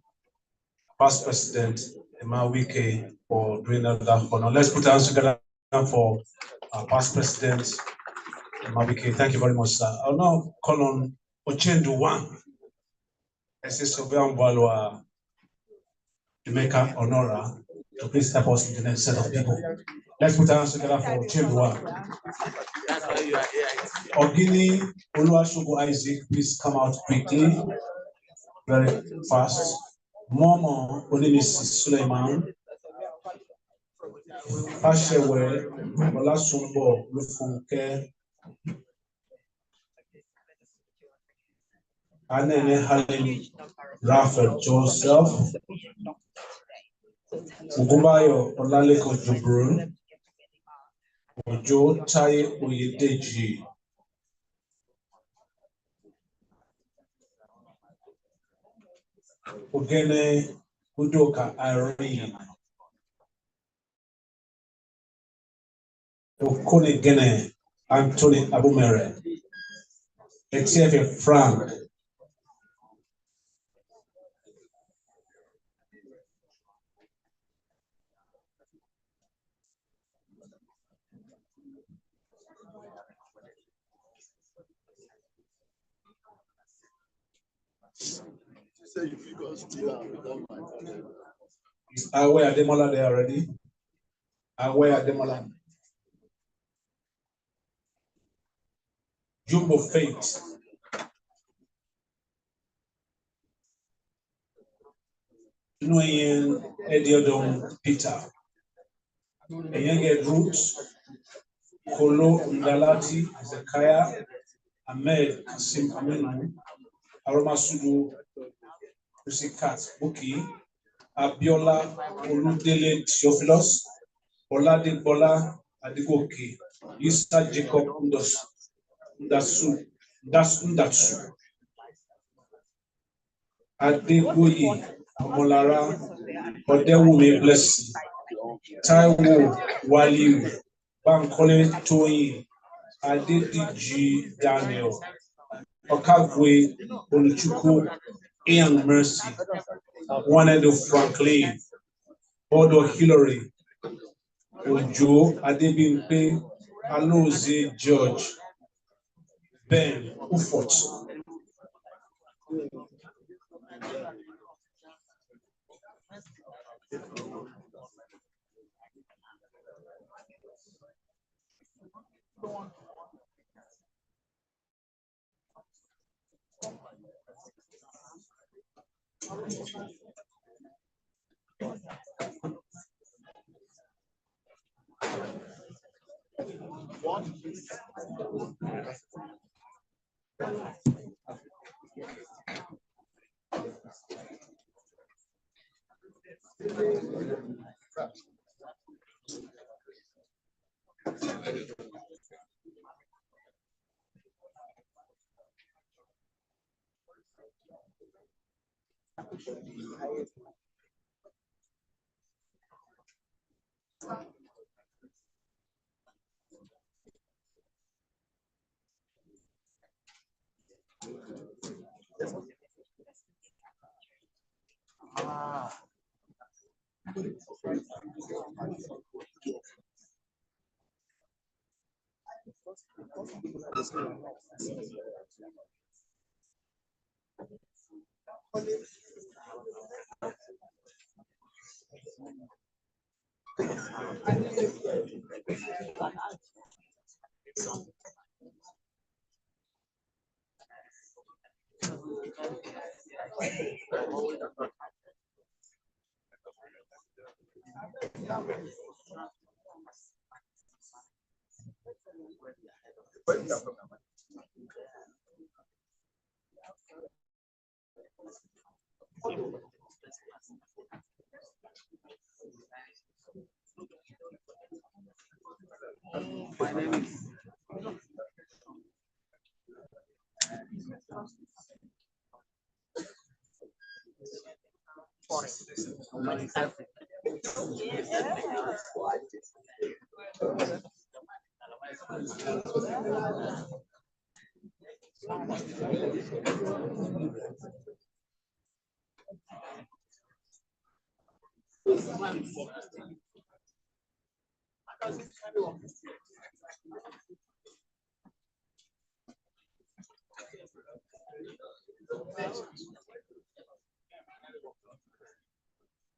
Past President Emma Wike for doing that honor. Let's put our hands together for our Past President Emma Wike. Thank you very much, sir. I'll now call on Ochendu One. Esvarbon Jamaica Honora to please help us with the next set of people. Let's put our hands together for Ochendu One. Ogini Oluwasegun Isaac, please come out quickly, very fast. Momo Onimisi Suleiman, Pashewe Olasumbo Lufunke, Anene Halim Raphael Joseph, Ugubayo Olaleko Jubrun, Ojo Tai Oyedeji, Ogene Udoka Irene, Okone Gene Anthony Abumere, XF Frank, is Awe Ademola there already? Awe Ademola. Jumbo Faith. Noyen Ediodon Peter. Enyenge Roots. Kolo Ndalati Zekiah. Ahmed Kasim Aminu. Aroma Sudu. Pusikat Buki. Abiola Oludele Theophilus. Olade Bola Adigoke. Isa Jacob Ndasu. Adegoye Molara, Odewumi Blessing, Taiwo Waliu, Bankole Toyin, Adediji Daniel, Okagwe Oluchukwu, Ian Mercy, Wanedo Franklin, Bodo Hillary, Ojo Adebimpe, Aloze George, Ben Ufot.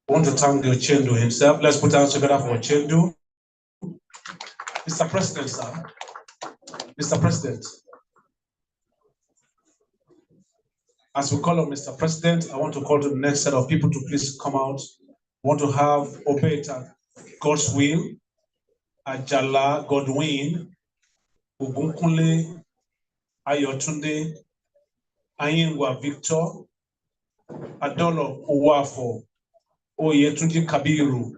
I want to thank the Ochendu himself. Let's put our hands together for Ochendu. Mr. President, sir. Mr. President. As we call on Mr. President, I want to call to the next set of people to please come out. I want to have Obeta, God's will, Ajala, Godwin, Ugunkunle, Ayotunde, Ayingwa Victor, Adolo Uwafo, Oyetunji Kabiru,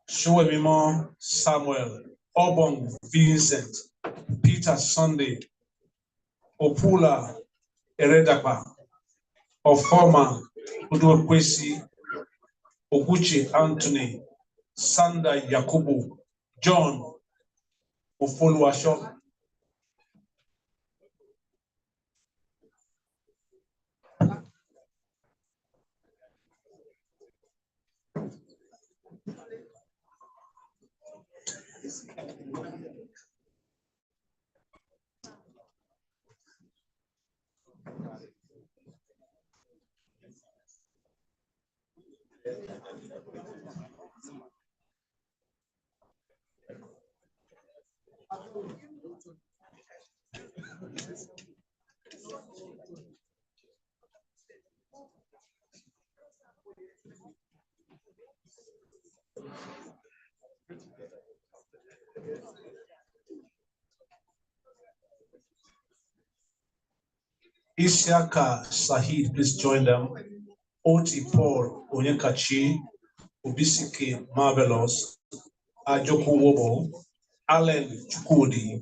Showemimo Samuel, Obong Vincent, Peter Sunday, Opula Eredakpa, Ofoma Udokwesi, Oguchi Anthony, Sanda Yakubu, John Ofoluwasho. Isiaka Sahid, please join them. Oti Paul Onyekachi, Obisike Marvelous, Ajoku Wobo, Allen Chukudi,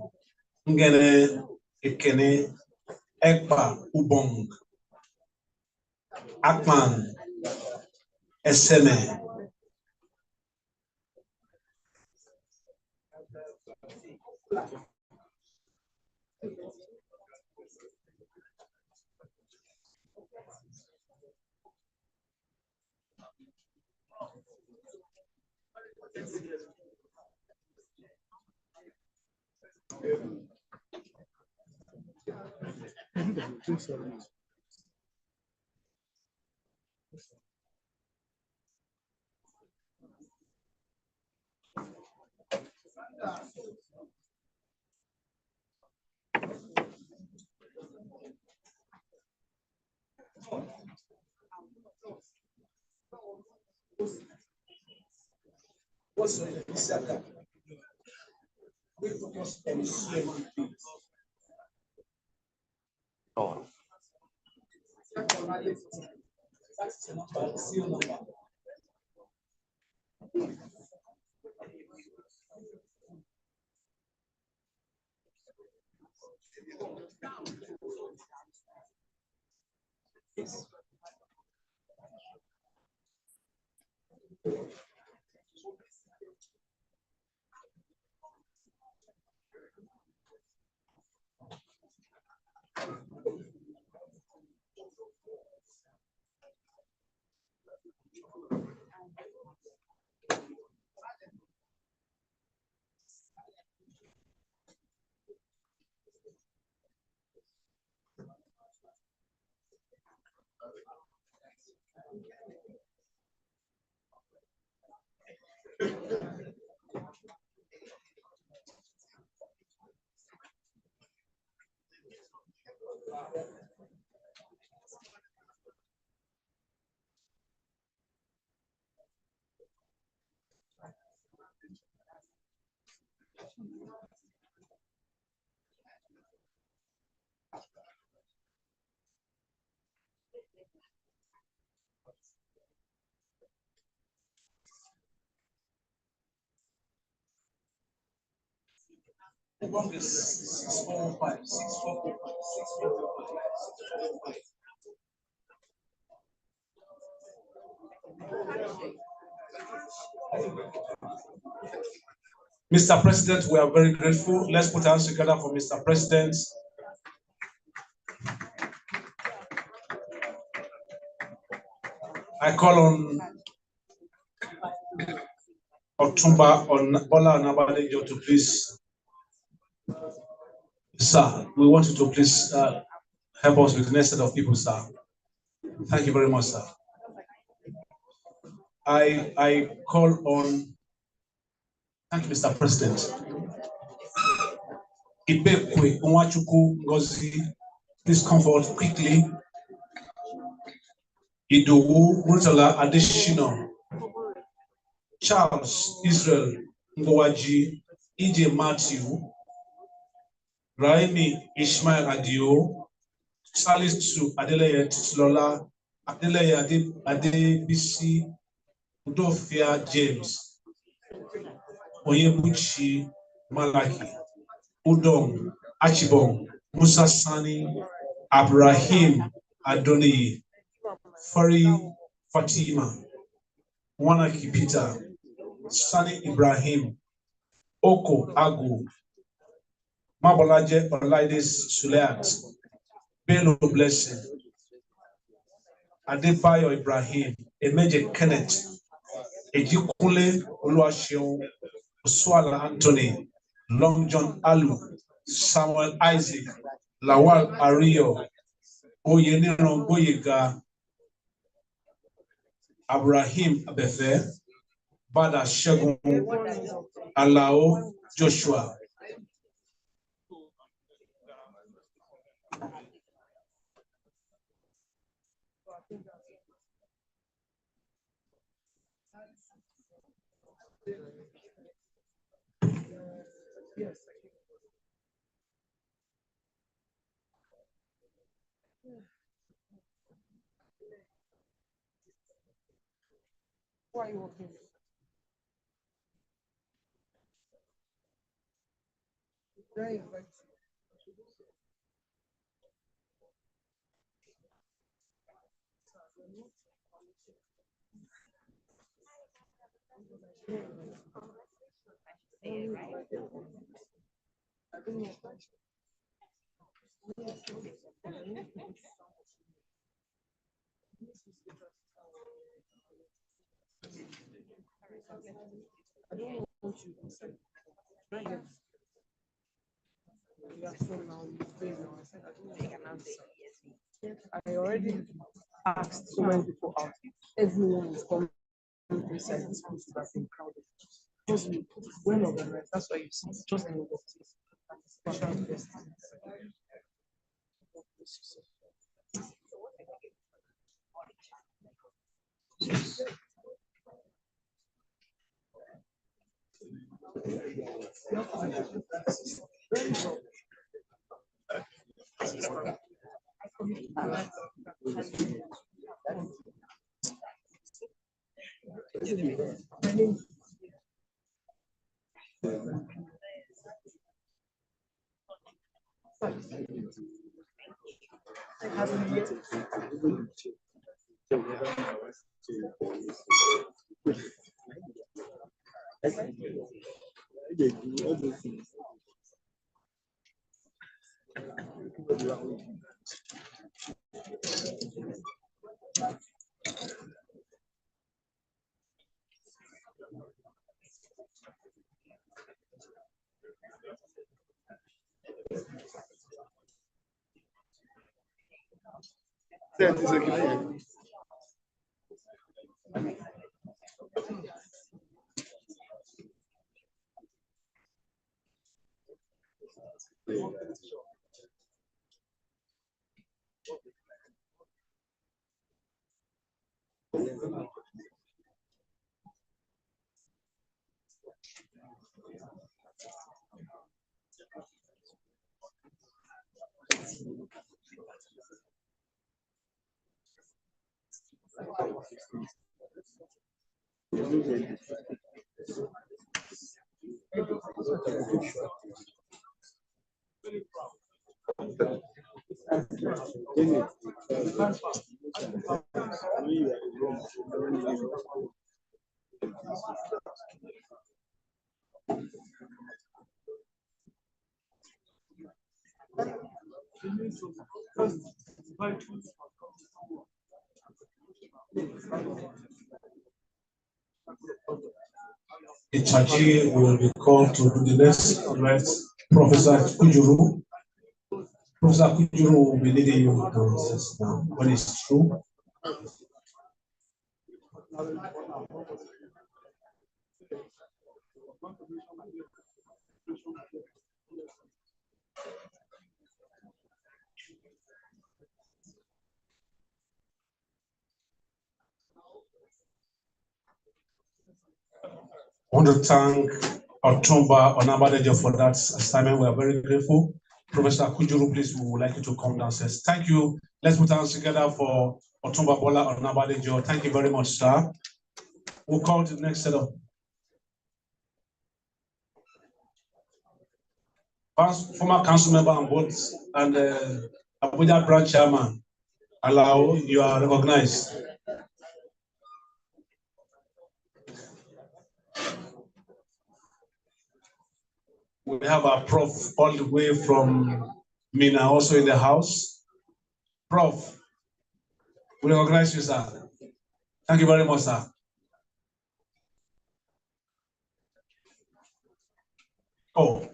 Ngene Ekene, Ekpa Ubong, Akman Eseme. Mr. President, we are very grateful. Let's put our hands together for Mr. President. I call on Otumba Bola Onabadejo to please, sir, we want you to please help us with the next set of people, sir. Thank you very much, sir. I call on, thank you, Mr. President. Ibekwe Nwachukwu Ngozi, please come forward quickly. Idowu Murtala Adeshino, Charles Israel Ngowaji, EJ Matthew, Raimi Ishmael Adio, Salisu Adeleye Titilola, Adeleye Adebisi, Udofia James, Oyebuchi Malaki, Udom Achibong, Musa Sani, Abraham Adoni, Fari Fatima, Wanaki Peter, Sani Ibrahim, Oko Agu, Mabolaje Olaides Suleat, Bello Blessing, Adebayo Ibrahim, Emeje Kenneth, Ejikule Oluwaseun, Oswala Anthony, Long John Alu, Samuel Isaac, Lawal Ario, Oyeniran Boyega, Abraham Abefe, Bada Shegun, Alao Joshua. Why are you walking? Very invite. I already asked so many people out. Everyone is coming to say it's supposed to have been crowded. Just well organized. That's why you see it's just a lot of things. Special guests. Ichachi will be called to do the next right. Professor Kujuru. Professor Kujuru will be leading you downstairs now. When it's true. I want to thank Otumba Onabadejo for that assignment. We are very grateful. Professor Kujuru, please, we would like you to come downstairs. Thank you. Let's put our hands together for Otumba Bola Onabadejo. Thank you very much, sir. We'll call the next set of former council member and both and Abuja branch chairman. Allow, you are recognized. We have our prof all the way from Mina also in the house. Prof, we recognize you, sir. Thank you very much, sir. Oh,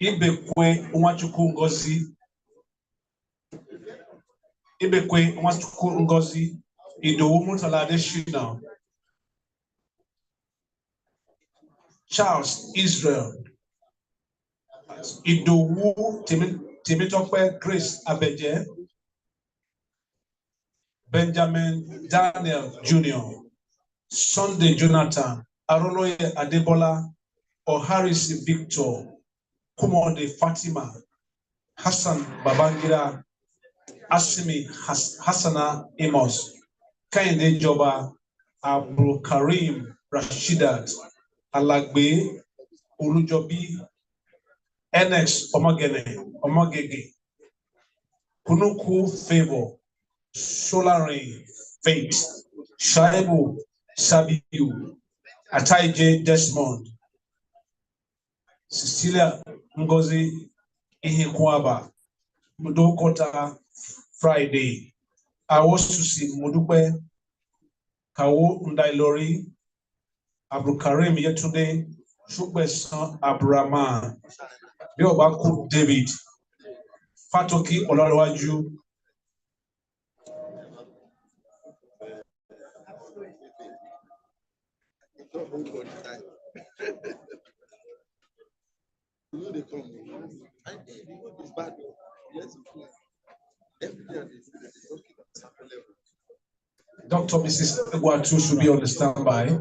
Ibekwe Nwachukwu Ngozi. Ibekwe Nwachukwu Ngozi. Idowu Murtala Adeshina. Charles Israel. Idowu Temitope Grace Abeje. Benjamin Daniel Jr. Sunday Jonathan. Aroloye Adebola. Oharis Victor. Kumode Fatima. Hassan Babangida. Asimi Hassana Amos. Kainde Joba. Abdul Karim Rashidat. Alagbe Olujobi. NX Omagege. Kunuku Favor. Solar Rain Faith. Shaibu Sabiu, Ataije Desmond, Cecilia Ngozi Ihikwaba, Mudokota Friday, Awosusi Mudupe, Kawo Ndailori, Abdulkarim Yetunde, Shugbesan Abraman, Biobaku David, Fatoki Olorewaju, Dr. Mrs. Egwatu should be on the standby.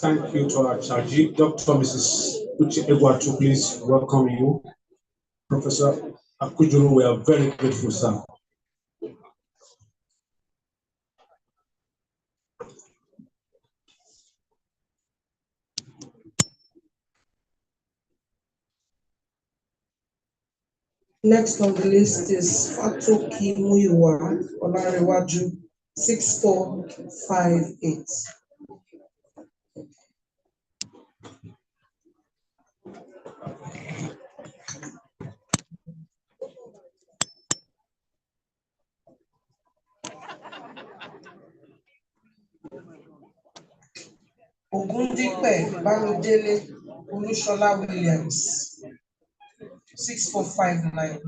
Thank you to our charge. Dr. Mrs. Uche Egwatu, please welcome you. Professor Akujuru, we are very grateful, sir. Next on the list is Fatoki Muyiwa Olarewaju 6458. Ogundipe Balodele Olushola Williams 6459.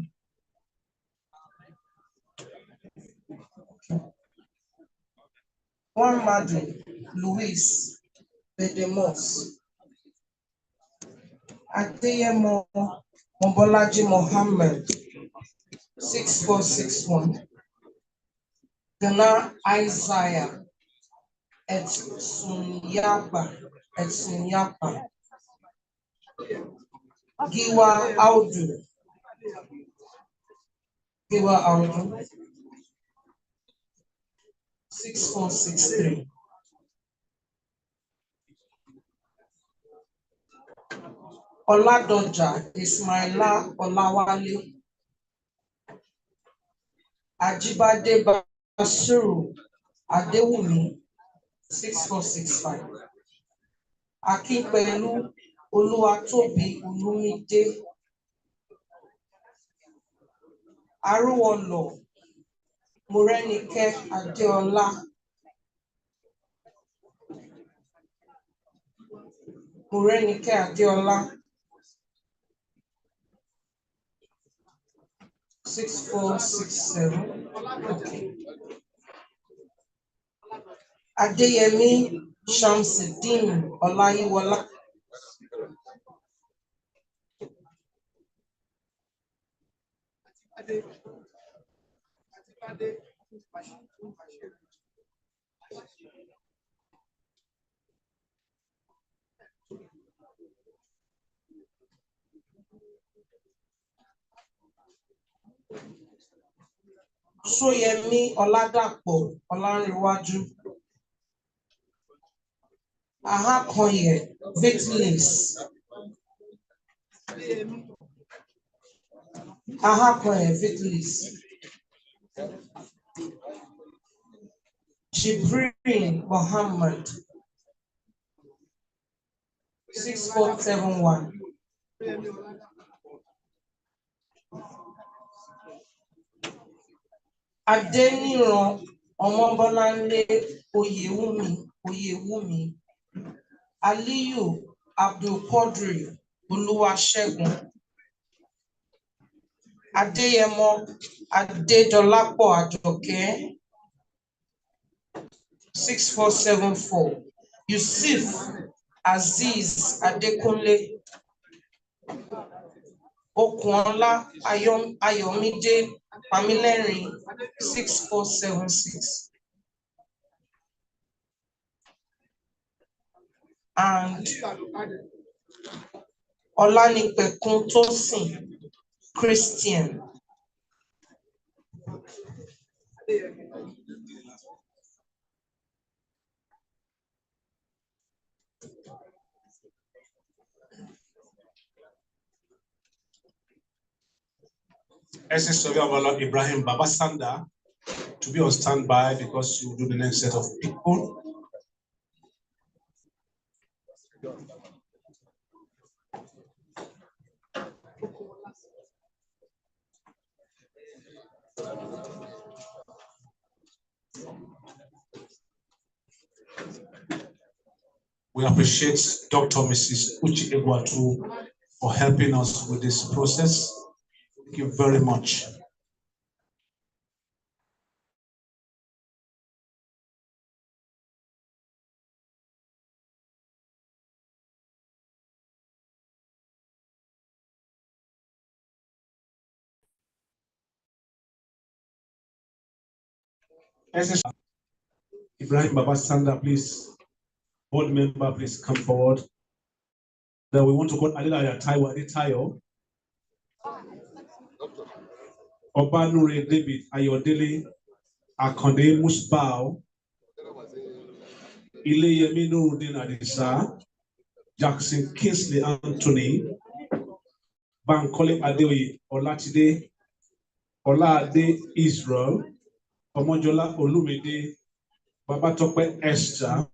Madu Luis Bedemos Adeyemo Mobolaji Mohammed 6461. Dana Isaiah Etsunyapa, Giwa Audu, 6463. Oladoja Ismaila Olawale, Ajibade Basiru Adewumi, 6465. Akinpelu Oluwatobi Olumide, Aruwolo Morenike Adeola, Morenike Adeola, 6467. Okay. Adeyemi Shamsuddin Olayiwola, Soyemi Oladapo Olanrewaju, Ahakoye Vitalis, Ahakoye Vitalis, Jibrin Mohammed, 6471. Adeniran Omobolanle Oyewumi, Aliyu Abdul Qadri Oluwasegun, Adeyemo Adedolapo Ajoke, 6474. Yusuf Aziz Adekunle, Okunola Ayomide Pamilerin, 6476. And Olanipekun Tosin Christian. SS Surveyor Ibrahim Babasanda to be on standby because you do the next set of people. We appreciate Dr. Mrs. Uchi Egwatu for helping us with this process. Thank you very much. SS Ibrahim Babasanda, please. Board member, please come forward. Then we want to call Adela Taiwo Adetayo. Obanure David Ayodele Akonde Musbao. Ileyemi Nurudin Adisa. Jackson Kingsley Anthony. Bankole Adeoye Olatide. Olade Israel. Omojola Olumide. Babatope Esther.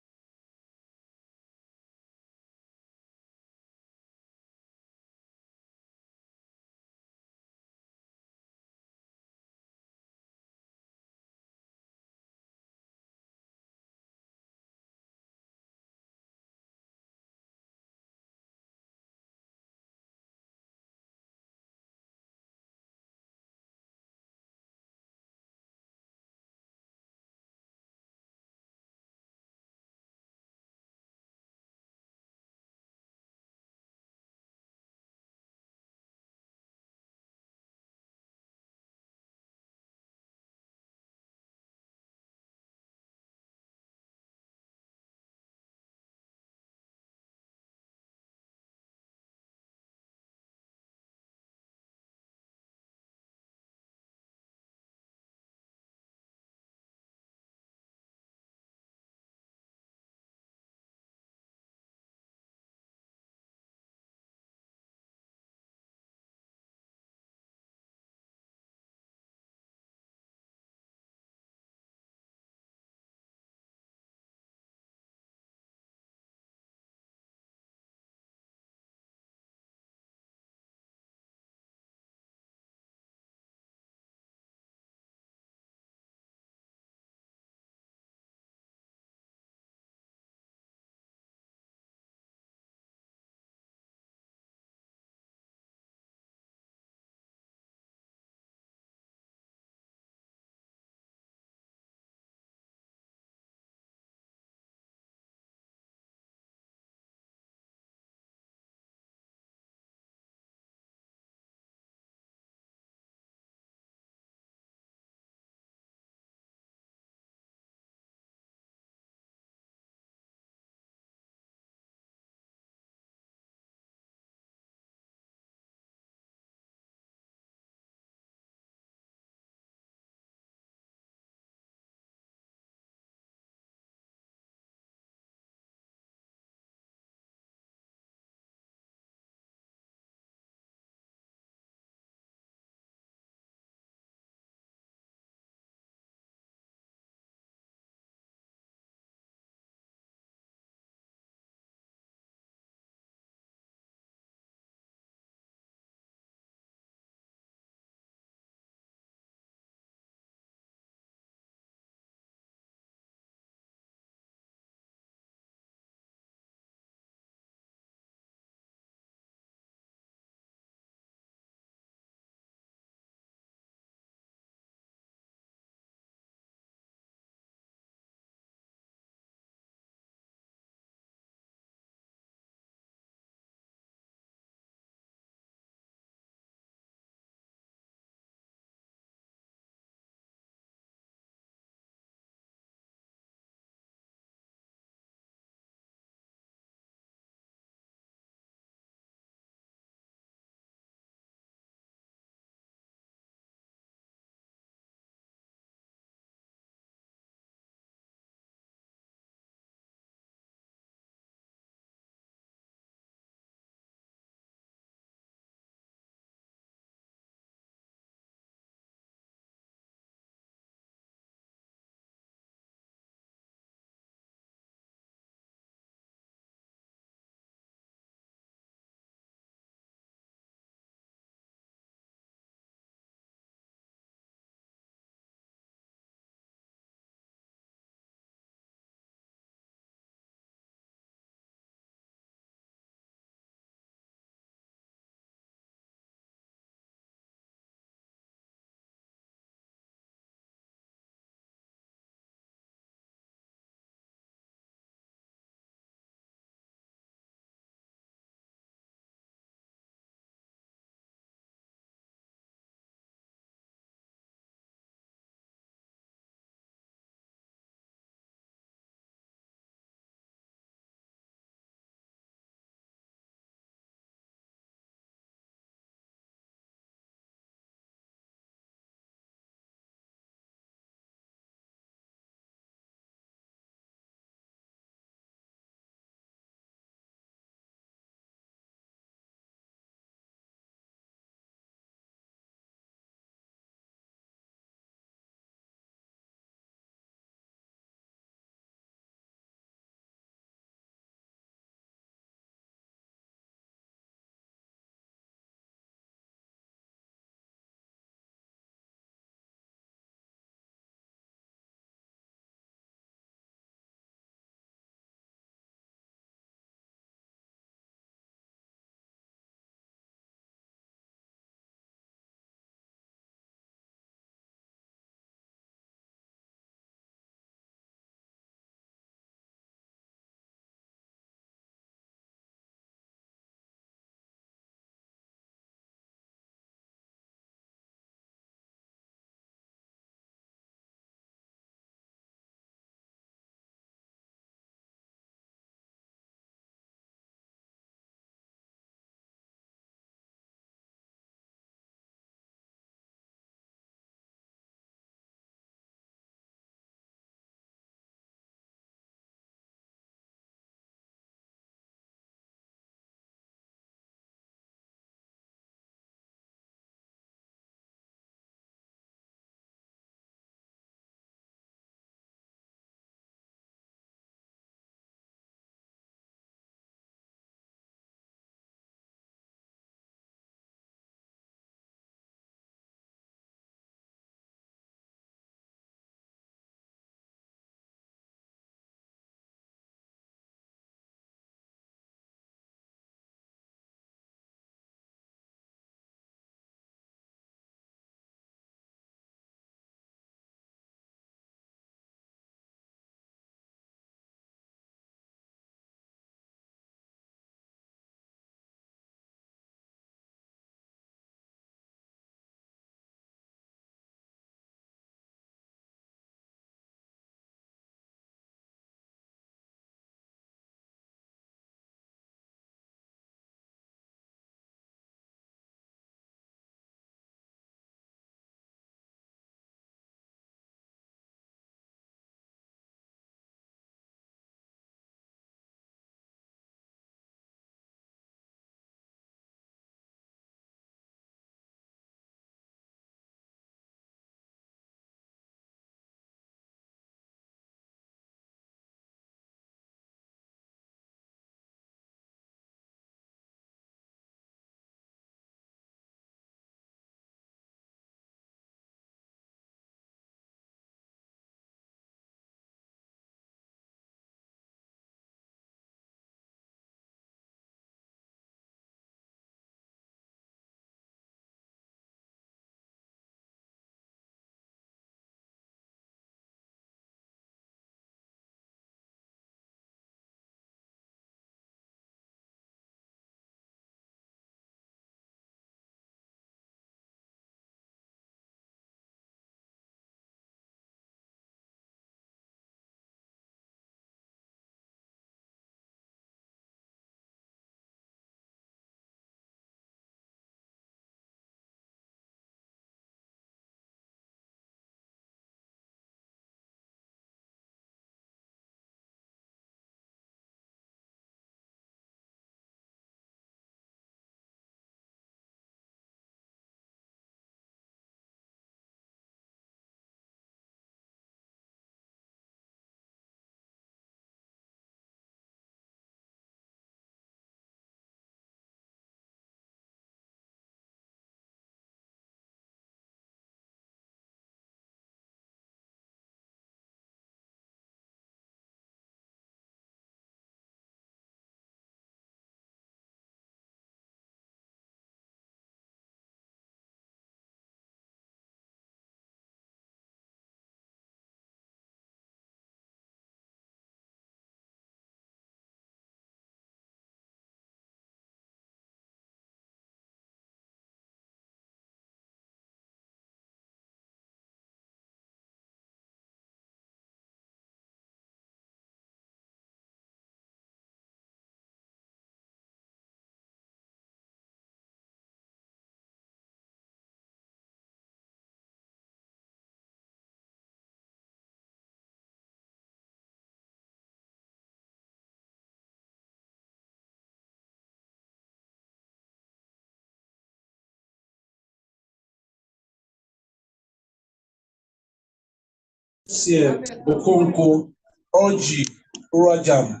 Sie Okonko, Oji, Urajam,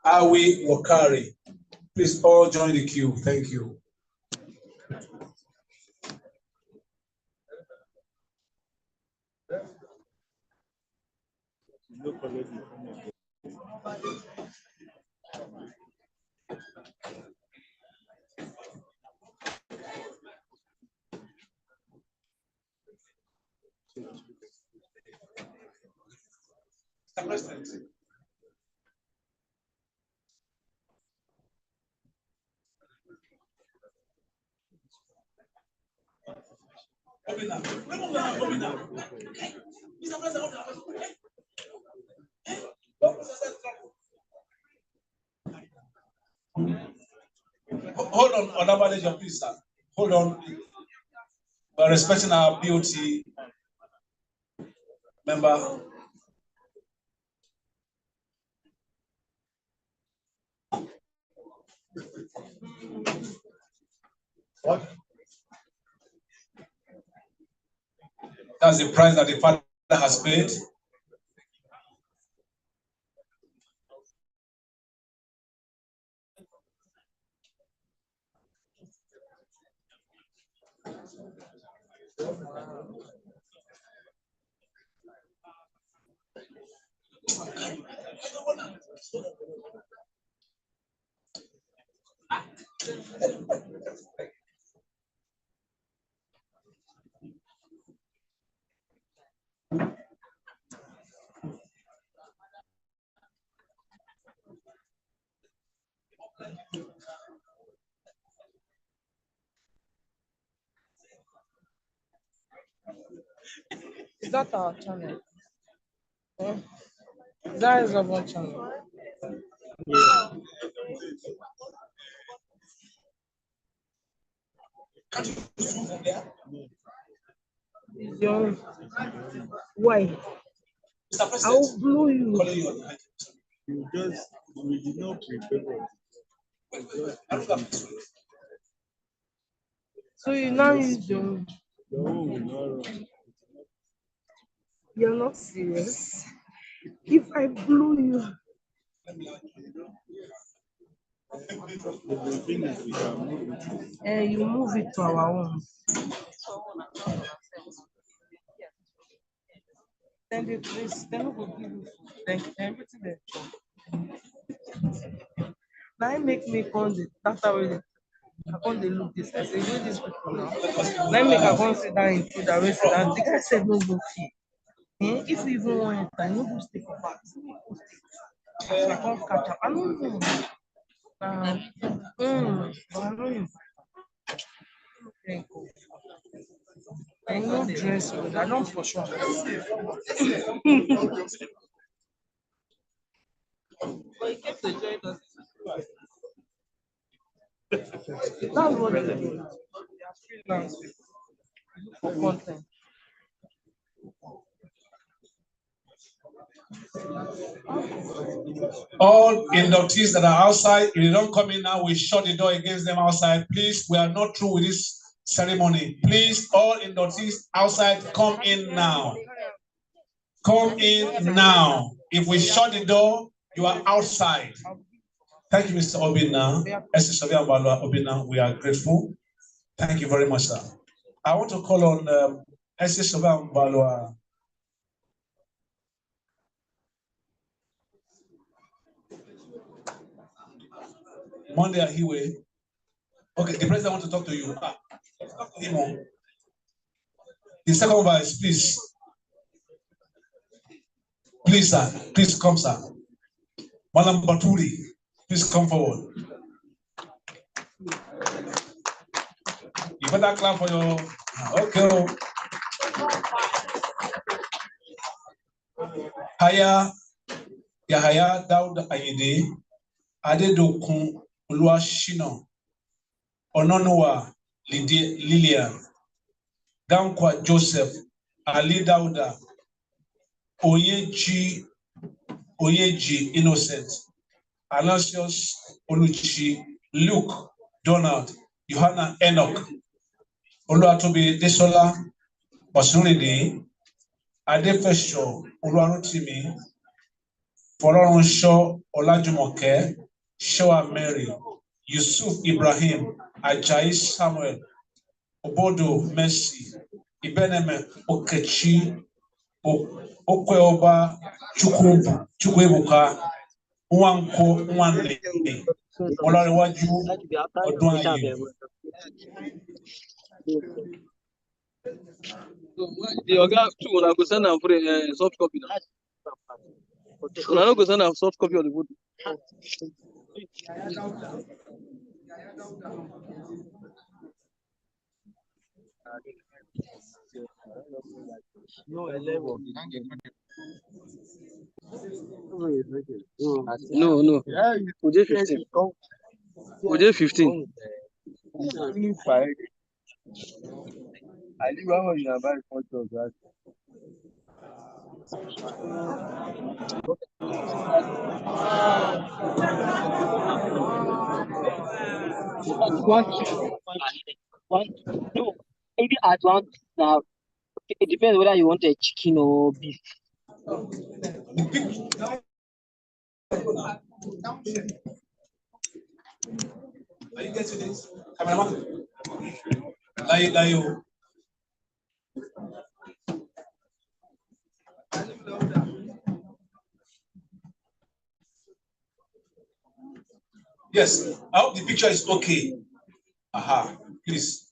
Awi Wakari. Please all join the queue. Thank you. Hold on, Honorable Manager, please, sir. Hold on. We're respecting our BOT member. What? That's the price that the father has paid. Is that our channel? Is that Esvarbon channel? Yeah. Your, why? I will blow you. You just, we did not prepare. So you now use your own. You're not serious. If I blow you, you move it to our own. Then they please, then we will give you food. Everything there. Now it make me come that's how I come they look this. I say, you these people now. Let me go sit down in food and rest down. The guy said no go fee. If you even want to, I no go stay for back. I can't catch up. I don't know. But I don't know. Okay, cool. I know dress, but I don't for sure. But you get to join us. That's what they do. They are freelance for content. All inductees that are outside, if you don't come in now, we shut the door against them outside. Please, we are not through with this ceremony. Please, all inductees outside, come in now. Come in now. If we shut the door, you are outside. Thank you, Mr. Obina. Obina, we are grateful. Thank you very much, sir. I want to call on Esvarbon. Monday Ahiwe. Okay, the president wants to talk to you. Talk to him. The second vice, please. Please, sir. Please come, sir. Madam Baturi, please come forward. You better clap for your. Okay. Yahaya Daud Ayinde, Adedokun Oluwashina, Ononowa Lillian, Dankwa Joseph, Ali Dauda, Oyeji Innocent, Alasius Oluchi, Luke Donald, Johanna Enoch, Oluwatobi Desola, Basuride, Adefesho Oluwarotimi, Fọlọ́runṣọ́ Ọlájùmọ̀kẹ́, Shewa Mary, Yusuf Ibrahim, Ajayi Samuel, Obodo Mercy, Ibeneme Okechi, Okweoba Chukwuebuka, Nwanko Nwanle, Ọlárẹ̀wájú Ọdúnayọ̀. The Oga too, when I go send am for a soft copy now. When I go send am soft copy of the book. No. Oje 15. Oje 15. I think one you buy photo of that. No, maybe at one now. It depends whether you want a chicken or beef. Are you getting it? Cameraman? Layo. Yes, I hope the picture is okay. Aha, please.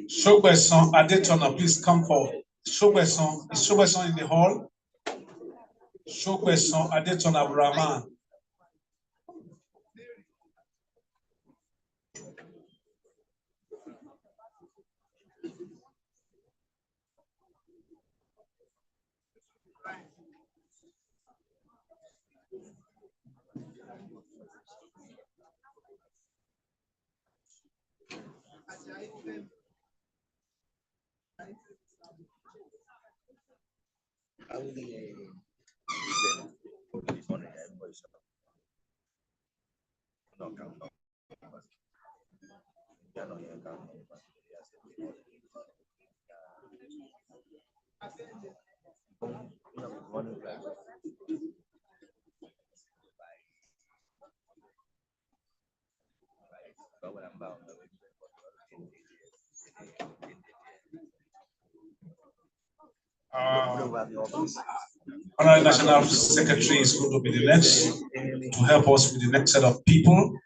Shogbeson Adetona, please come forward. Shogbeson, is Shogbeson in the hall? Shogbeson Adetona Brahman. Honorary National Secretary is going to be the next to help us with the next set of people.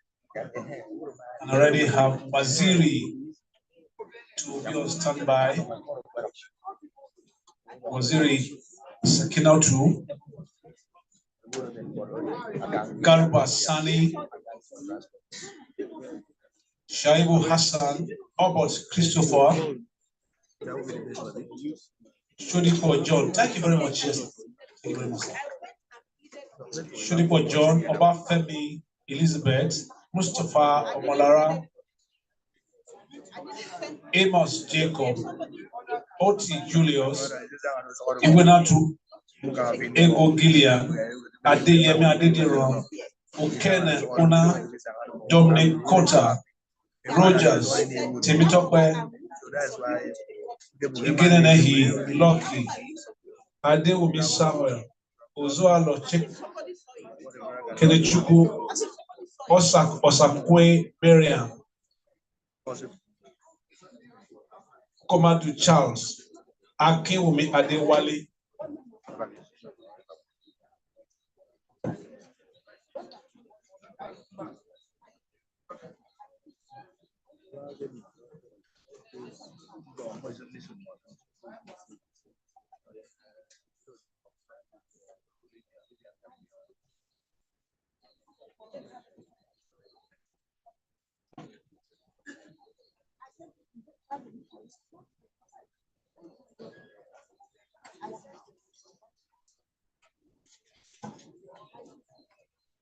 And already have Waziri to be on standby. Waziri Sakinatu, Garba Sani, Shaibu Hassan, Albert Christopher, Shodipo John. Thank you very much. Yes. Thank you very much. Shodipo John, Obafemi Elizabeth, Mustafa Omolara, Amos Jacob, Oti Julius, Iwenatu, Ego Gillian, Adeyemi Adediran, Okene Una, Dominic Kota, Rogers, Temitope, Igenenehi, Lucky, Adewumi Samuel, Ozoalo Kenechukwu, Osakwe Miriam. Komadu Charles. Akinwumi Adewale.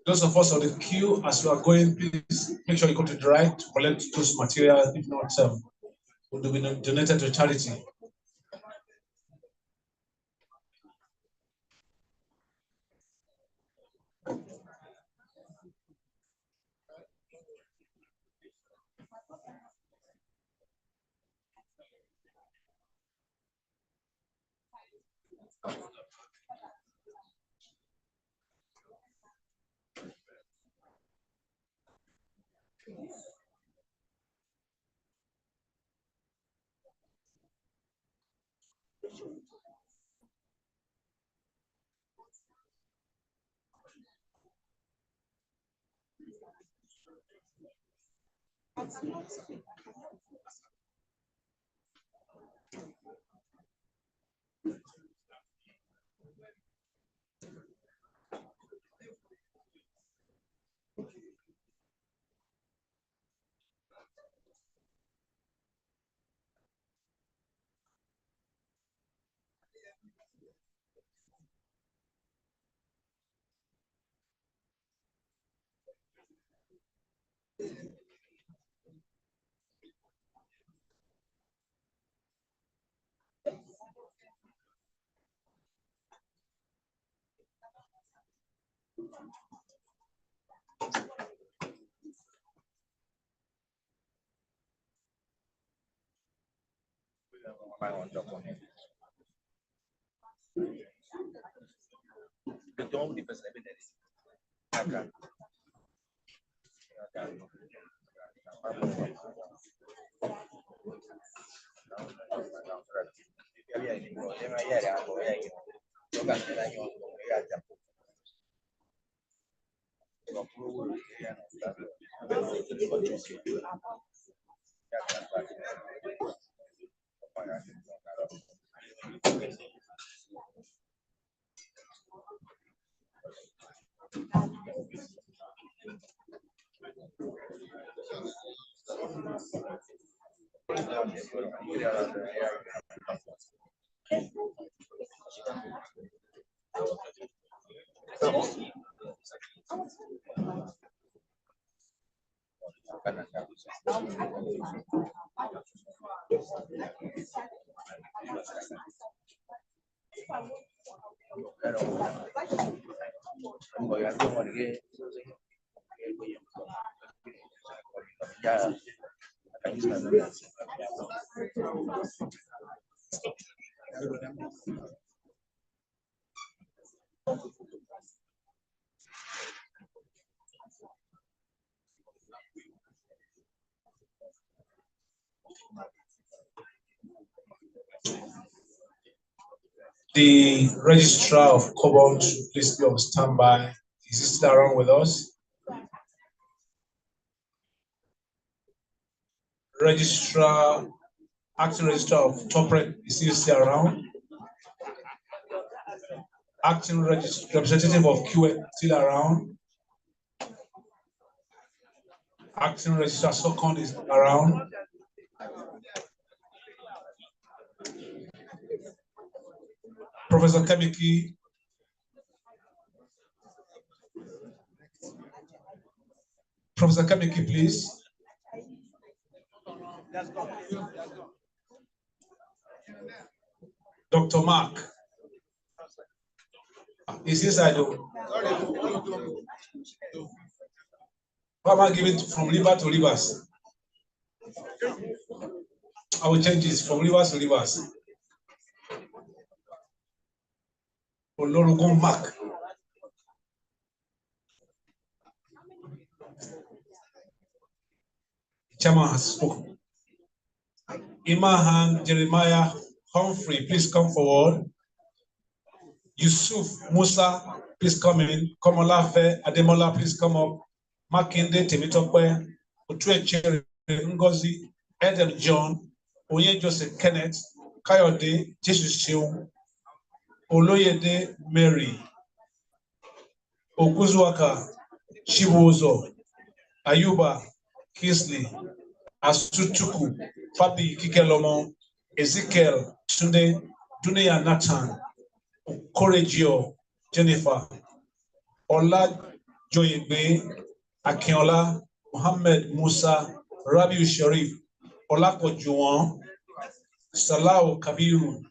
Those of us on the queue, as you are going, please make sure you go to the right to collect those materials. If not, will be donated to charity. The registrar of Cobalt should please be on standby. Is he still around with us? Registrar, acting registrar of Topret, is he still around? Acting representative of QA still around? Acting registrar Sokon is around? Professor Kemiki. Professor Kemiki, please. Dr. Mark. Is inside though? Why am I giving from liver to livers? I will change this from livers to livers. Olorogun Mark. Chairman has spoken. Imahan Jeremiah Humphrey, please come forward. Yusuf Musa, please come in. Komolafe Ademola, please come up. Makinde Temitope, Utuechere Ngozi, Edem John, Oye Joseph Kenneth, Kayode Jesus Shion, Oloyede Mary, Okuzuaka Shibuzo, Ayuba Kisley, Asutuku, Fabi Kikelomo, Ezekiel Tunde, Dunia Nathan, Corregio Jennifer, Ola Joyegbe, Akinola, Muhammad Musa, Rabiu Sharif, Olako Juwan, Salau Kabiru.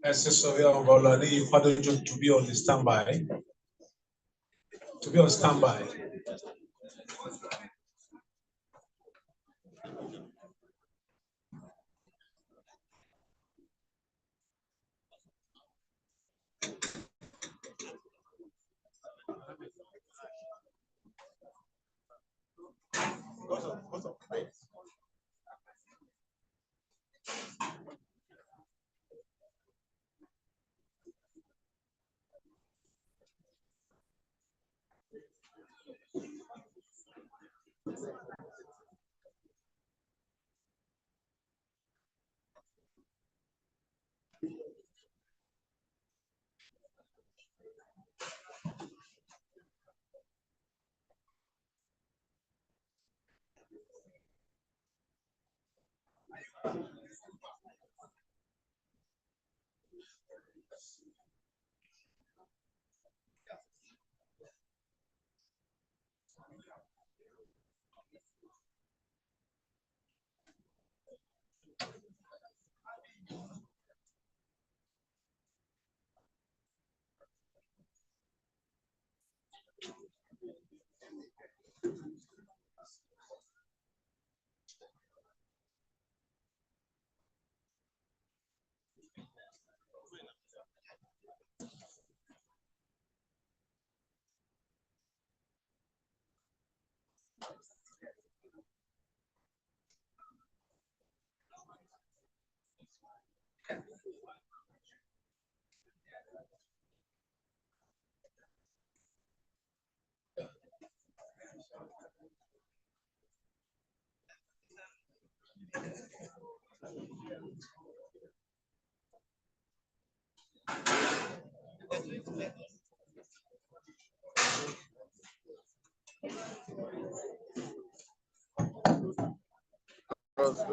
To be on the standby. To be on standby. Look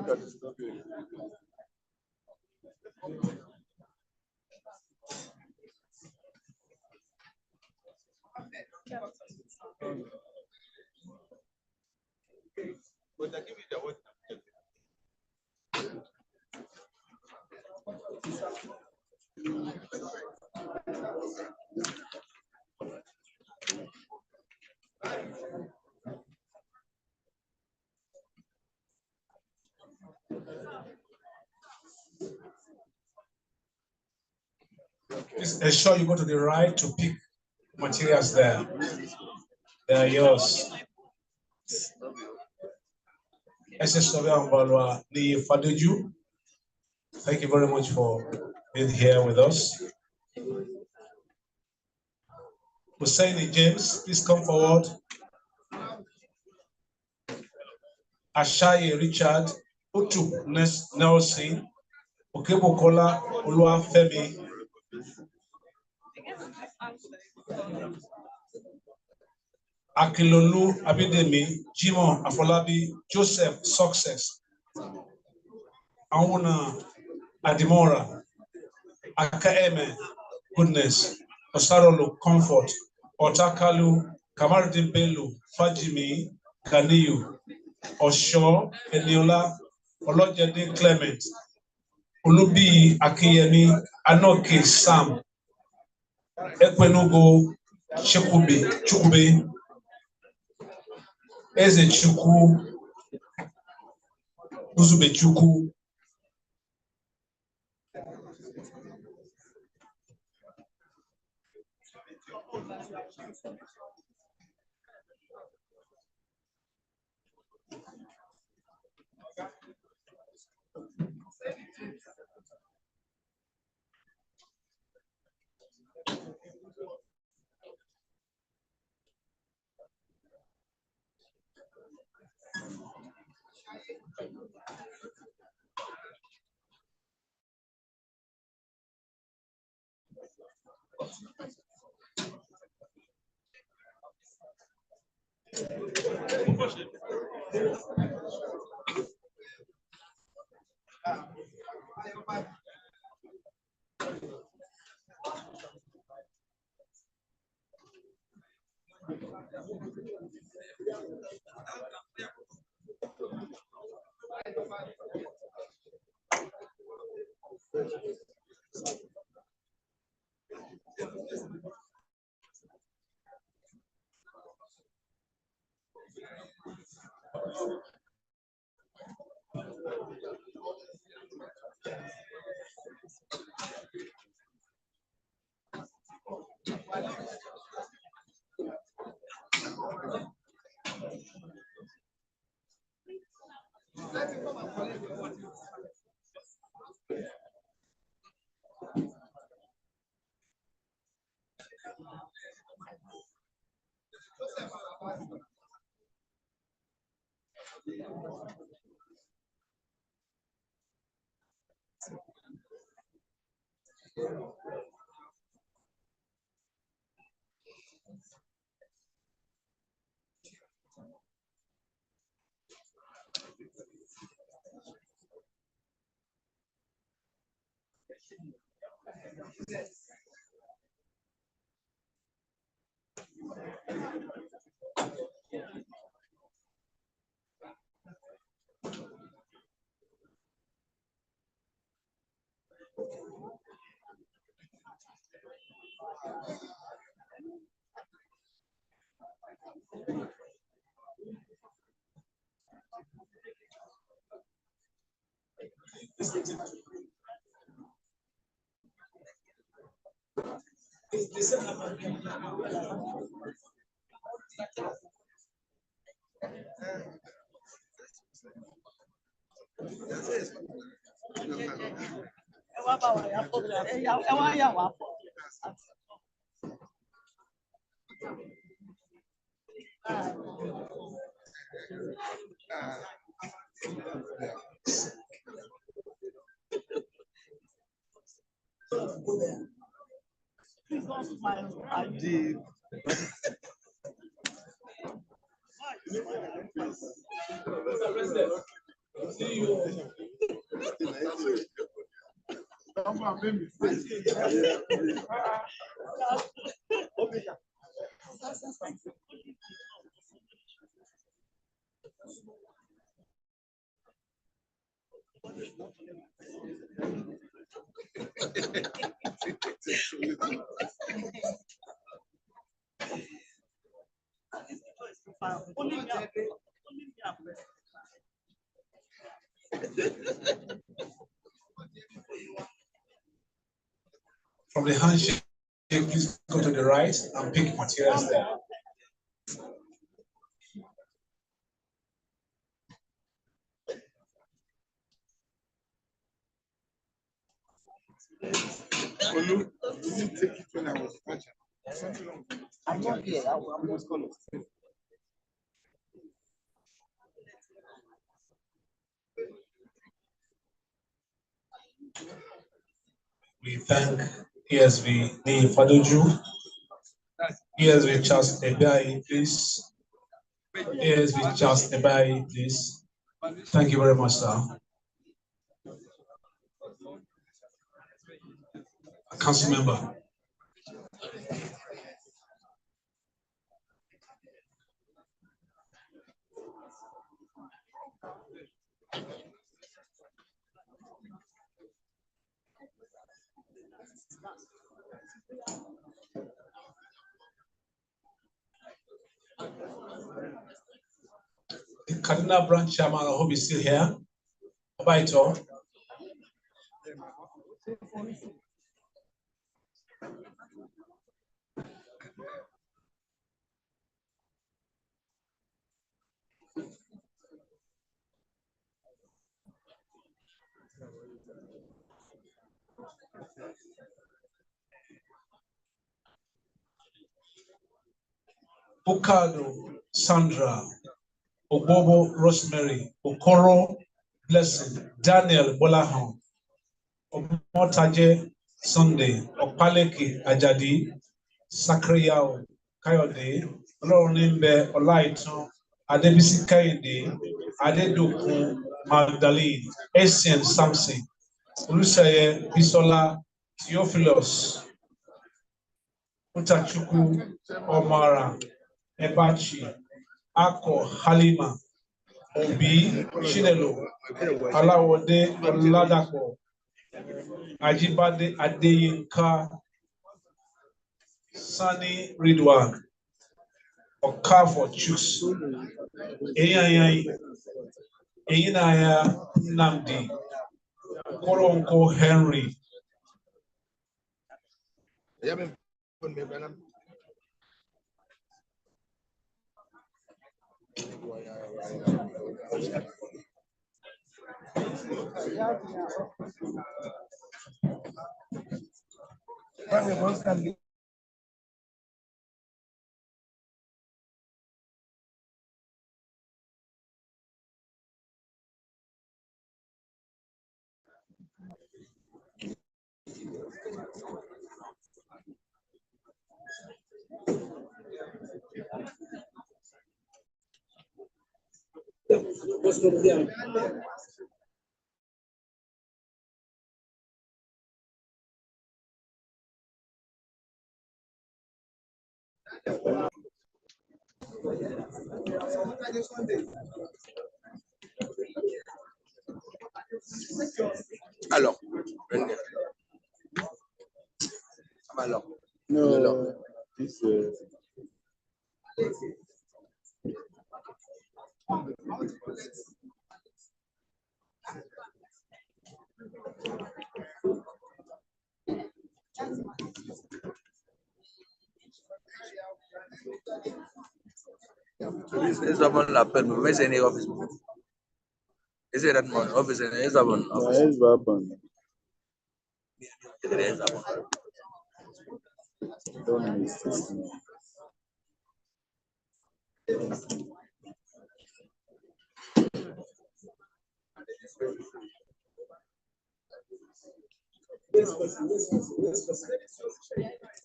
at this. Please ensure you go to the right to pick materials there. They are yours. Esvarbon Fadoju, thank you very much for being here with us. Hussein James, please come forward. Ashaye Richard, Utu Nelson, Okebokola Oluwafemi, Akilolu Abidemi, Jimo Afolabi, Joseph Success, Auna Adimora, Akaeme Goodness, Osarolo Comfort, Otakalu, Kamarudin Bello, Fajimi, Kaniyu, Osho, Eniola, Olojede Clement, Olubi Akiyemi, Anoke Sam, Ekwenugo Chukube, Eze Chuku, Uzube Chuku, From the handshake, please go to the right and pick materials there. Olu, did you take it when I was watching? I'm not here. I'm just calling. We thank ESV Ni Fadoju, ESV Charles Ebai, please. ESV Charles Ebai, please. Thank you very much, sir. A council member. The Cardinal branch chairman, I hope he's still here. Obaito. Okado, Sandra, Obobo, Rosemary, Okoro, Blessing, Daniel Bolahon, Omotaje, Sunday, Opaleki, Ajadi, Sakriyao, Kayode, Olorunimbe, Olaiton, Adebisi Kayode, Adedokun, Magdalene, Essien Samson, Olusaye, Bisola, Theophilus, Utachuku, Omara, Ebachi, Ako, Halima, Obi, Chinelo, Alawode, Oladapo, Ajibade Adeyinka, Sani Ridwan, Okafo Chus, Eyinaya Namdi, Koronko Henry, Alors, no, this Esvarbon l'appelle, mais c'est un office. Is it that one office in Esvarbon? Esvarbon. Don't miss this.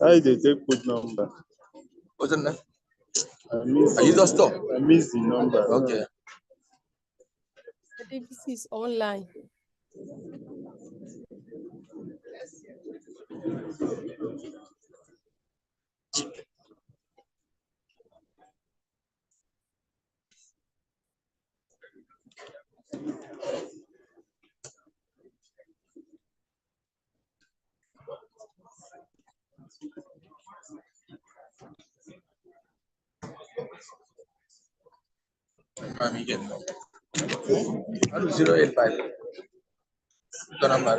How they take put number? What's in there? Are you just stop? I missed the number. Okay. This is online. I'm getting 085. The number.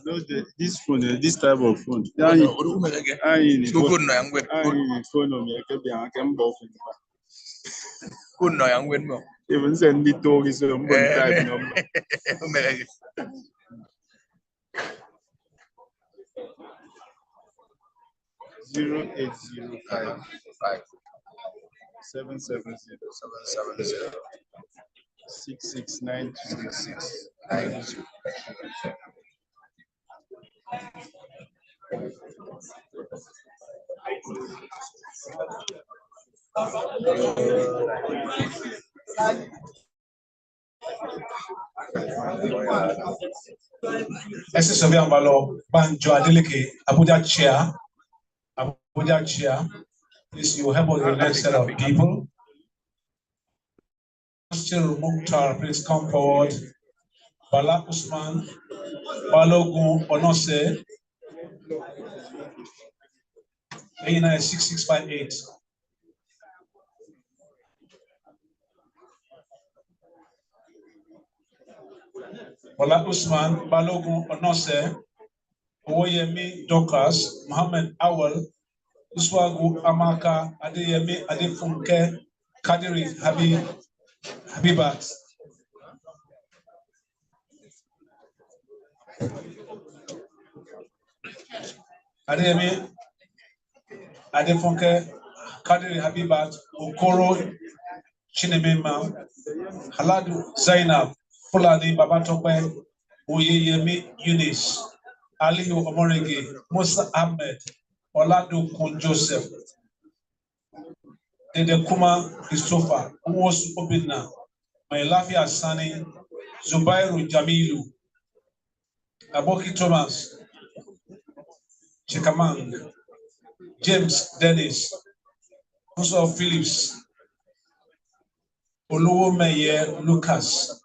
No, this phone, this type of phone. I Phone no young win more. even send the talk is some type number. 0805 770 6692. Esvarbon Ambalo, Banjo Adeleke, Abuja Chair. Abuja Chair. Please, you help us with the next set of people. Still Mukhtar, please come forward. Bala Usman, Balogun Onose, ANI 6658. Bala Usman, Balogun Onose, Owoyemi Dokas, Mohammed Awal, Uswagu Amaka, Adeyemi Adefunke, Kadiri Habibat. Adeyemi Adefunke, Kadiri Habibat, Okoro Chinemema, Haladu Zainab, Fulani Babatope, Oyeyemi Eunice, Aliyu Omorege, Musa Ahmed, Oladokun Joseph, Dede Kuma Christopher, Uwosu Obinna, Mailafi Asani, Zubairu Jamilu, Aboki Thomas, Chikamang, James Dennis, Musa Phillips, Oluwomeye Lucas.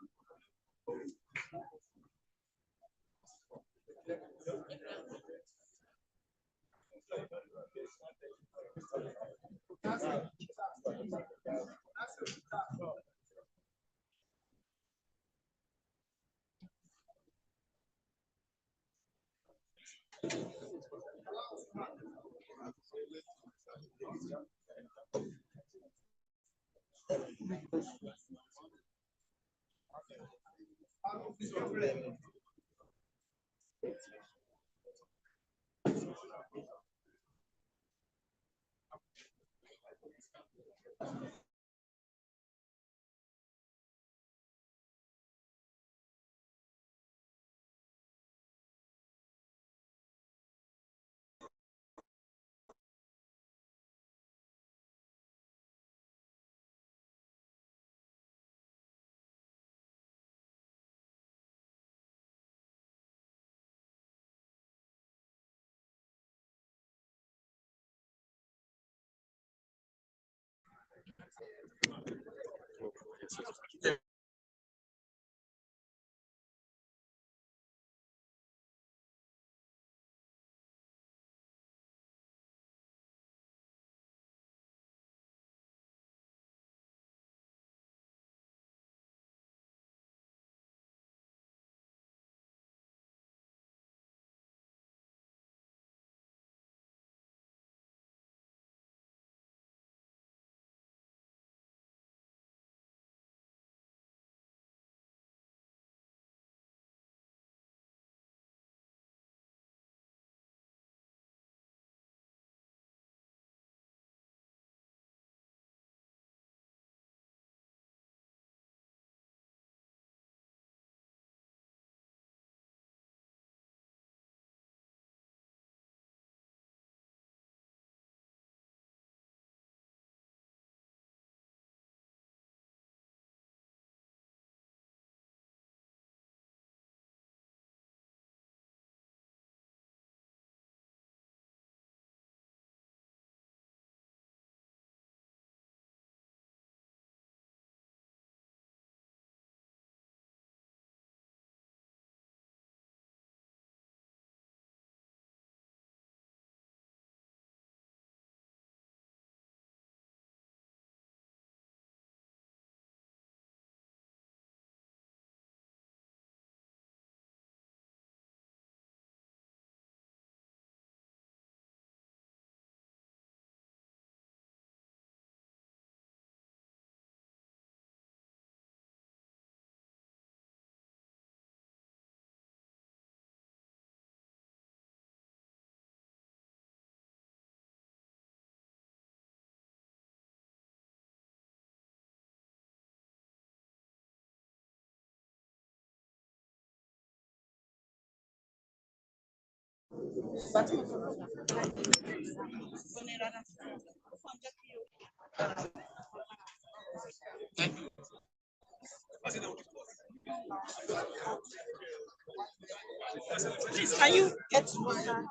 Please, can you get water?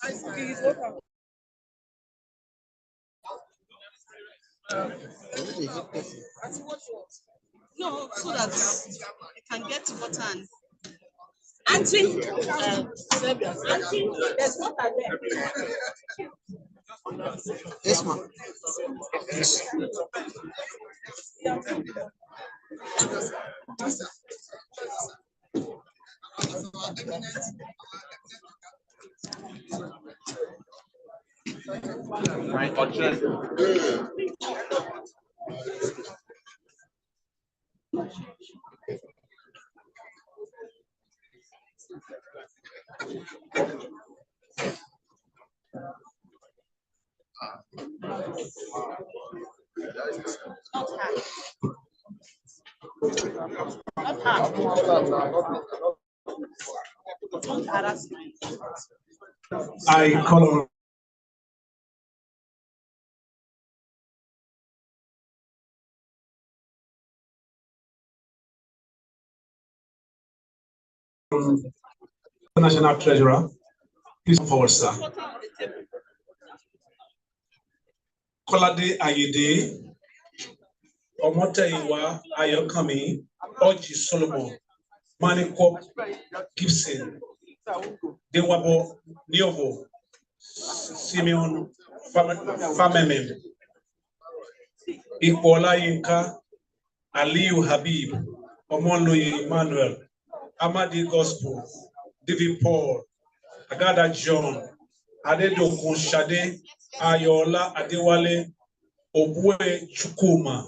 Please, water. No, so that you can get water and Auntie, there's water there. This one. Yes. I call on National Treasurer. Please come forward, sir. Kolade Ayede, Omoteyiwa Ayokami, Oji Solomon, Manikop Gibson, Dewabo Niovo, Simeon Famemem, Ikwola Yinka, Aliyu Habib, Omonloye Emmanuel, Amadi Gospel, David Paul, Agada John, Adedokun Shade, Ayola Adewale, Obue Chukuma,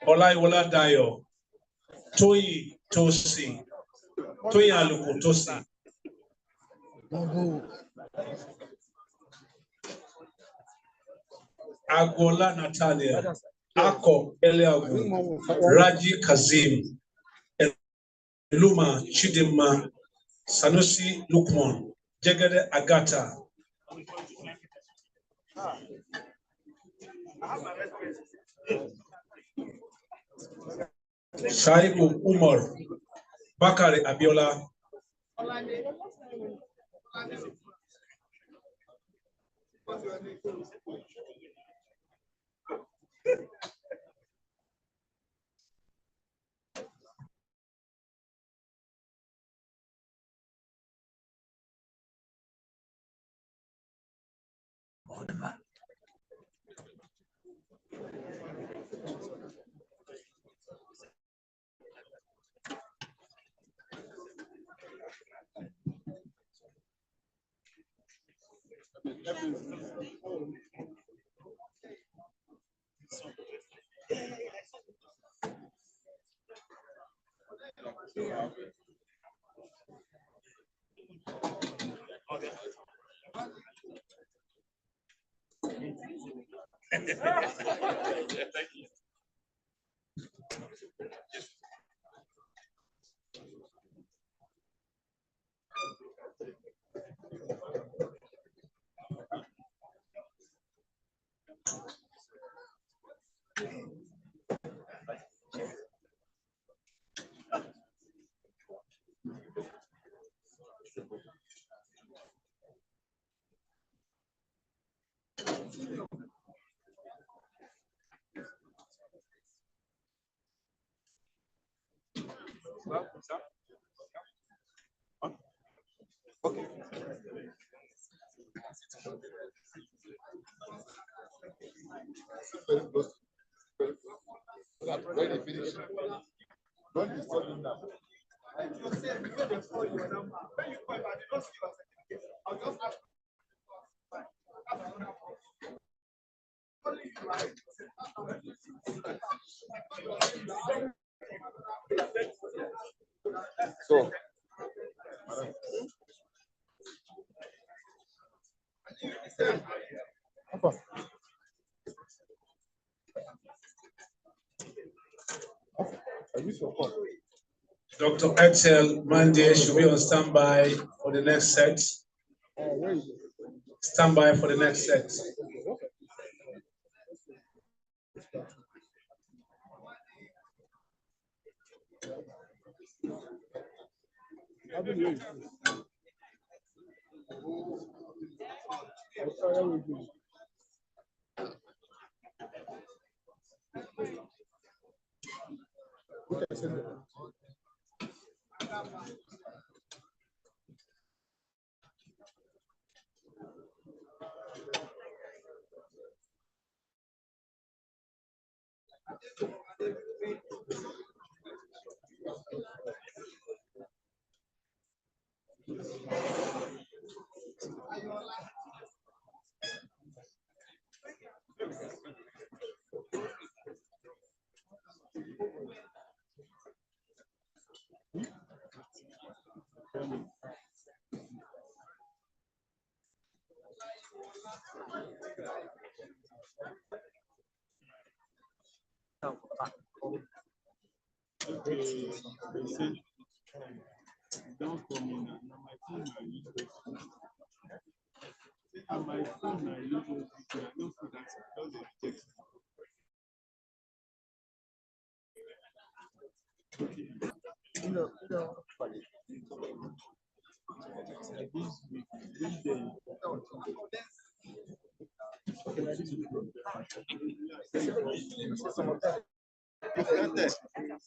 Olaiwola Dayo, Toyi Tosi, Toyi Aluko Tosi, Agola Natalia, Ako Eliagu, Raji Kazim, Luma Chidima, Sanusi Lukman, Jegede Agata, Shaibu Umar, Bakari Abiola, So, Dr. Excel Mande should be on standby for the next set. Stand by for the next set. Don't come in. My phone I use it. On my phone I use it. I don't put that because it takes.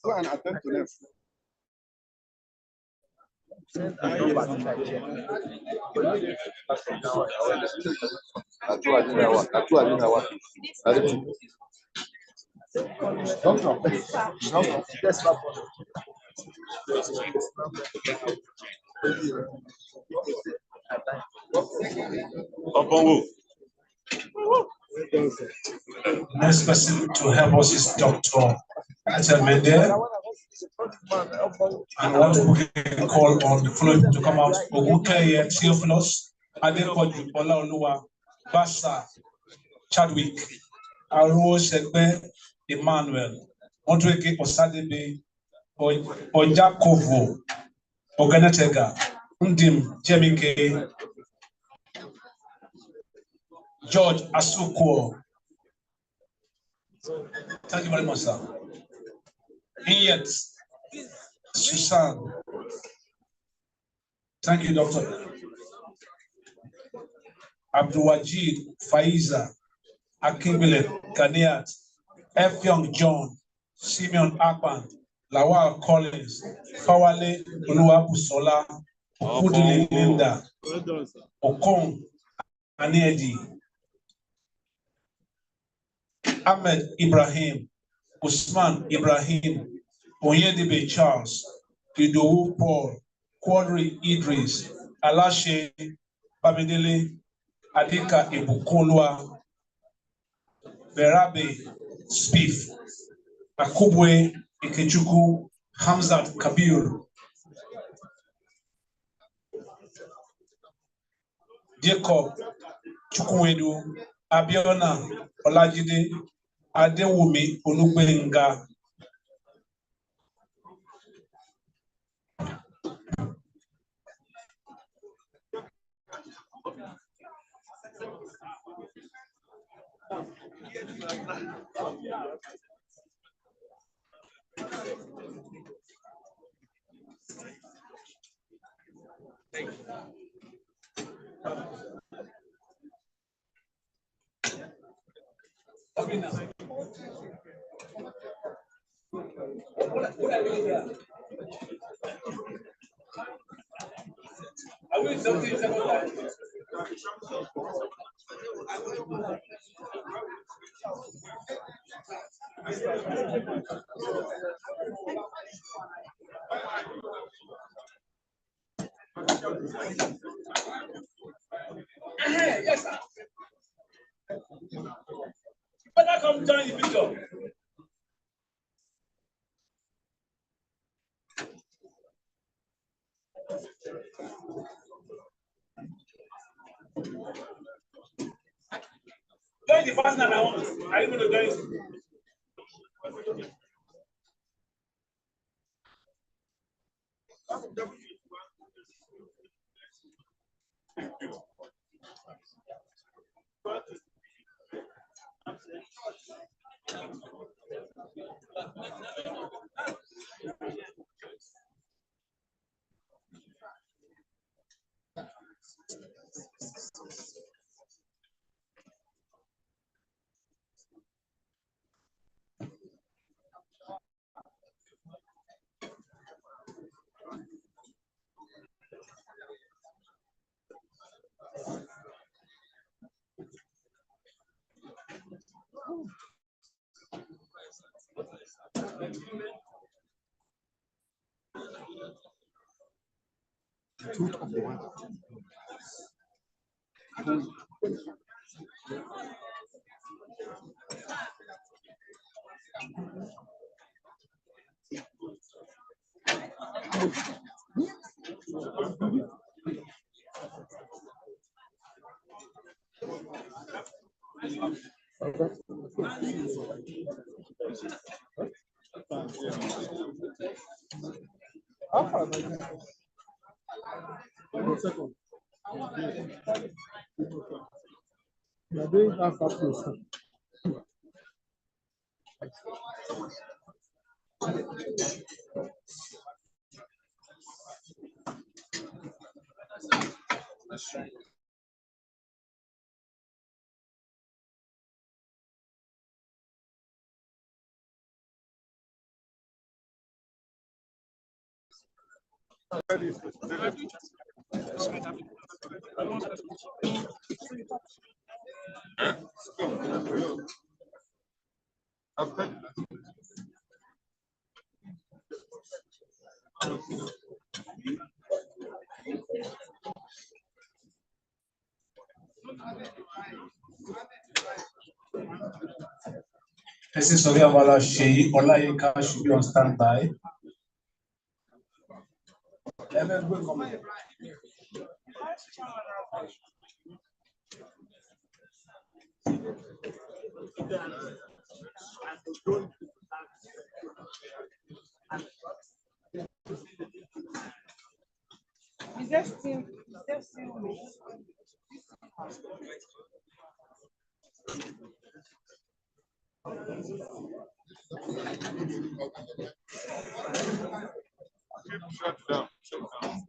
Go and attend to them. Next person to help us is Dr. Mende. And what we can call on the following to come out: Ogukeye Theophilus, Adepoju Olaoluwa, Basa Chadwick, Aruo Segbe Emmanuel, Ondreke Osadebe, Ojakovo Oganetega, Ndim Jemike, George Asukuo. Thank you very much, sir. Yet, Susan. Thank you, Doctor. Abdulwajid Faiza, Akibile Ganiat, F. Young John, Simeon Akpan, Lawal Collins, Fawale Oluwabusola, Okudili Linda, Okong Aniedi, Ahmed Ibrahim, Usman Ibrahim, Oyedibe Charles, Idowu Paul, Quadri Idris, Alashe Bamidele, Adika Ibukolwa, Berabe Spiff, Akubwe Ikechukwu, Hamzat Kabir, Jacob Chukwuedu, Abiona Olajide, Adewumi Olugbenga, Yes, sir. You better come join the picture. Join the partner now. Are you going to join? You're doing half close. This is Olayinka Sheyi. Olayinka should be on standby. Is there still Shut down. Shut down.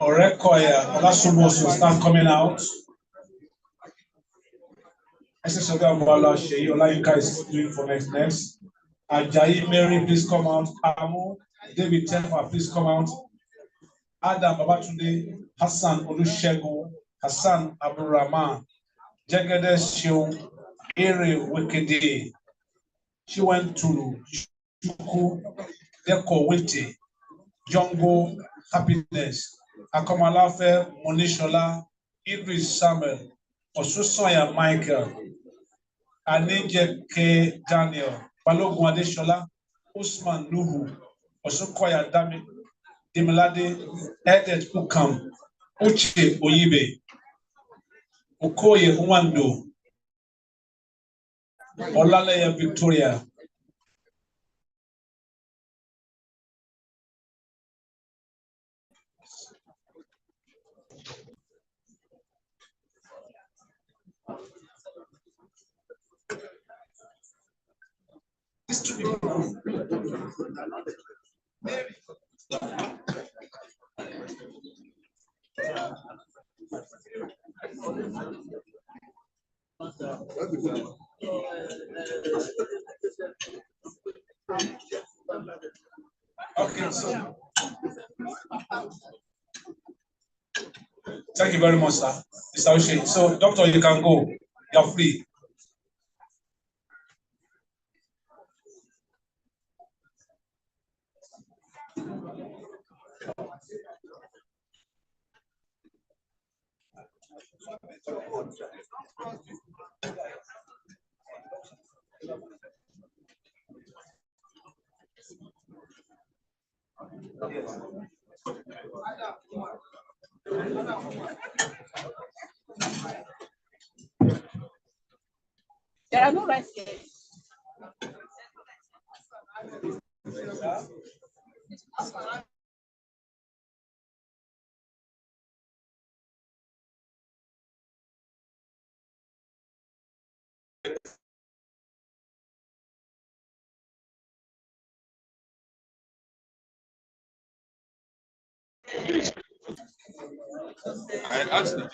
Orekoya Olasumosu will start coming out. SS Olayinka Sheyi Olayinka is doing for next. Ajayi Mary, please come out. Amu, David Tefa, please come out. Adam Babatunde, Hassan Olusegun, Hassan Abdulrahman, Jegede Shiu, Ere Wekede. She went to Chuku, Deko Wete, Jongo Happiness, Akomalafe Monishola, Idris Samuel, Osusoya Michael, Anije K. Daniel, Balogun Adeshola, Usman Nuhu, Osukoya Demilade, Edet Ukam, Uche Oyibe, Okoye Nwando, Olaleye Victoria. Okay, so thank you very much, sir. Mr. Oshe. So, doctor, you can go. You're free. There are no rights here. I asked the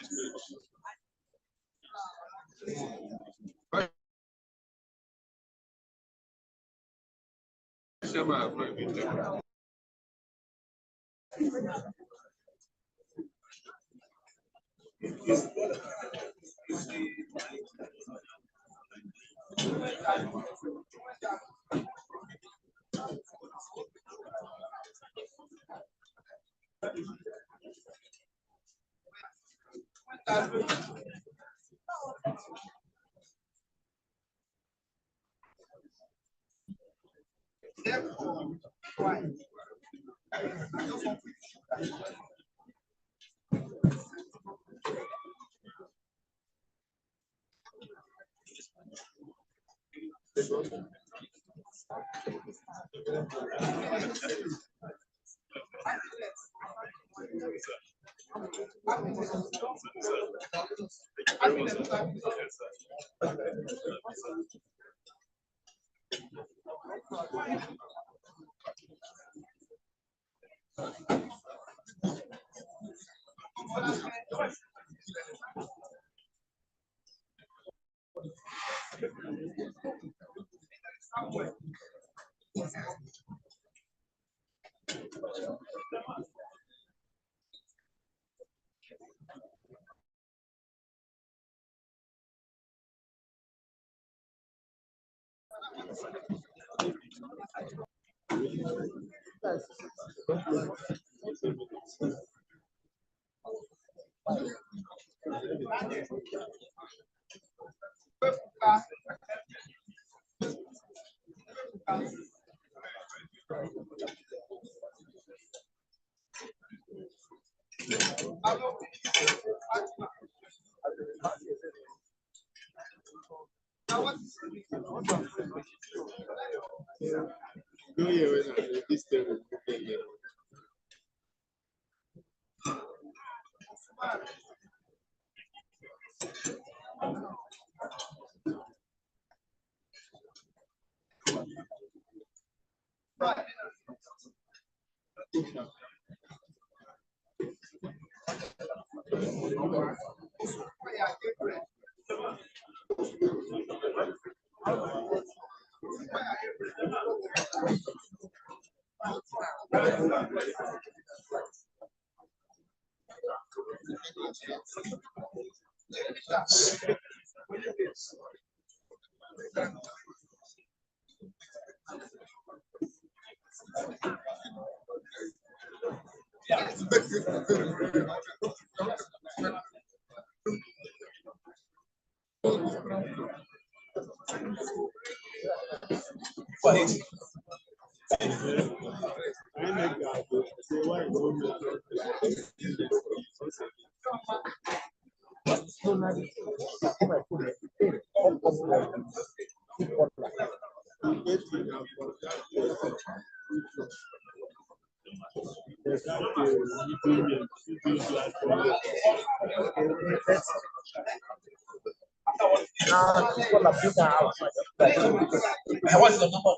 What's the number?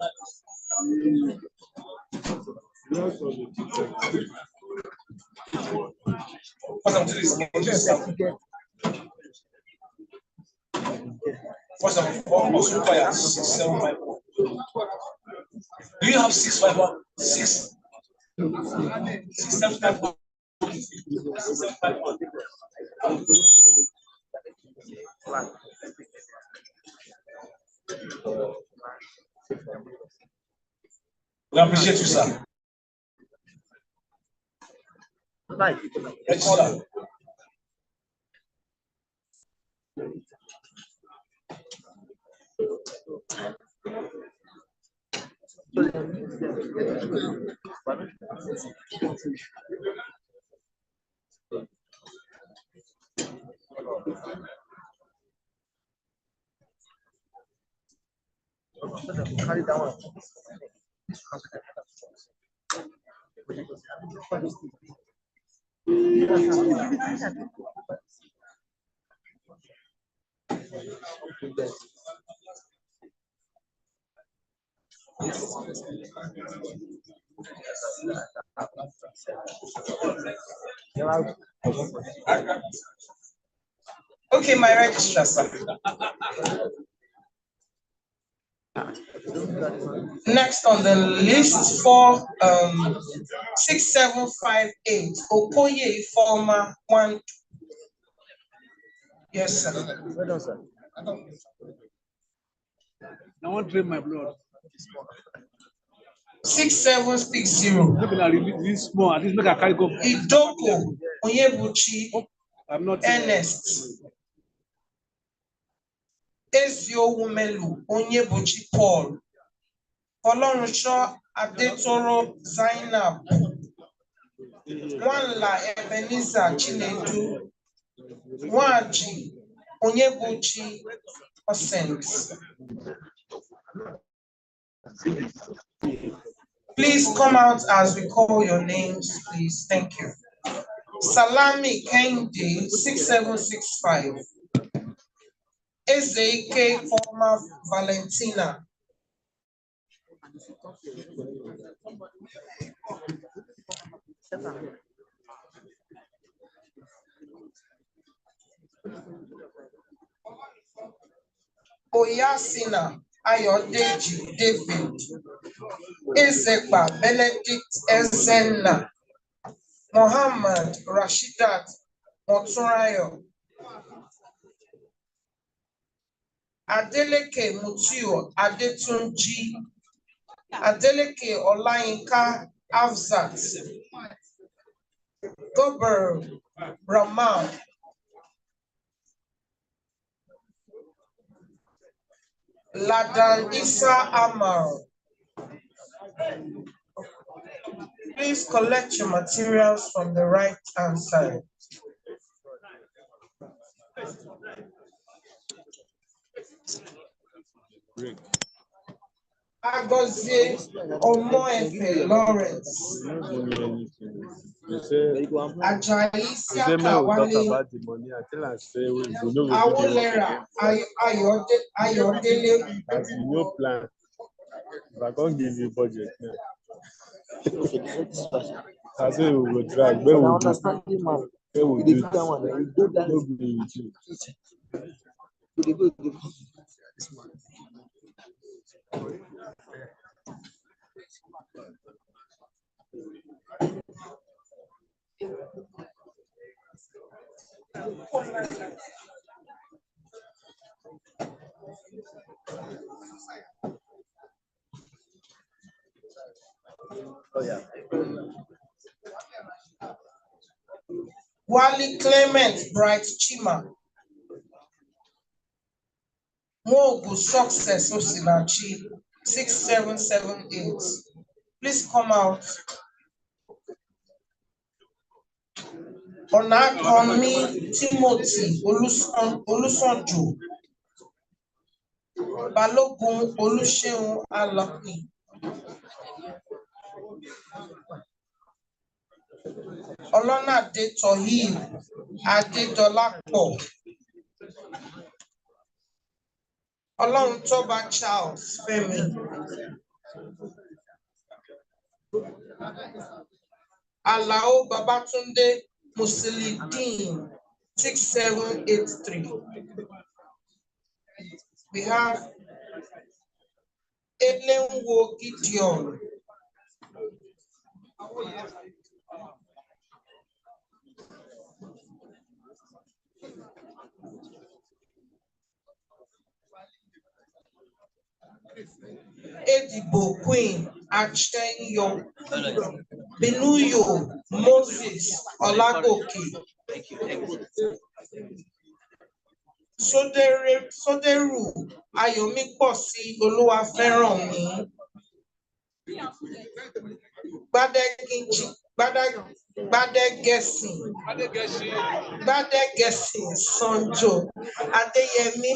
Welcome to this. What's up? Also require 675. Do you have 651? 675. We appreciate you, sir. Register. Okay, my registrar, sir. Next on the list for 6758, Okoye, former 1. Yes, sir. Well done, sir. I want to drink my blood. 6760. This small, at least make a carry go. Idoko Onyebuchi Ernest. Eziowumelu Onyebuchi Paul. Olorunso Adetoro Zainab. Nwanla Ebenezer Chinedu. Nwaji Onyebuchi Osent. Please come out as we call your names, please. Thank you. Salami Kende 6765. Ezeke former Valentina. Oyasina Ayodeji David. Ezekba Benedict Ezenna. Mohammed Rashidat Moturayo. Adeleke Mutiu Adetunji. Adeleke Olayinka Afzat. Gober Rahman. Ladan Isa Amar. Please collect your materials from the right hand side. Agozie Omoefe Lawrence. Ajayi Siaka Wale. Awolera Ayodele. No plan. If I can't give you budget now. I say we will try. Where we do? Where we do? No be with you. Wali Clement Bright Chima. Mogu Success Osinachi 6778. Please come out. Onatomi Timothy Olusanju. Balogun Oluseun Alapi. Olonade Tohib Adedolapo. Olontoba Charles Femi. Alao Babatunde Musilidin 6783. We have Elenwo Gideon. Edibo Queen Achenyo. Benuyo Moses Olagoke. Soderu Ayomiposi Oluwafẹ́rànmi. Gbadegesi Sanjo Adeyemi.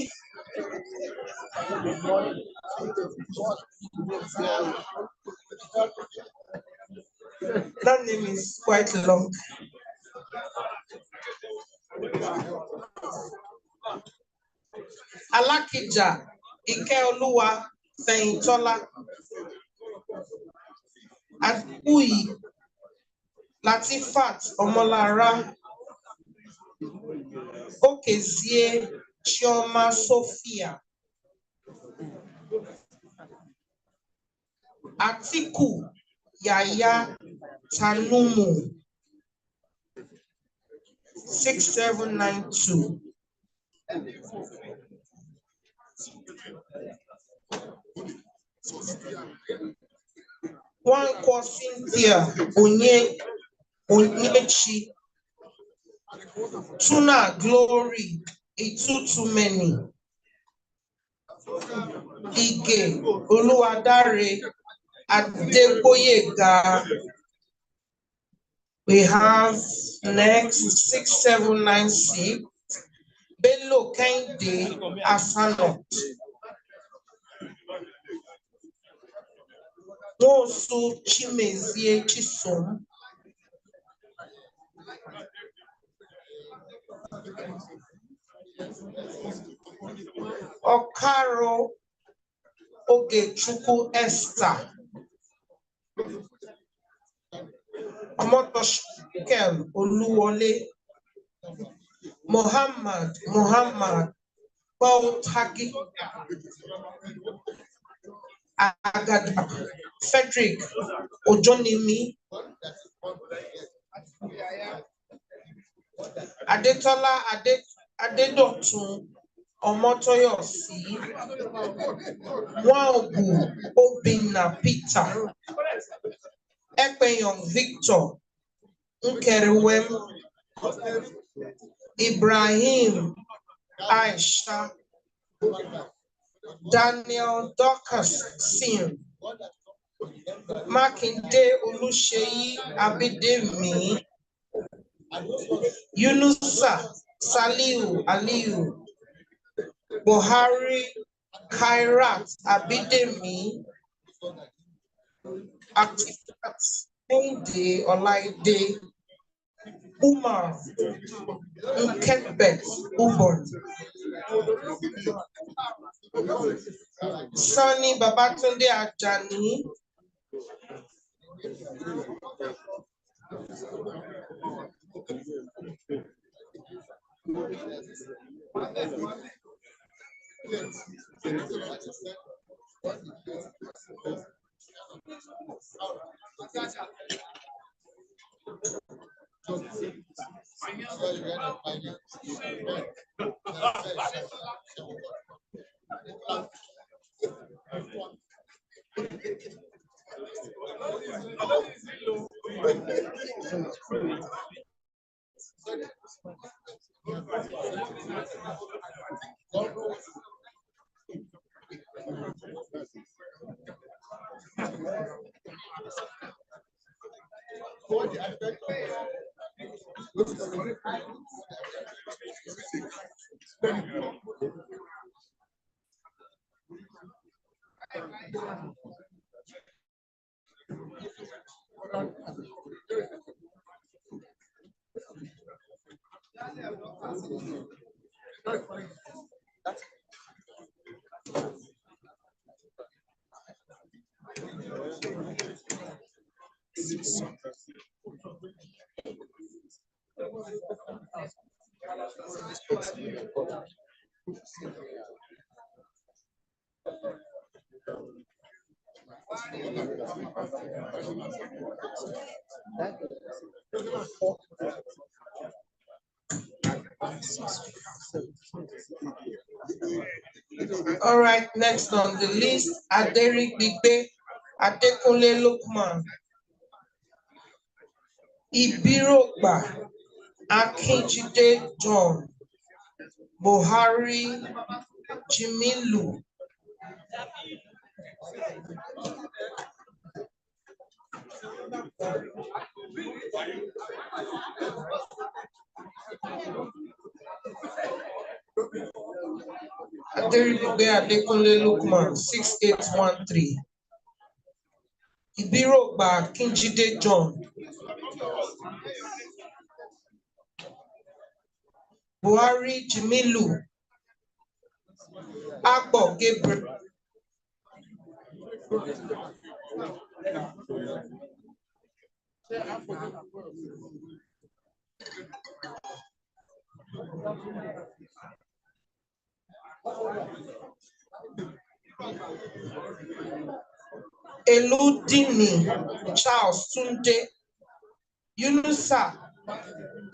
That name is quite long. Alakija Ikeoluwa Feyintola. Aduyi Latifat Omolara. Okezie Chioma Sophia. Atiku Yaya Tanumu. 6792. One called Cynthia Onyechi. Tuna Glory. Itu too many. Ige Oluwadare Adeboyega. We have next 6796. Bello Kende Asanot. Mosu Chimezie Chisom. Okaro Ogechukwu Esther. Omotoshkel Oluwole. Muhammad Paul Taki. Agada Frederick Ojonimi. Adetola Adedotun Omotoyosi. Waogu Obinna Peter. Ekpenyong Victor Nkerewem. Ibrahim Aisha. Daniel Dorcas Sim. Makinde Oluseyi Abidemi. Yunusa Saliu Aliu. Buhari Kairat Abidemi. Actifat Ende Olaide. Umar Nketbet Ubon. Sonny Babatunde Ajani. All right, next on the list, Aderi Bigbe, Adekunle Lukman, Ibirogba, Akinjide John, Buhari Jimilu, Aderi Bigbe, Adekunle Lukman, 6813. Ibirogba, Akinjide John, Buhari Jimilu, Agbo Gabriel, Eludini, Charles Tunde, Yunusa,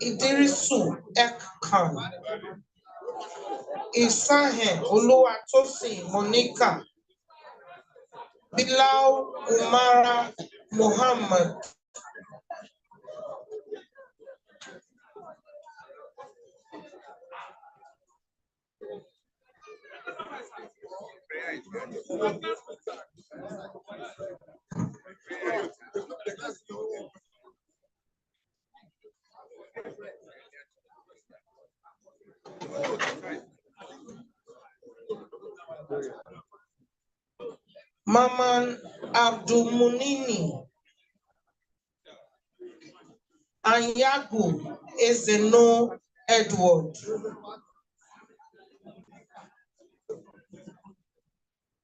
Idirisu Ekkan, Isahen Oluwatosin Monica, Bilal Umara Muhammad, Maman Abdulmunini, Anyagu Ezeno Edward,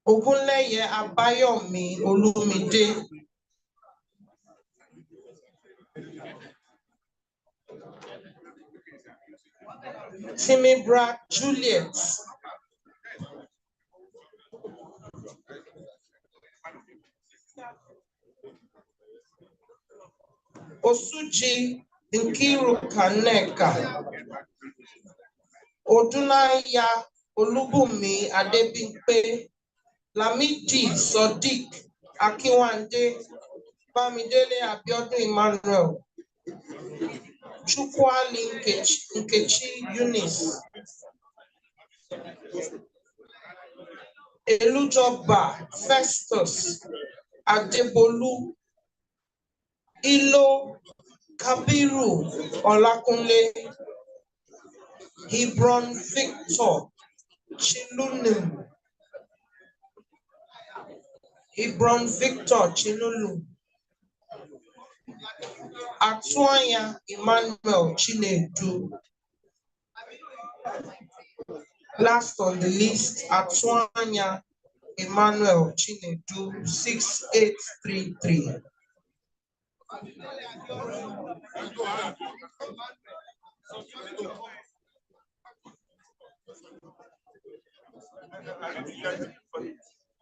Ogunleye Abayomi Olumide, Timibra Juliet, Osuji Nkiru Kaneka, Odunaya Olubumi Adebimpe, Lamidi Sodiq Akinwande, Bamidele Abiodun Emmanuel, Chukwali Nkechi Eunice, Elujoba Festus Adebolu, Ilo Kabiru Olakunle, Hebron Victor Chilunim, Hebron Victor Chilulu, Atuanya Emmanuel Chinedu. Last on the list, Atuanya Emmanuel Chinedu, 6833.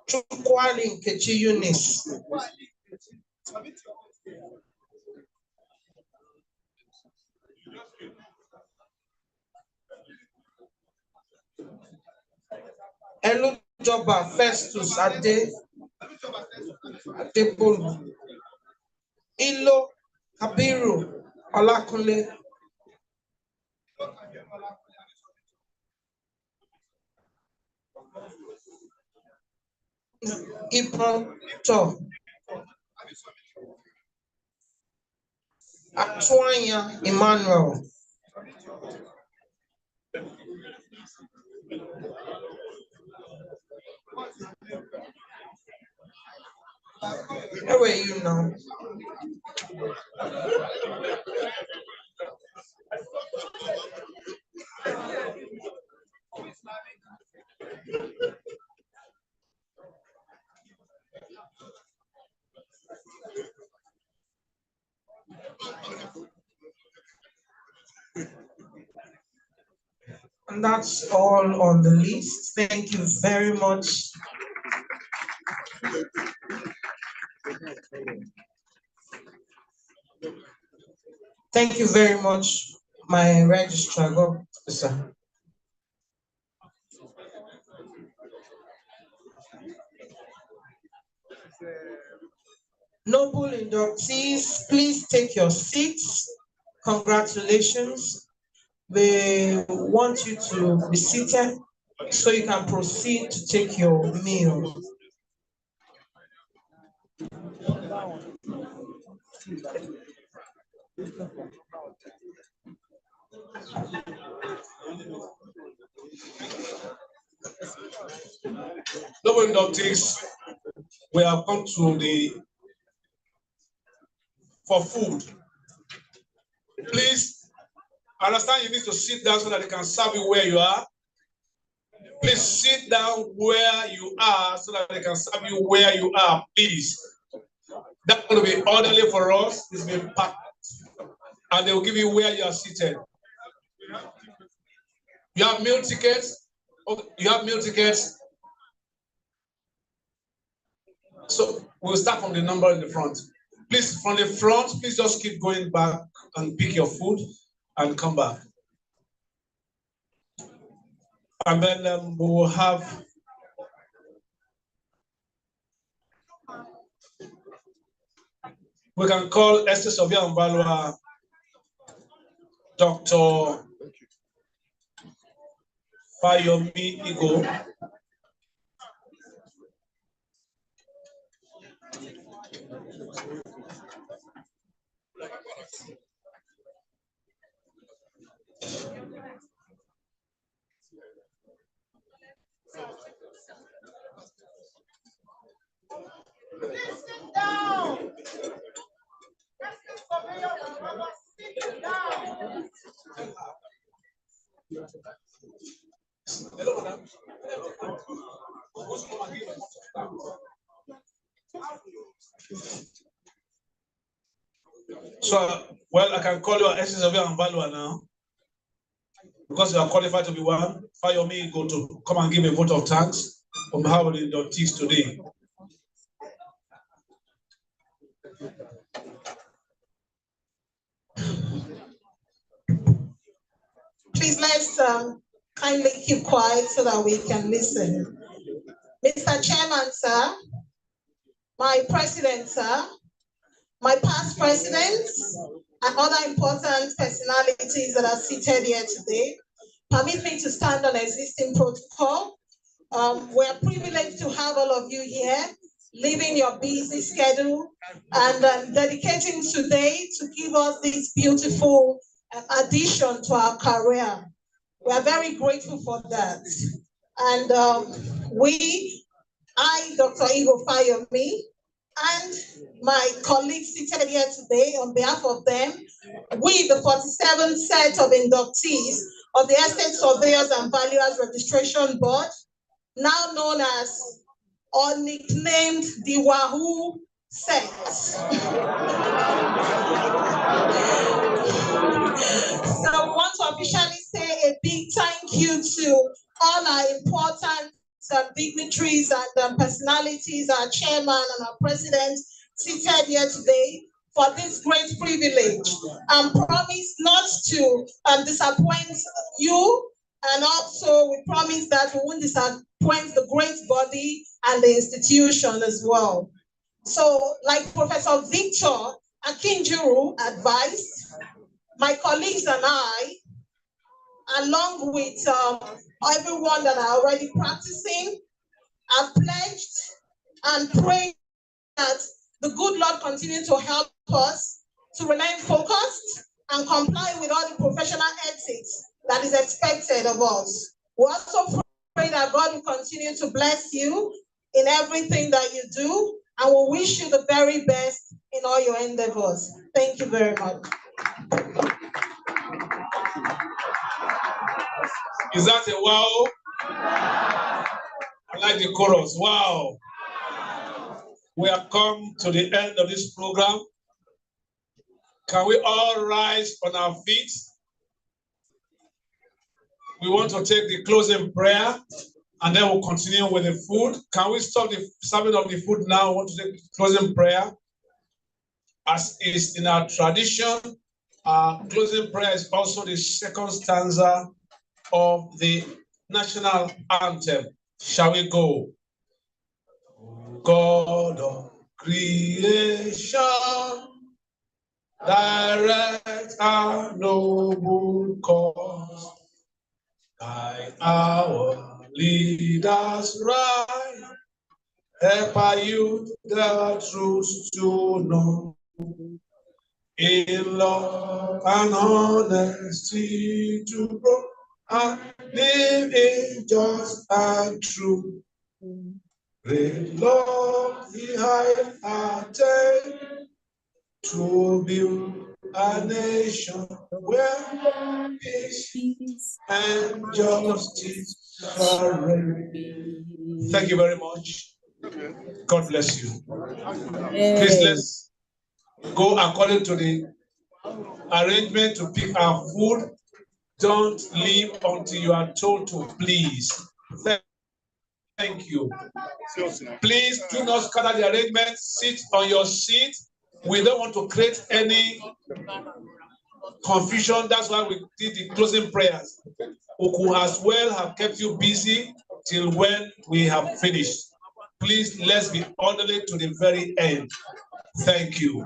Chukwali Nkechi Eunice. Elujoba Festus Adebolu, Ilo Kabiru Olakunle, Ibron Tom, Atuanya Emmanuel, where were you now? And that's all on the list. Thank you very much. Thank you very much, my registrar. God, sir. Noble inductees, please take your seats. Congratulations. We want you to be seated so you can proceed to take your meal. Noble inductees, we have come to for food. Please, I understand you need to sit down so that they can serve you where you are. Please sit down where you are so that they can serve you where you are, please. That's going to be orderly for us. It's been packed. And they will give you where you are seated. You have meal tickets. Okay, you have meal tickets. So we'll start from the number in the front. Please, from the front, please just keep going back and pick your food and come back. And then we will have we can call Esvarbon Balua, Dr. Fayomi Igo. So, well, I can call you Esvarbon Balua now, because you are qualified to be one. Fayomi Igo to come and give a vote of thanks on behalf of the inductees today. Please let's kindly keep quiet so that we can listen. Mr. Chairman, sir, my president, sir, my past presidents, and other important personalities that are seated here today, permit me to stand on existing protocol. We're privileged to have all of you here, leaving your busy schedule and dedicating today to give us this beautiful addition to our career. We are very grateful for that. And I, Dr. Igo Fayomi, and my colleagues seated here today, on behalf of them, we, the 47th set of inductees of the Estate Surveyors and Valuers Registration Board, now known as or nicknamed the Wahoo set. So I want to officially say a big thank you to all our important dignitaries and personalities, our chairman and our president seated here today for this great privilege, and promise not to disappoint you, and also we promise that we won't disappoint the great body and the institution as well. So, like Professor Victor Akinjuru advised, my colleagues and I, along with everyone that are already practicing, have pledged and prayed that the good Lord continue to help us to remain focused and comply with all the professional ethics that is expected of us. We also pray that God will continue to bless you in everything that you do, and we wish you the very best in all your endeavors. Thank you very much. Is that a wow? I like the chorus. Wow. We have come to the end of this program. Can we all rise on our feet? We want to take the closing prayer. and then we'll continue with the food. Can we stop the serving of the food now? I want to take closing prayer. As is in our tradition, our closing prayer is also the second stanza of the national anthem. Shall we go? God of creation, direct our noble cause. Guide our leaders right, help our youth the truth to know. In love and honesty to grow and live in just and true. Great love behind our tale to build a nation where peace and justice shall reign. Thank you very much. God bless you. Please let's go according to the arrangement to pick our food. Don't leave until you are told to, please. Thank you. Please do not scatter the arrangement. Sit on your seat. We don't want to create any confusion. That's why we did the closing prayers. We could as well have kept you busy till when we have finished. Please, let's be orderly to the very end. Thank you.